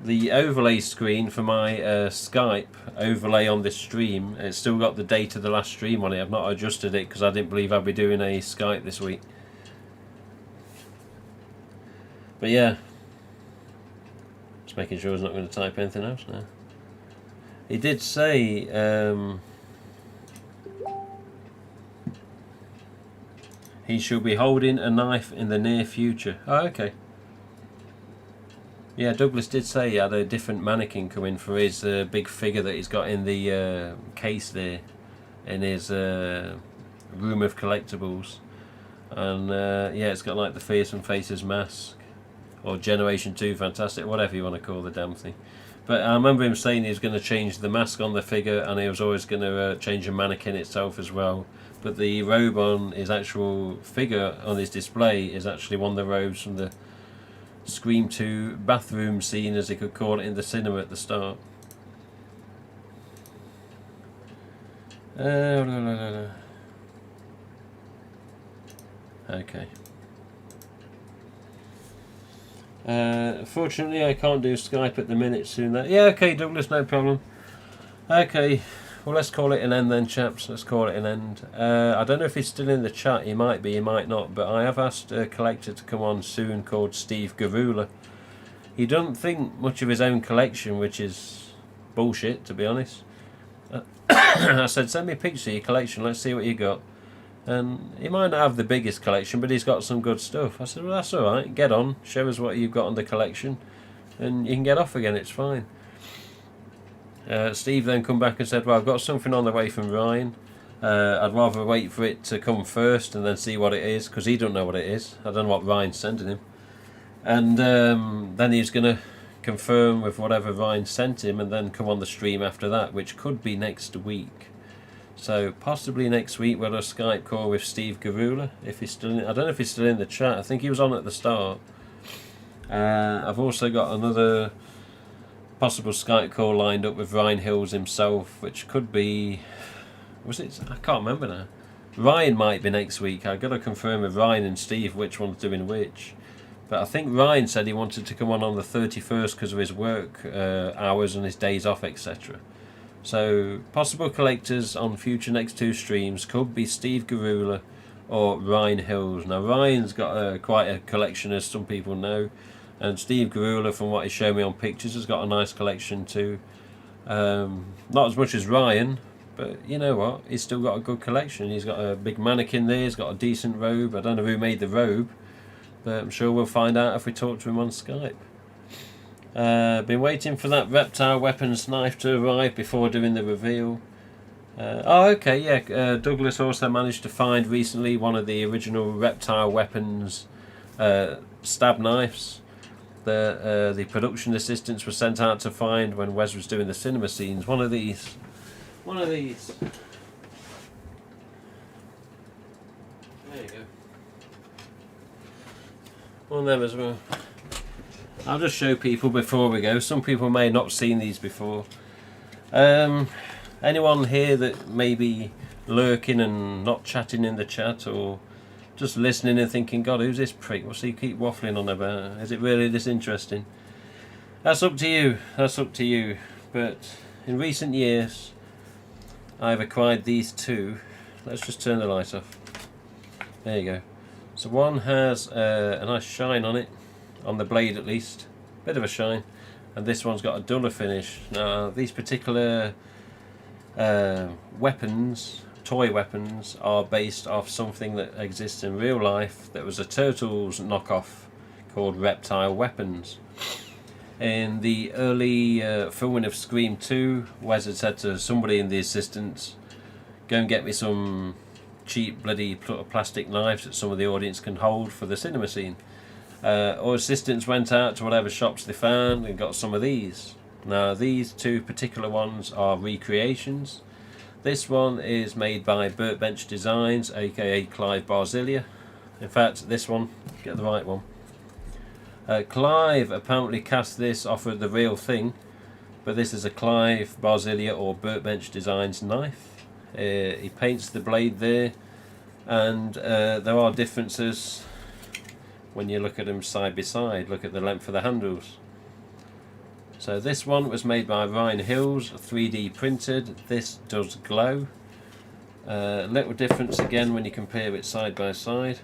The overlay screen for my Skype overlay on this stream, it's still got the date of the last stream on it. I've not adjusted it because I didn't believe I'd be doing a Skype this week. But yeah, just making sure he's not going to type anything else now. He did say he shall be holding a knife in the near future. Oh, okay. Yeah, Douglas did say he had a different mannequin come in for his big figure that he's got in the case there, in his room of collectibles. And yeah, it's got like the Fearsome Faces mask, or Generation 2 Fantastic, whatever you want to call the damn thing. But I remember him saying he was going to change the mask on the figure, and he was always going to change the mannequin itself as well. But the robe on his actual figure on his display is actually one of the robes from the Scream 2 bathroom scene, as they could call it, in the cinema at the start. Okay. Fortunately, I can't do Skype at the minute soon. Yeah, okay, Douglas, no problem. Okay, well, let's call it an end then, chaps. Let's call it an end. I don't know if he's still in the chat. He might be, he might not. But I have asked a collector to come on soon called Steve Garula. He doesn't think much of his own collection, which is bullshit, to be honest. I said, send me a picture of your collection. Let's see what you got. And he might not have the biggest collection, but he's got some good stuff. I said, well, that's alright, get on, show us what you've got on the collection, and you can get off again, it's fine. Steve then come back and said, well, I've got something on the way from Ryan. I'd rather wait for it to come first and then see what it is, because he don't know what it is. I don't know what Ryan's sending him. And then he's going to confirm with whatever Ryan sent him, and then come on the stream after that, which could be next week. So possibly next week we'll have a Skype call with Steve Garula, if he's still in. I don't know if he's still in the chat. I think he was on at the start. I've also got another possible Skype call lined up with Ryan Hills himself, which could be, was it? I can't remember now. Ryan might be next week. I've got to confirm with Ryan and Steve which one's doing which. But I think Ryan said he wanted to come on the 31st because of his work hours and his days off, etc. So, possible collectors on future next two streams could be Steve Garula or Ryan Hills. Now, Ryan's got quite a collection, as some people know, and Steve Garula, from what he showed me on pictures, has got a nice collection too. Not as much as Ryan, but you know what? He's still got a good collection. He's got a big mannequin there, he's got a decent robe. I don't know who made the robe, but I'm sure we'll find out if we talk to him on Skype. Been waiting for that reptile weapons knife to arrive before doing the reveal. Oh, okay, yeah. Douglas also managed to find recently one of the original reptile weapons stab knives that the production assistants were sent out to find when Wes was doing the cinema scenes. One of these. There you go. One of them as well. I'll just show people before we go. Some people may not have seen these before. Anyone here that may be lurking and not chatting in the chat, or just listening and thinking, God, who's this prick? What's he keep waffling on about? Is it really this interesting? That's up to you. That's up to you. But in recent years, I've acquired these two. Let's just turn the light off. There you go. So one has a nice shine on it. On the blade at least, bit of a shine, and this one's got a duller finish. Now these particular weapons, toy weapons, are based off something that exists in real life that was a Turtles knockoff called Reptile Weapons. In the early filming of Scream 2, Wes had said to somebody in the assistants, go and get me some cheap bloody plastic knives that some of the audience can hold for the cinema scene. Our assistants went out to whatever shops they found and got some of these. Now these two particular ones are recreations. This one is made by Burtbench Designs, aka Clive Barzilia. In fact, this one, get the right one. Clive apparently cast this off of the real thing, but this is a Clive Barzilia or Burtbench Designs knife. He paints the blade there, and there are differences when you look at them side by side. Look at the length of the handles. So this one was made by Ryan Hills, 3D printed. This does glow. Little difference again when you compare it side by side.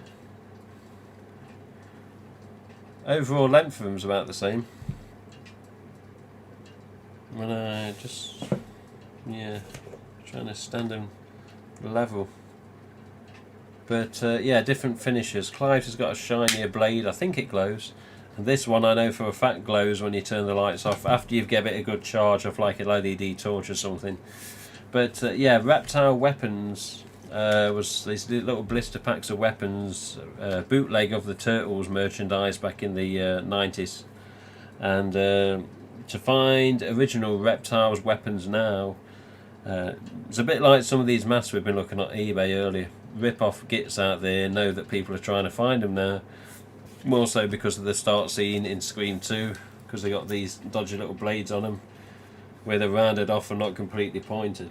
Overall length of them is about the same. When I just, yeah, trying to stand them level. But yeah, different finishes. Clive's has got a shinier blade, I think it glows, And this one I know for a fact glows when you turn the lights off after you've given it a good charge of like an LED torch or something. But yeah, Reptile Weapons was these little blister packs of weapons, bootleg of the Turtles merchandise back in the 90s. And to find original Reptiles weapons now, it's a bit like some of these masks we've been looking at eBay earlier. Rip-off gits out there know that people are trying to find them now. More so because of the start scene in Scream 2, because they got these dodgy little blades on them, where they're rounded off and not completely pointed.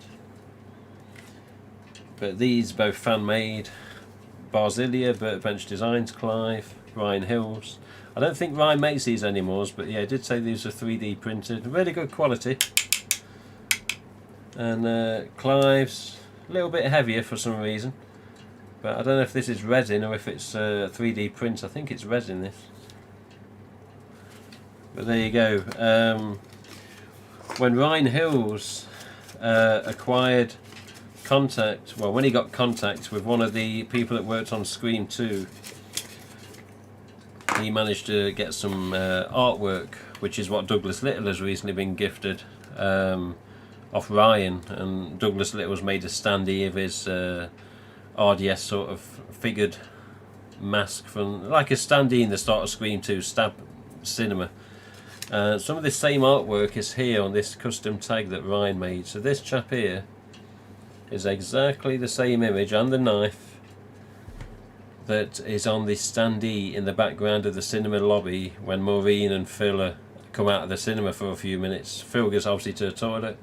But these both fan-made. Barzilia, Burt Bench Designs, Clive, Ryan Hills. I don't think Ryan makes these anymore, but yeah, I did say these are 3D printed. Really good quality. And Clive's a little bit heavier for some reason. But I don't know if this is resin or if it's 3D print. I think it's resin, this. But there you go. When Ryan Hills acquired contact, well, when he got contact with one of the people that worked on Scream 2, he managed to get some artwork, which is what Douglas Little has recently been gifted off Ryan. And Douglas Little was made a standee of his RDS sort of figured mask from like a standee in the start of Scream 2 Stab Cinema. Some of the same artwork is here on this custom tag that Ryan made. So this chap here is exactly the same image and the knife that is on the standee in the background of the cinema lobby when Maureen and Phil come out of the cinema for a few minutes. Phil goes obviously to the toilet,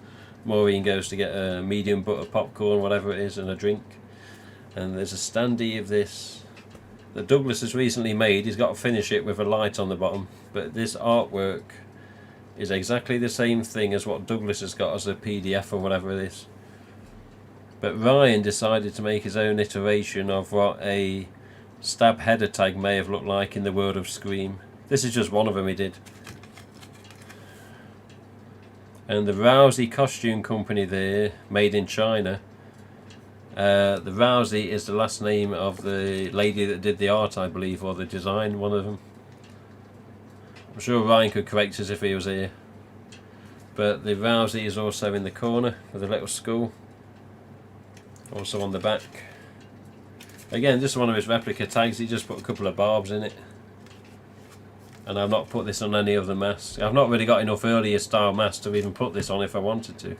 Maureen goes to get a medium butter popcorn, whatever it is, and a drink. And there's a standee of this that Douglas has recently made. He's got to finish it with a light on the bottom, but this artwork is exactly the same thing as what Douglas has got as a PDF or whatever it is. But Ryan decided to make his own iteration of what a stab header tag may have looked like in the world of Scream. This is just one of them he did. And the Rousey Costume Company there, made in China. The Rousey is the last name of the lady that did the art, I believe, or the design, one of them. I'm sure Ryan could correct us if he was here. But the Rousey is also in the corner with a little skull. Also on the back. Again, this is one of his replica tags. He just put a couple of barbs in it. And I've not put this on any other masks. I've not really got enough earlier style masks to even put this on if I wanted to.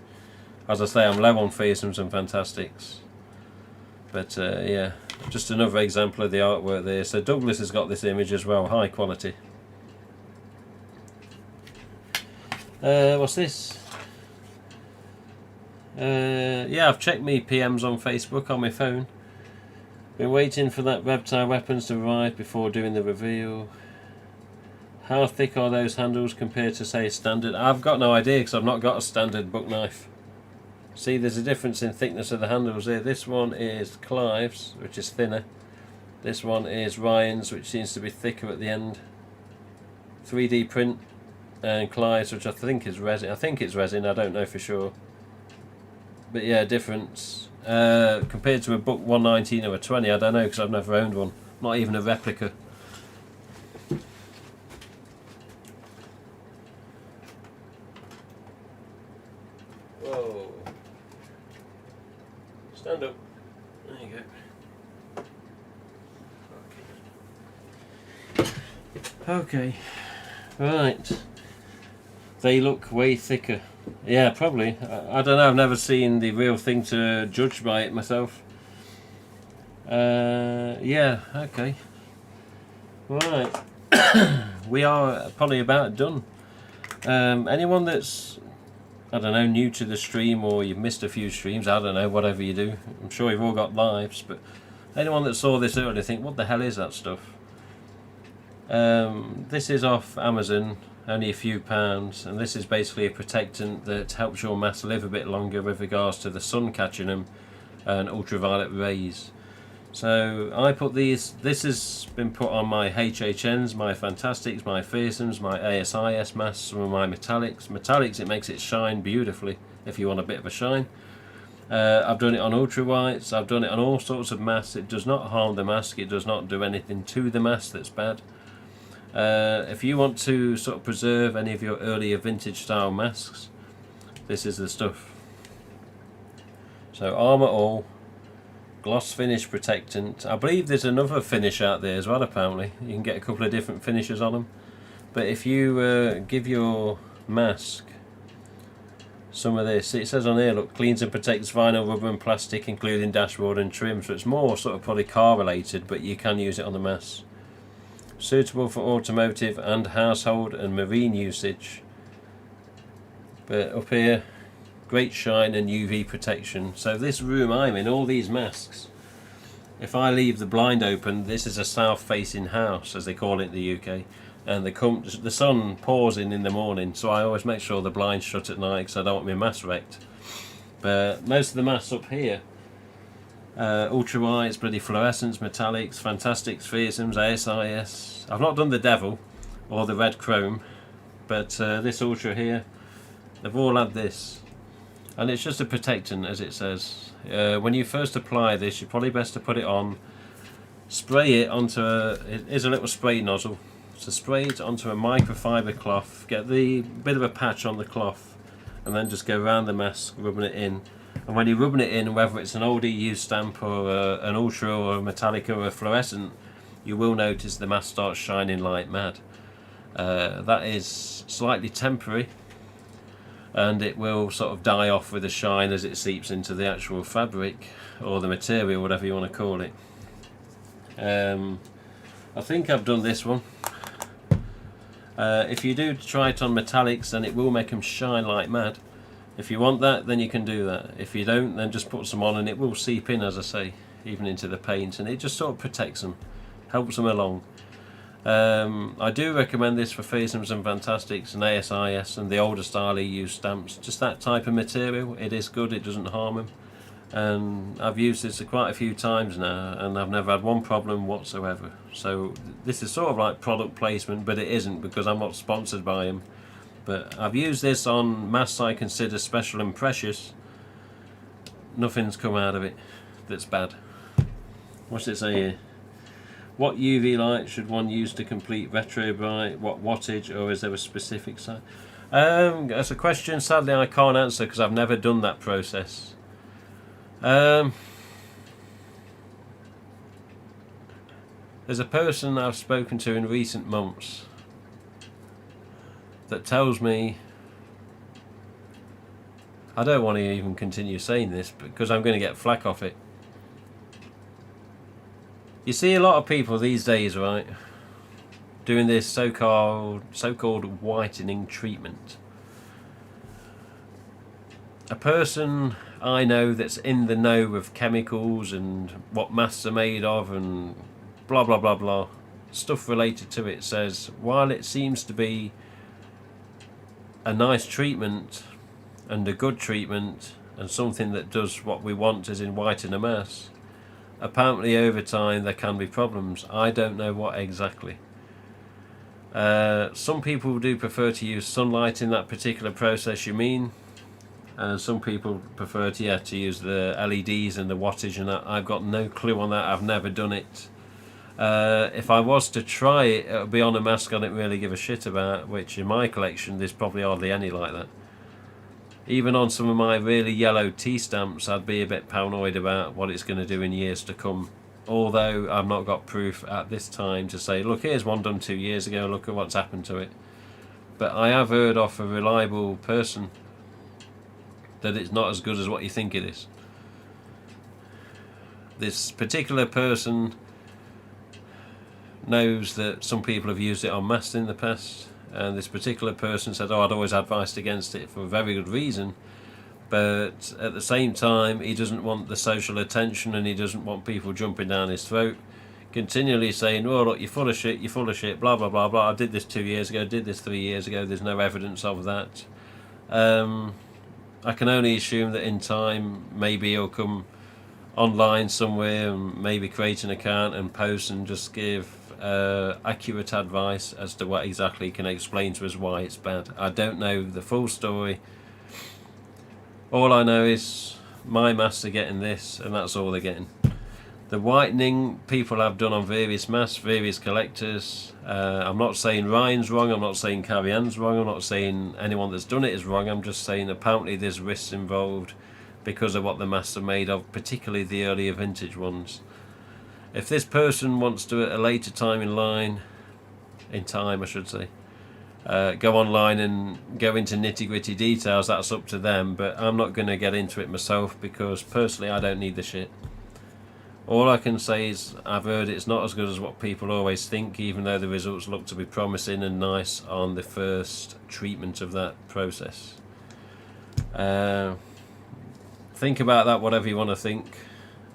As I say, I'm low on Fearsomes and Fantastics. But yeah, just another example of the artwork there. So Douglas has got this image as well, high quality. What's this? Yeah, I've checked my PMs on Facebook on my phone. Been waiting for that Reptile Weapons to arrive before doing the reveal. How thick are those handles compared to, say, standard? I've got no idea because I've not got a standard book knife. See, there's a difference in thickness of the handles here. This one is Clive's, which is thinner. This one is Ryan's, which seems to be thicker at the end. 3D print. And Clive's, which I think is resin. I think it's resin, I don't know for sure. But yeah, difference. Compared to a book 119 or a 20, I don't know because I've never owned one. Not even a replica. Whoa. Stand up. There you go. Okay. Right. They look way thicker. Yeah, probably. I don't know, I've never seen the real thing to judge by it myself. Yeah, okay. Right. We are probably about done. Anyone that's, I don't know, new to the stream or you've missed a few streams, I don't know, whatever you do. I'm sure you've all got lives, but anyone that saw this earlier think, what the hell is that stuff? This is off Amazon, only a few pounds, and this is basically a protectant that helps your masks live a bit longer with regards to the sun catching them and ultraviolet rays. So I put these, this has been put on my HHNs, my Fantastics, my Fearsomes, my ASIS masks, some of my metallics. Metallics, it makes it shine beautifully if you want a bit of a shine. I've done it on ultra whites, I've done it on all sorts of masks. It does not harm the mask, it does not do anything to the mask that's bad. If you want to sort of preserve any of your earlier vintage style masks, this is the stuff. So Armour All, gloss finish protectant. I believe there's another finish out there as well, apparently. You can get a couple of different finishes on them. But if you give your mask some of this, it says on here, look, cleans and protects vinyl, rubber and plastic, including dashboard and trim. So it's more sort of probably car related, but you can use it on the mask. Suitable for automotive and household and marine usage. But up here, great shine and UV protection. So this room I'm in, all these masks, if I leave the blind open, this is a south facing house as they call it in the UK, and the sun pours in the morning, so I always make sure the blind's shut at night because I don't want my mask wrecked. But most of the masks up here, ultra whites, bloody fluorescents, metallics, fantastic spherisms, ASIS. I've not done the devil or the red chrome, but this ultra here, they've all had this. And it's just a protectant, as it says. When you first apply this, you're probably best to put it on, spray it onto it is a little spray nozzle. So spray it onto a microfiber cloth, get the bit of a patch on the cloth, and then just go around the mask, rubbing it in. And when you're rubbing it in, whether it's an old EU stamp or an ultra or a metallic or a fluorescent, you will notice the mask starts shining like mad. That is slightly temporary, and it will sort of die off with the shine as it seeps into the actual fabric or the material, whatever you want to call it. I think I've done this one. If you do try it on metallics, then it will make them shine like mad. If you want that, then you can do that. If you don't, then just put some on and it will seep in, as I say, even into the paint, and it just sort of protects them, helps them along. I do recommend this for Pheasants and Fantastics and ASIS and the older style EU stamps. Just that type of material, it is good, it doesn't harm them. And I've used this quite a few times now, and I've never had one problem whatsoever. So this is sort of like product placement, but it isn't because I'm not sponsored by them. But I've used this on masks I consider special and precious. Nothing's come out of it that's bad. What's it say here? What UV light should one use to complete retro bright? What wattage, or is there a specific size? That's a question sadly I can't answer because I've never done that process. There's a person I've spoken to in recent months that tells me, I don't want to even continue saying this because I'm going to get flack off it. You see a lot of people these days, right, doing this so-called whitening treatment. A person I know that's in the know of chemicals and what masks are made of and blah blah blah blah, stuff related to it, says while it seems to be a nice treatment and a good treatment and something that does what we want, as in whiten a mask, apparently over time there can be problems. I don't know what exactly. Some people do prefer to use sunlight in that particular process you mean. Some people prefer to use the LEDs and the wattage and that. I've got no clue on that. I've never done it. If I was to try it, it would be on a mask I don't really give a shit about, which in my collection there's probably hardly any like that. Even on some of my really yellow tea stamps, I'd be a bit paranoid about what it's going to do in years to come. Although I've not got proof at this time to say, look, here's one done 2 years ago, look at what's happened to it. But I have heard off a reliable person that it's not as good as what you think it is. This particular person knows that some people have used it en masse in the past, and this particular person said, I'd always advised against it for a very good reason, but at the same time he doesn't want the social attention and he doesn't want people jumping down his throat, continually saying, oh look, you're full of shit, blah blah blah blah, I did this 2 years ago, did this 3 years ago, there's no evidence of that. I can only assume that in time maybe he'll come online somewhere and maybe create an account and post and just give accurate advice as to what exactly he can explain to us why it's bad. I don't know the full story. All I know is my masks are getting this, and that's all they're getting. The whitening people have done on various masks, various collectors. I'm not saying Ryan's wrong, I'm not saying Carrie-Anne's wrong, I'm not saying anyone that's done it is wrong, I'm just saying apparently there's risks involved because of what the masks are made of, particularly the earlier vintage ones. If this person wants to at a later time in time I should say, go online and go into nitty-gritty details, that's up to them, but I'm not going to get into it myself because personally I don't need the shit. All I can say is I've heard it's not as good as what people always think, even though the results look to be promising and nice on the first treatment of that process. Think about that whatever you want to think.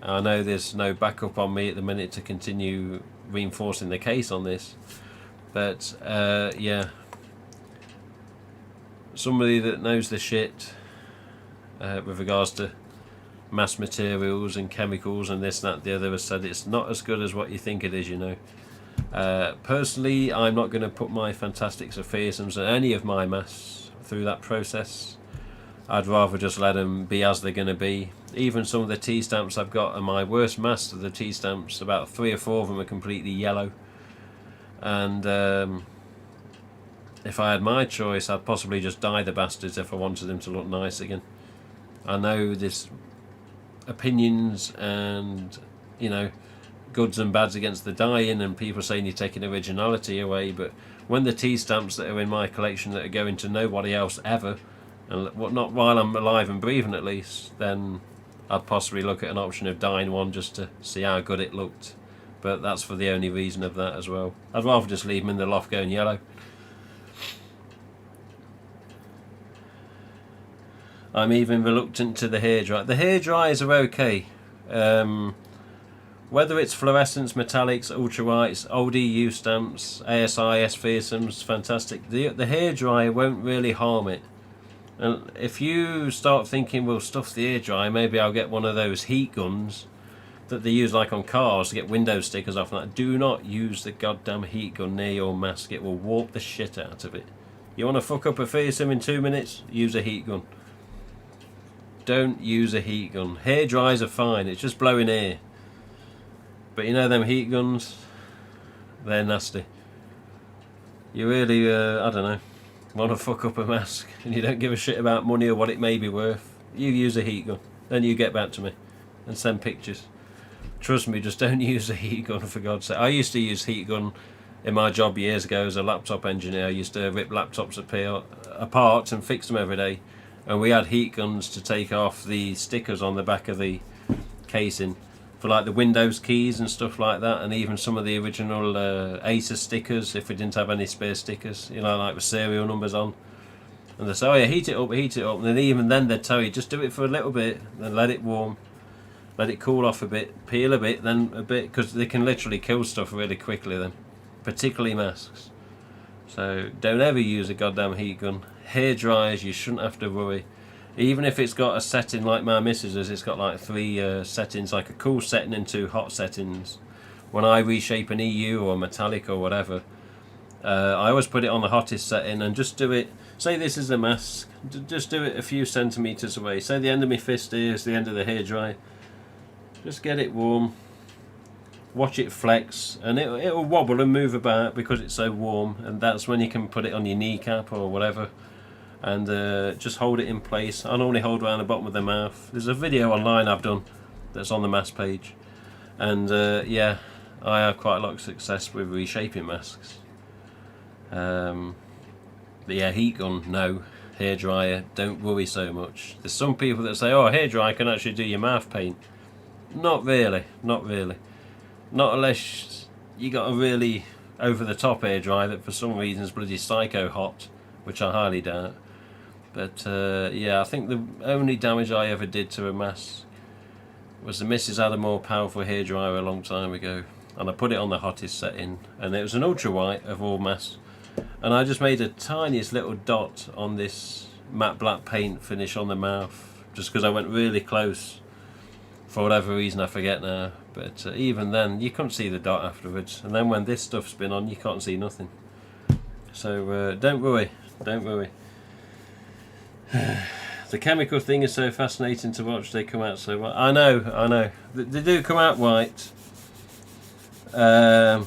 I know there's no backup on me at the minute to continue reinforcing the case on this, but yeah, somebody that knows the shit with regards to mass materials and chemicals and this, that, the other has said it's not as good as what you think it is, you know. Personally, I'm not going to put my Fantastics or fearsomes or any of my masks through that process. I'd rather just let them be as they're going to be. Even some of the T-stamps I've got are my worst masks of the T-stamps. About 3 or 4 of them are completely yellow. And if I had my choice, I'd possibly just dye the bastards if I wanted them to look nice again. I know there's opinions and, you know, goods and bads against the dyeing and people saying you're taking originality away, but when the T-stamps that are in my collection that are going to nobody else ever, and not while I'm alive and breathing at least, then I'd possibly look at an option of dyeing one just to see how good it looked, but that's for the only reason of that as well. I'd rather just leave them in the loft going yellow. I'm even reluctant to the hairdryer. The hairdryers are okay. Whether it's fluorescents, metallics, ultra whites, old EU stamps, ASI, S-fearsomes, fantastic. The hairdryer won't really harm it. And if you start thinking, well, stuff the hairdryer, maybe I'll get one of those heat guns that they use like on cars to get window stickers off and that. Do not use the goddamn heat gun near your mask. It will warp the shit out of it. You want to fuck up a fearsome in 2 minutes? Use a heat gun. Don't use a heat gun. Hair dryers are fine, it's just blowing air. But you know them heat guns, they're nasty. You really, I don't know, want to fuck up a mask and you don't give a shit about money or what it may be worth, you use a heat gun. Then you get back to me and send pictures. Trust me, just don't use a heat gun for God's sake. I used to use heat gun in my job years ago as a laptop engineer. I used to rip laptops apart and fix them every day. And we had heat guns to take off the stickers on the back of the casing for like the Windows keys and stuff like that, and even some of the original Acer stickers if we didn't have any spare stickers, you know, like with serial numbers on. And they say, oh yeah, heat it up, and then even then they'd tell you just do it for a little bit, then let it warm, let it cool off a bit, peel a bit, then a bit, because they can literally kill stuff really quickly then, particularly masks. So don't ever use a goddamn heat gun. Hair dryers, you shouldn't have to worry. Even if it's got a setting like my missus's, it's got like 3 settings, like a cool setting and 2 hot settings. When I reshape an EU or metallic or whatever, I always put it on the hottest setting and just do it. Say this is a mask, just do it a few centimetres away. Say the end of my fist here is the end of the hair dryer. Just get it warm. Watch it flex, and it'll wobble and move about because it's so warm, and that's when you can put it on your kneecap or whatever, and just hold it in place. I normally hold around the bottom of the mouth. There's a video online I've done that's on the mask page, and yeah, I have quite a lot of success with reshaping masks. But yeah, heat gun, no. Hairdryer, don't worry so much. There's some people that say, oh, hairdryer can actually do your mouth paint. Not really, not really. Not unless you got a really over-the-top hairdryer that for some reason is bloody psycho hot, which I highly doubt. But yeah, I think the only damage I ever did to a mask was the missus had a more powerful hairdryer a long time ago, and I put it on the hottest setting, and it was an ultra white of all masks, and I just made a tiniest little dot on this matte black paint finish on the mouth, just because I went really close. For whatever reason, I forget now. But even then, you couldn't see the dot afterwards. And then when this stuff's been on, you can't see nothing. So don't worry, don't worry. The chemical thing is so fascinating to watch. They come out so white. I know. They do come out white. But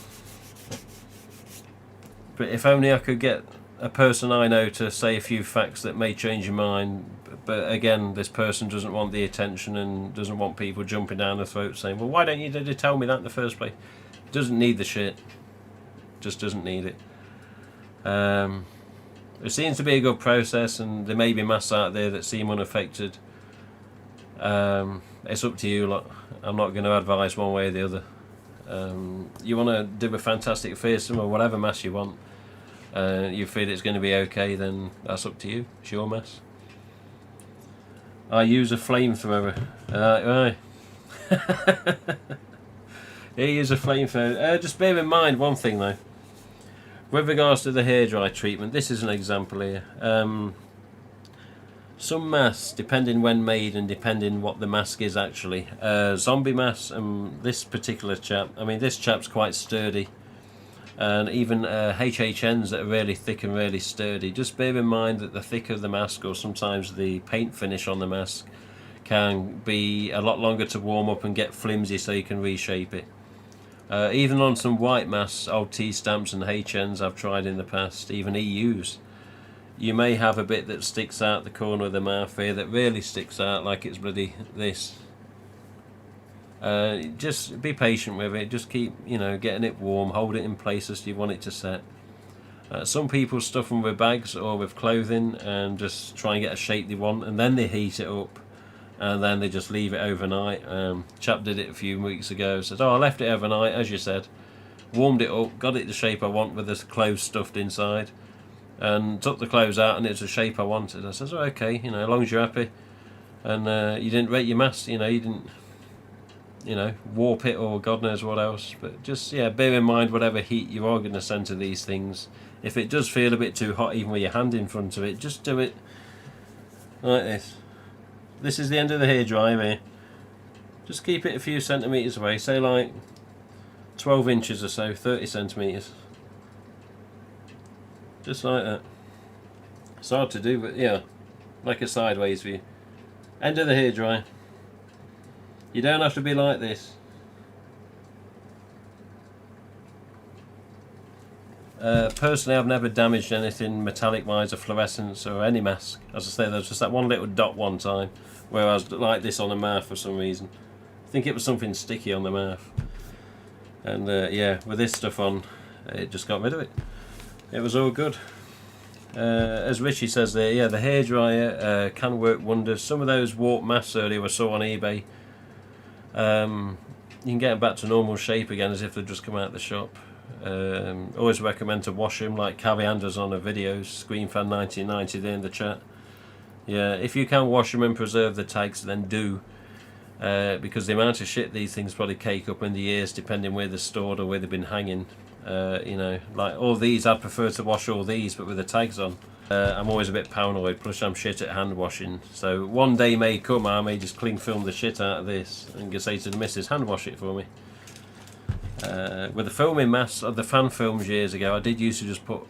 if only I could get a person I know to say a few facts that may change your mind. But again, this person doesn't want the attention and doesn't want people jumping down the throat saying, well, why don't you tell me that in the first place? Doesn't need the shit. Just doesn't need it. It seems to be a good process, and there may be masks out there that seem unaffected. It's up to you lot. I'm not going to advise one way or the other. You want to do a fantastic fearsome or whatever mask you want, you feel it's going to be okay, then that's up to you. It's your mask. I use a flamethrower. Right. You use a flamethrower. Just bear in mind one thing though. With regards to the hairdryer treatment, this is an example here. Some masks, depending when made and depending what the mask is actually. Zombie masks, and this particular chap, I mean this chap's quite sturdy. And even HHNs that are really thick and really sturdy. Just bear in mind that the thicker the mask, or sometimes the paint finish on the mask, can be a lot longer to warm up and get flimsy so you can reshape it. Even on some white masks, old T-stamps and HNs I've tried in the past, even EUs, you may have a bit that sticks out the corner of the mouth here that really sticks out like it's bloody this. Just be patient with it, just keep, getting it warm, hold it in place as you want it to set. Some people stuff them with bags or with clothing and just try and get a shape they want, and then they heat it up and then they just leave it overnight. Chap did it a few weeks ago, said, oh, I left it overnight, as you said, warmed it up, got it the shape I want with the clothes stuffed inside, and took the clothes out and it's the shape I wanted. I said, oh, okay, as long as you're happy, and you didn't rate your mask, you didn't warp it or God knows what else. But just, bear in mind whatever heat you are going to send to these things. If it does feel a bit too hot, even with your hand in front of it, just do it like this. This is the end of the hairdryer here. Just keep it a few centimetres away, say like 12 inches or so, 30 centimetres. Just like that. It's hard to do, but yeah, like a sideways view. End of the hairdryer. You don't have to be like this. Personally, I've never damaged anything metallic wise or fluorescence or any mask. As I say, there's just that one little dot one time where I was like this on the mouth for some reason. I think it was something sticky on the mouth. And with this stuff on, it just got rid of it. It was all good. As Richie says there, the hairdryer can work wonders. Some of those warped masks earlier I saw on eBay, you can get them back to normal shape again as if they've just come out of the shop. Always recommend to wash them, like Caviander's on the videos, ScreenFan1990 there in the chat. Yeah, if you can wash them and preserve the tags, then do. Because the amount of shit these things probably cake up in the years, depending where they're stored or where they've been hanging. Like all these, I'd prefer to wash all these, but with the tags on. I'm always a bit paranoid, plus I'm shit at hand washing. So one day may come, I may just cling film the shit out of this and go say to the missus, hand wash it for me. With the filming masks of the fan films years ago, I did used to just put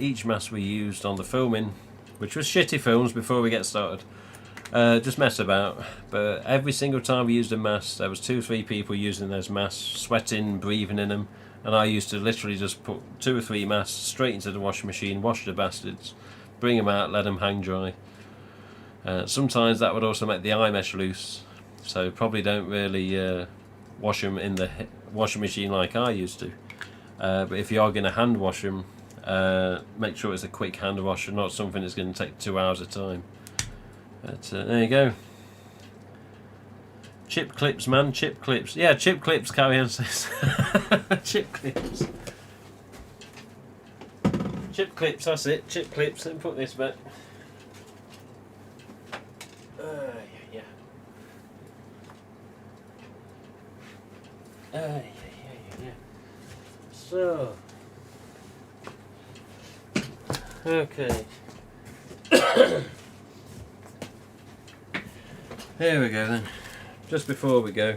each mask we used on the filming, which was shitty films before we get started. Just mess about, but every single time we used a mask, there was 2 or 3 people using those masks, sweating, breathing in them, and I used to literally just put 2 or 3 masks straight into the washing machine, wash the bastards, bring them out, let them hang dry. Sometimes that would also make the eye mesh loose, so probably don't really wash them in the washing machine like I used to. But if you are going to hand wash them, make sure it's a quick hand wash and not something that's going to take 2 hours at a time. But there you go. Chip clips, man, chip clips. Yeah, chip clips, Carrie Ann says. Chip clips. Chip clips, that's it, chip clips. Let me put this back. Yeah. Yeah. So. Okay. Here we go then. Just before we go,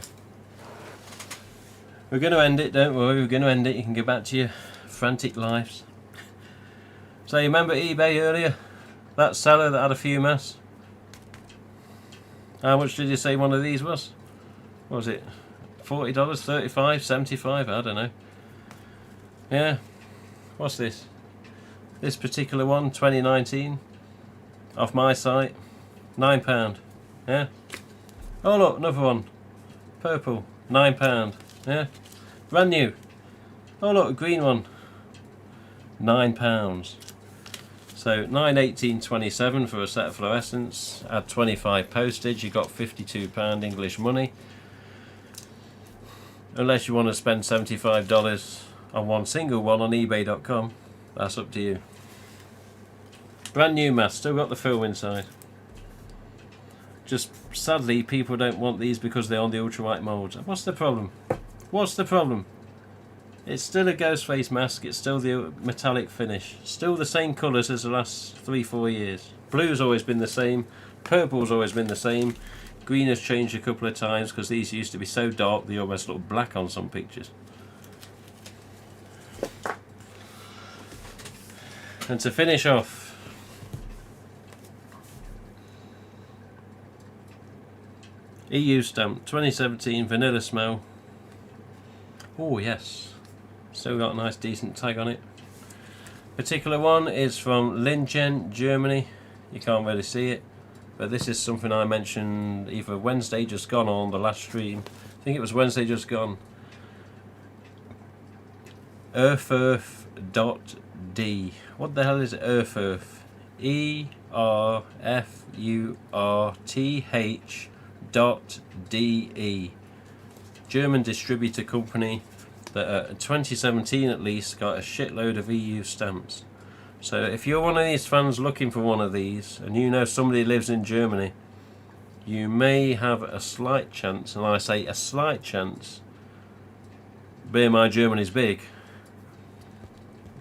we're going to end it, don't worry, we're going to end it, you can get back to your frantic lives. So you remember eBay earlier? That seller that had a few masks? How much did you say one of these was? What was it? $40, $35, $75, I don't know. Yeah. What's this? This particular one, 2019, off my site, £9. Yeah. Oh look, another one, purple, £9. Yeah. Brand new. Oh look, a green one, £9. So £9.18.27 for a set of fluorescents. Add 25 postage. You got £52 English money. Unless you want to spend $75 on one single one on eBay.com, that's up to you. Brand new mask, still got the film inside. Just sadly, people don't want these because they're on the ultra-white moulds. What's the problem? What's the problem? It's still a GhostFace mask, it's still the metallic finish. Still the same colours as the last 3-4 years. Blue's always been the same, purple's always been the same. Green has changed a couple of times because these used to be so dark they almost look black on some pictures. And to finish off, EU stamp, 2017, vanilla smell. Oh yes, still got a nice decent tag on it. Particular one is from Lingen, Germany. You can't really see it, but this is something I mentioned either Wednesday just gone or on the last stream. I think it was Wednesday just gone. Erfurth.d. What the hell is Erfurth? ERFURTH.de. German distributor company that in 2017 at least got a shitload of EU stamps. So if you're one of these fans looking for one of these and you know somebody lives in Germany, you may have a slight chance, and I say a slight chance, bear in mind Germany's big,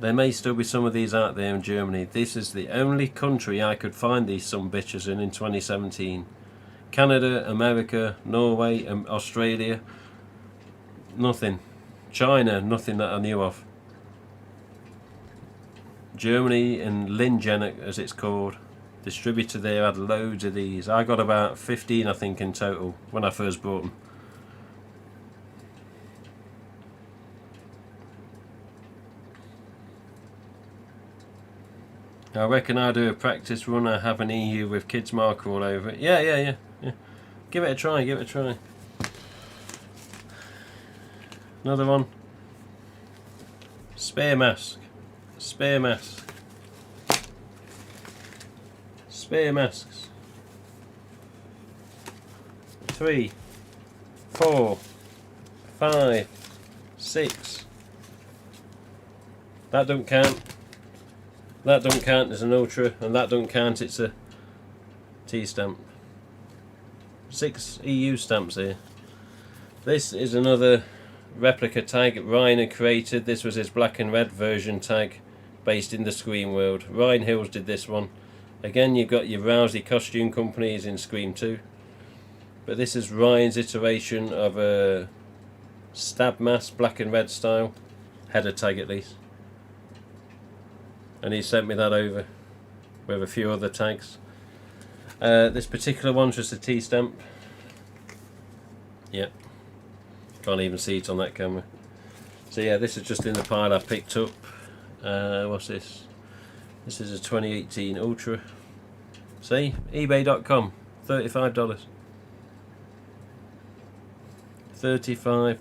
there may still be some of these out there in Germany. This is the only country I could find these some bitches in 2017. Canada, America, Norway, Australia, nothing. China, nothing that I knew of. Germany and Lingen, as it's called, distributor there, had loads of these. I got about 15 I think in total when I first bought them. I reckon I'll do a practice run. I have an EU with kids marker all over it. Yeah. Give it a try, give it a try. Another one. Spare mask. Spare mask. Spare masks. 3, 4, 5, 6. That don't count. That don't count as an ultra, and that don't count, it's a T stamp. 6 EU stamps here. This is another replica tag Ryan had created. This was his black and red version tag based in the Scream world. Ryan Hills did this one. Again, you've got your Rousey costume companies in Scream 2. But this is Ryan's iteration of a stab mask, black and red style. Header tag at least. And he sent me that over with a few other tags. This particular one's just a T stamp. Yep. Can't even see it on that camera. So yeah, this is just in the pile I picked up. What's this? This is a 2018 Ultra. See? eBay.com. $35. $35.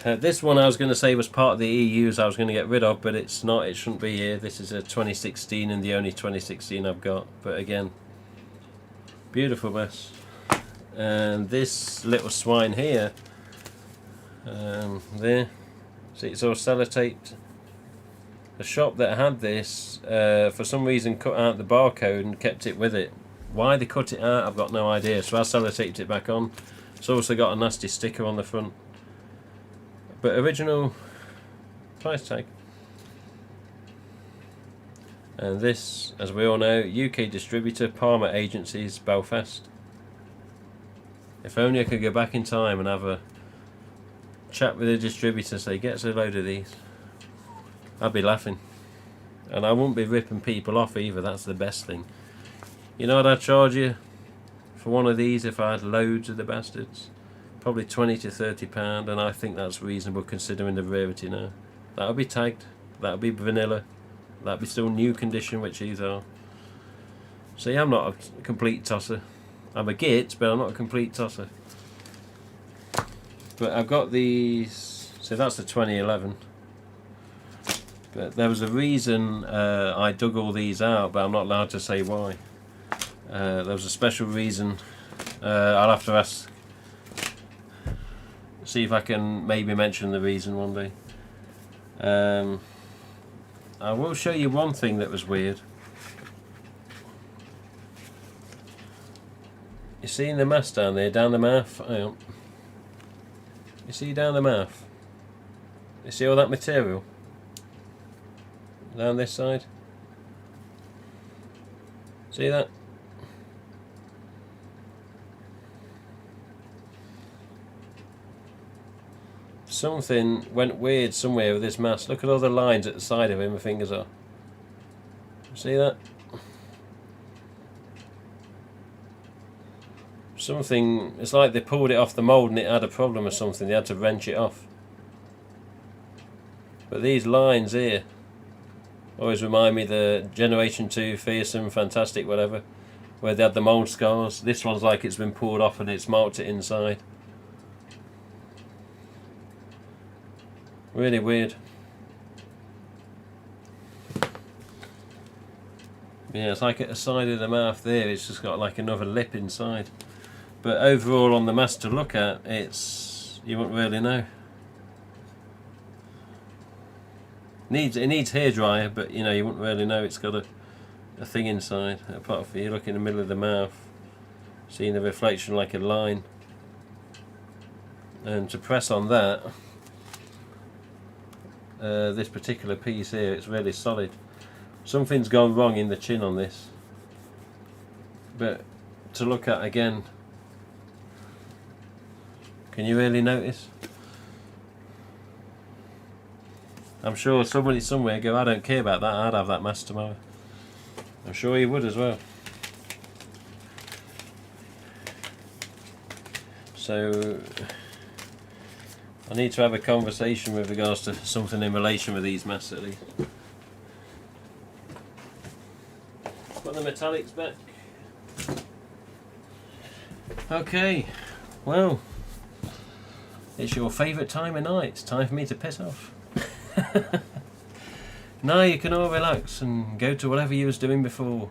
This one I was going to say was part of the EUs I was going to get rid of, but it's not. It shouldn't be here. This is a 2016 and the only 2016 I've got. But again, beautiful mess. And this little swine here, there, see, it's all sellotaped. The shop that had this, for some reason, cut out the barcode and kept it with it. Why they cut it out, I've got no idea. So I sellotaped it back on. It's also got a nasty sticker on the front. But original price tag. And this, as we all know, UK distributor, Palmer Agencies, Belfast. If only I could go back in time and have a chat with the distributor, say, get us a load of these. I'd be laughing. And I wouldn't be ripping people off either, that's the best thing. You know what I'd charge you for one of these if I had loads of the bastards? Probably £20 to £30, and I think that's reasonable considering the rarity now. That would be tagged, that would be vanilla, that would be still new condition, which these are. See, I'm not a complete tosser. I'm a git, but I'm not a complete tosser. But I've got these, so that's the 2011. But there was a reason I dug all these out, but I'm not allowed to say why. There was a special reason. I'll have to ask, see if I can maybe mention the reason one day. I will show you one thing that was weird. You see in the mast down there, down the mouth? Hang on. You see down the mouth? You see all that material? Down this side? See that? Something went weird somewhere with this mast. Look at all the lines at the side of where my fingers are. See that? Something, it's like they pulled it off the mould and it had a problem or something. They had to wrench it off. But these lines here always remind me of the Generation 2, fearsome, fantastic, whatever, where they had the mould scars. This one's like it's been pulled off and it's marked it inside. Really weird. Yeah, it's like at the side of the mouth there, it's just got like another lip inside. But overall on the mast to look at, it's, you wouldn't really know. It needs hairdryer, but you know, you wouldn't really know it's got a thing inside. Apart from you look in the middle of the mouth, seeing the reflection like a line. And to press on that, this particular piece here, it's really solid. Something's gone wrong in the chin on this. But to look at again, can you really notice? I'm sure somebody somewhere go, I don't care about that, I'd have that mast tomorrow. I'm sure you would as well. So I need to have a conversation with regards to something in relation with these masts at least. Put the metallics back. Okay, well, it's your favourite time of night. It's time for me to piss off. Now you can all relax and go to whatever you was doing before.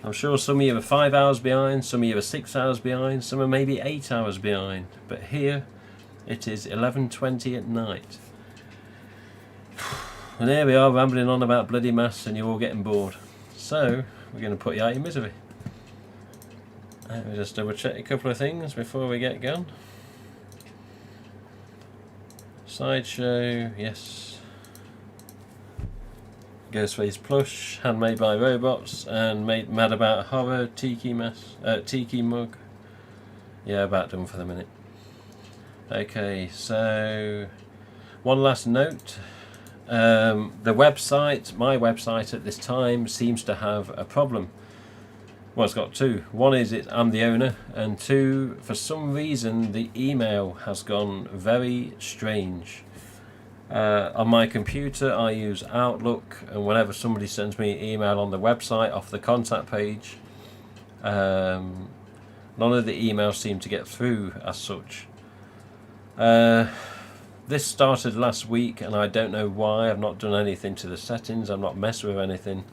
I'm sure some of you are 5 hours behind, some of you are 6 hours behind, some are maybe 8 hours behind. But here it is 11:20 at night. And here we are rambling on about bloody maths and you're all getting bored. So we're going to put you out of your misery. Let me just double check a couple of things before we get going. Sideshow, yes. GhostFace plush, handmade by robots, and mad about horror, tiki mug. Yeah, about done for the minute. Okay, so one last note. The website, my website at this time, seems to have a problem. Well, it's got two. One is I'm the owner, and two, for some reason the email has gone very strange. On my computer I use Outlook, and whenever somebody sends me an email on the website off the contact page, none of the emails seem to get through as such. This started last week and I don't know why. I've not done anything to the settings, I've not messed with anything.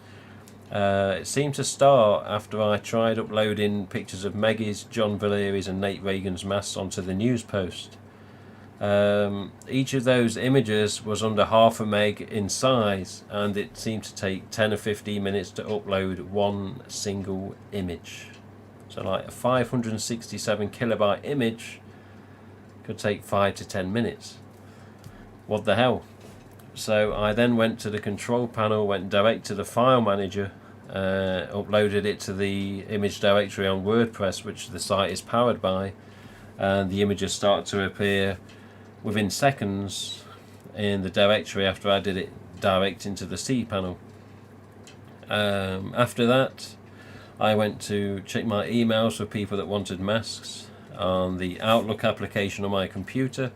It seemed to start after I tried uploading pictures of Maggie's, John Valeri's and Nate Reagan's masks onto the news post. Each of those images was under half a meg in size, and it seemed to take 10 or 15 minutes to upload one single image. So like a 567 kilobyte image could take 5 to 10 minutes. What the hell? So I then went to the control panel, went direct to the file manager, uploaded it to the image directory on WordPress, which the site is powered by, and the images started to appear within seconds in the directory after I did it direct into the cpanel. After that I went to check my emails for people that wanted masks on the Outlook application on my computer.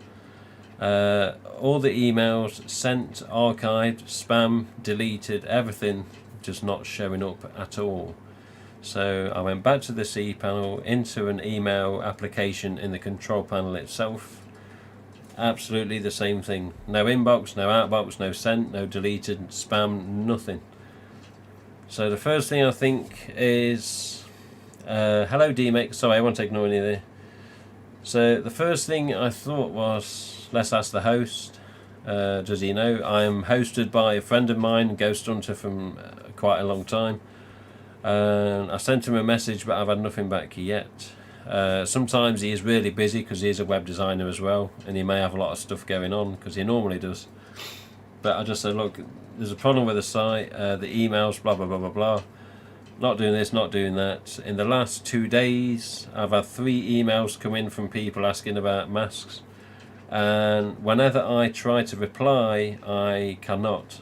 All the emails sent, archived, spam, deleted, everything just not showing up at all. So I went back to the cPanel, into an email application in the control panel itself. Absolutely the same thing. No inbox, no outbox, no sent, no deleted, spam, nothing. So the first thing I think is, hello DMX, sorry I won't ignore any there. So the first thing I thought was, let's ask the host, does he know? I'm hosted by a friend of mine, Ghost Hunter, from quite a long time. I sent him a message, but I've had nothing back yet. Sometimes he is really busy because he is a web designer as well, and he may have a lot of stuff going on because he normally does. But I just said, look, there's a problem with the site, the emails, blah blah blah blah blah. Not doing this, not doing that. In the last 2 days, I've had 3 emails come in from people asking about masks, and whenever I try to reply, I cannot.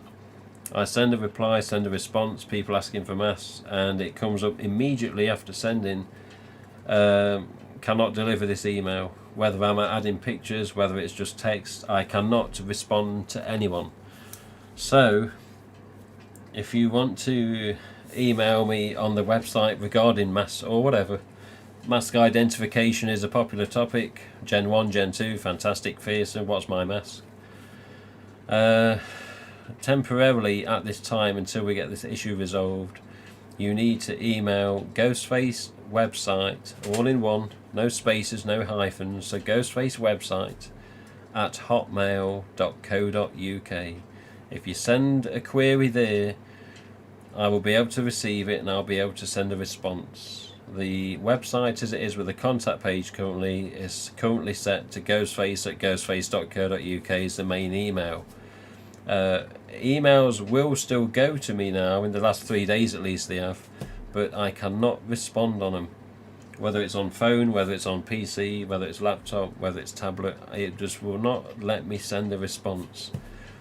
I send a reply, send a response, people asking for masks, and it comes up immediately after sending, cannot deliver this email. Whether I'm adding pictures, whether it's just text, I cannot respond to anyone. So, if you want to email me on the website regarding masks or whatever, mask identification is a popular topic. Gen 1, Gen 2, fantastic, fearsome, what's my mask? Temporarily at this time, until we get this issue resolved, you need to email GhostFace website, all in one, no spaces, no hyphens, so GhostFace website at hotmail.co.uk. If you send a query there, I will be able to receive it and I'll be able to send a response. The website as it is with the contact page currently is currently set to ghostface at ghostface.co.uk is the main email. Emails will still go to me now, in the last 3 days at least they have, but I cannot respond on them. Whether it's on phone, whether it's on PC, whether it's laptop, whether it's tablet, it just will not let me send a response.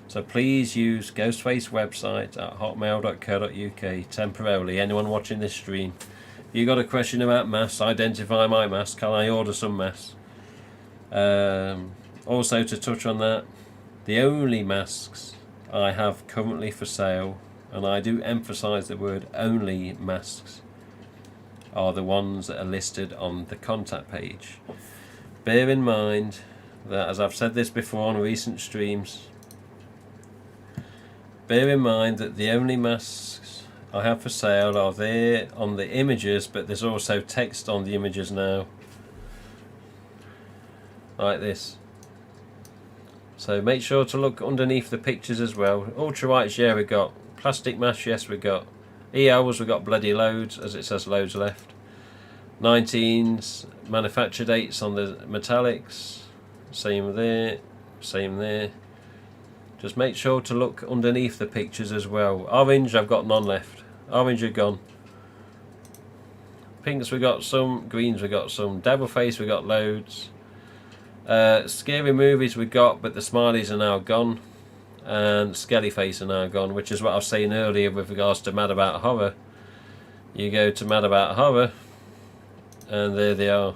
So please use Ghostface website at hotmail.co.uk temporarily. Anyone watching this stream, you got a question about masks, identify my mask, can I order some masks? Also to touch on that, the only masks I have currently for sale, and I do emphasise the word only masks, are the ones that are listed on the contact page. Bear in mind that, as I've said this before on recent streams, bear in mind that the only masks I have for sale are there on the images, but there's also text on the images now, like this. So make sure to look underneath the pictures as well. Ultralights, yeah, we got. Plastic masks, yes, we got. ELs, we got bloody loads, as it says loads left. 19s, manufacture dates on the metallics. Same there, same there. Just make sure to look underneath the pictures as well. Orange, I've got none left. Orange are gone. Pinks, we got some. Greens, we got some. Devil face, we got loads. Scary movies we got, but the smileys are now gone, and Skelly face are now gone, which is what I was saying earlier with regards to Mad About Horror. You go to Mad About Horror, and there they are.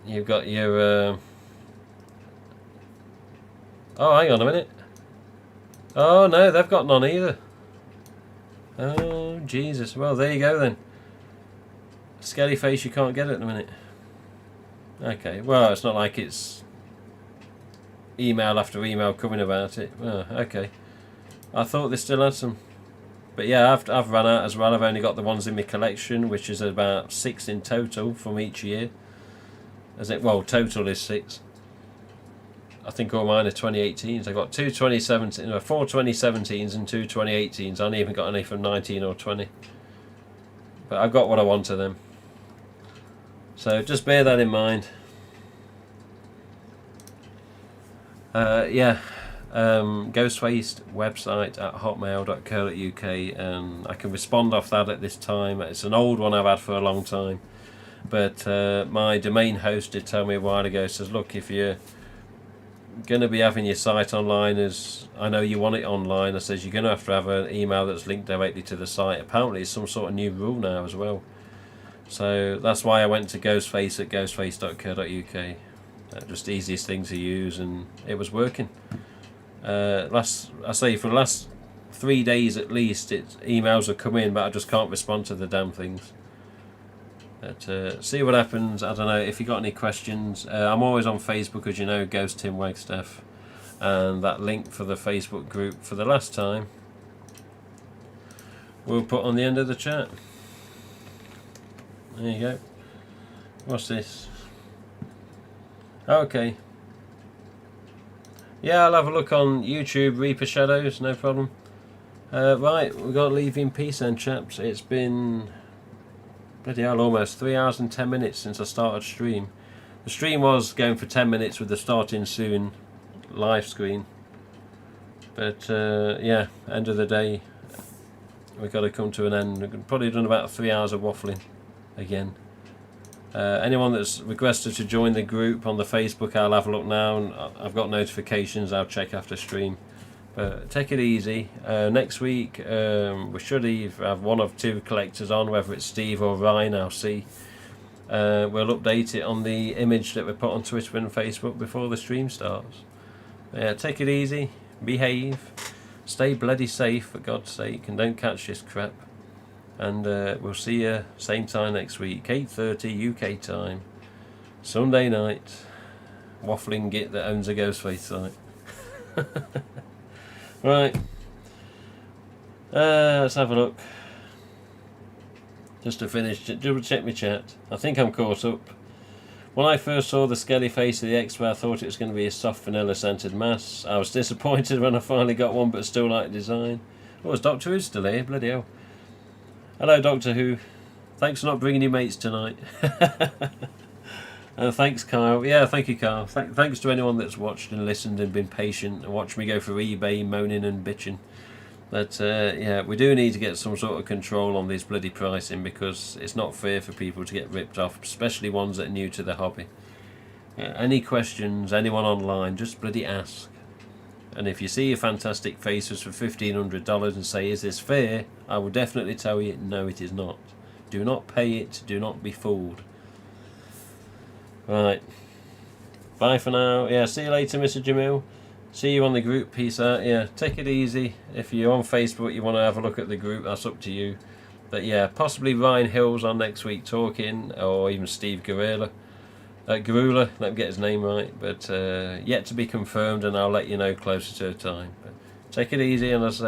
You've got your oh, hang on a minute. Oh no, they've got none either. Oh Jesus, well there you go then. Skelly face you can't get at the minute. Okay, well, it's not like it's email after email coming about it. Oh, okay. I thought they still had some. But yeah, I've run out as well. I've only got the ones in my collection, which is about 6 in total from each year. Well, total is 6. I think all mine are 2018s. I got 4 2017s and 2 2018s. I haven't even got any from 19 or 20. But I've got what I want of them. So just bear that in mind. Ghostface website at hotmail.co.uk, and I can respond off that at this time. It's an old one I've had for a long time, but my domain host did tell me a while ago, says look, if you going to be having your site online, as I know you want it online. I says you're going to have an email that's linked directly to the site. Apparently it's some sort of new rule now as well. So that's why I went to GhostFace at ghostface.co.uk. Just the easiest thing to use, and it was working. For the last 3 days at least, emails have come in, but I just can't respond to the damn things. But see what happens. I don't know if you got any questions. I'm always on Facebook, as you know, Ghost Tim Wagstaff, and that link for the Facebook group for the last time we'll put on the end of the chat. There you go. What's this? Okay. Yeah, I'll have a look on YouTube, Reaper Shadows, no problem. Right, we've got to leave you in peace then, chaps. It's been, bloody hell, almost 3 hours and 10 minutes since I started stream. The stream was going for 10 minutes with the starting soon live screen. But yeah, end of the day, we've got to come to an end. We've probably done about 3 hours of waffling again. Anyone that's requested to join the group on the Facebook, I'll have a look now, and I've got notifications. I'll check after stream. But take it easy. Next week we should have one of two collectors on, whether it's Steve or Ryan. I'll see. We'll update it on the image that we put on Twitter and Facebook before the stream starts. Yeah, take it easy, behave, stay bloody safe for God's sake, and don't catch this crap. And we'll see you same time next week, 8:30 UK time, Sunday night. Waffling git that owns a GhostFace site. Right. Let's have a look. Just to finish, double check my chat. I think I'm caught up. When I first saw the skelly face of the Expo, I thought it was going to be a soft vanilla scented mass. I was disappointed when I finally got one, but still like the design. Oh, is Doctor Who still here? Bloody hell. Hello, Doctor Who. Thanks for not bringing your mates tonight. Thanks, Kyle. Yeah, thank you, Kyle. Thanks to anyone that's watched and listened and been patient and watched me go through eBay moaning and bitching. But yeah, we do need to get some sort of control on this bloody pricing, because it's not fair for people to get ripped off, especially ones that are new to the hobby. Any questions, anyone online, just bloody ask. And if you see a fantastic faces for $1,500 and say, is this fair? I will definitely tell you, no, it is not. Do not pay it. Do not be fooled. Right. Bye for now. Yeah, see you later, Mr. Jamil. See you on the group. Peace out. Yeah, take it easy. If you're on Facebook, you want to have a look at the group, that's up to you. But yeah, possibly Ryan Hills on next week talking, or even Steve Garula, let me get his name right. But yet to be confirmed, and I'll let you know closer to the time. But take it easy, and as I say,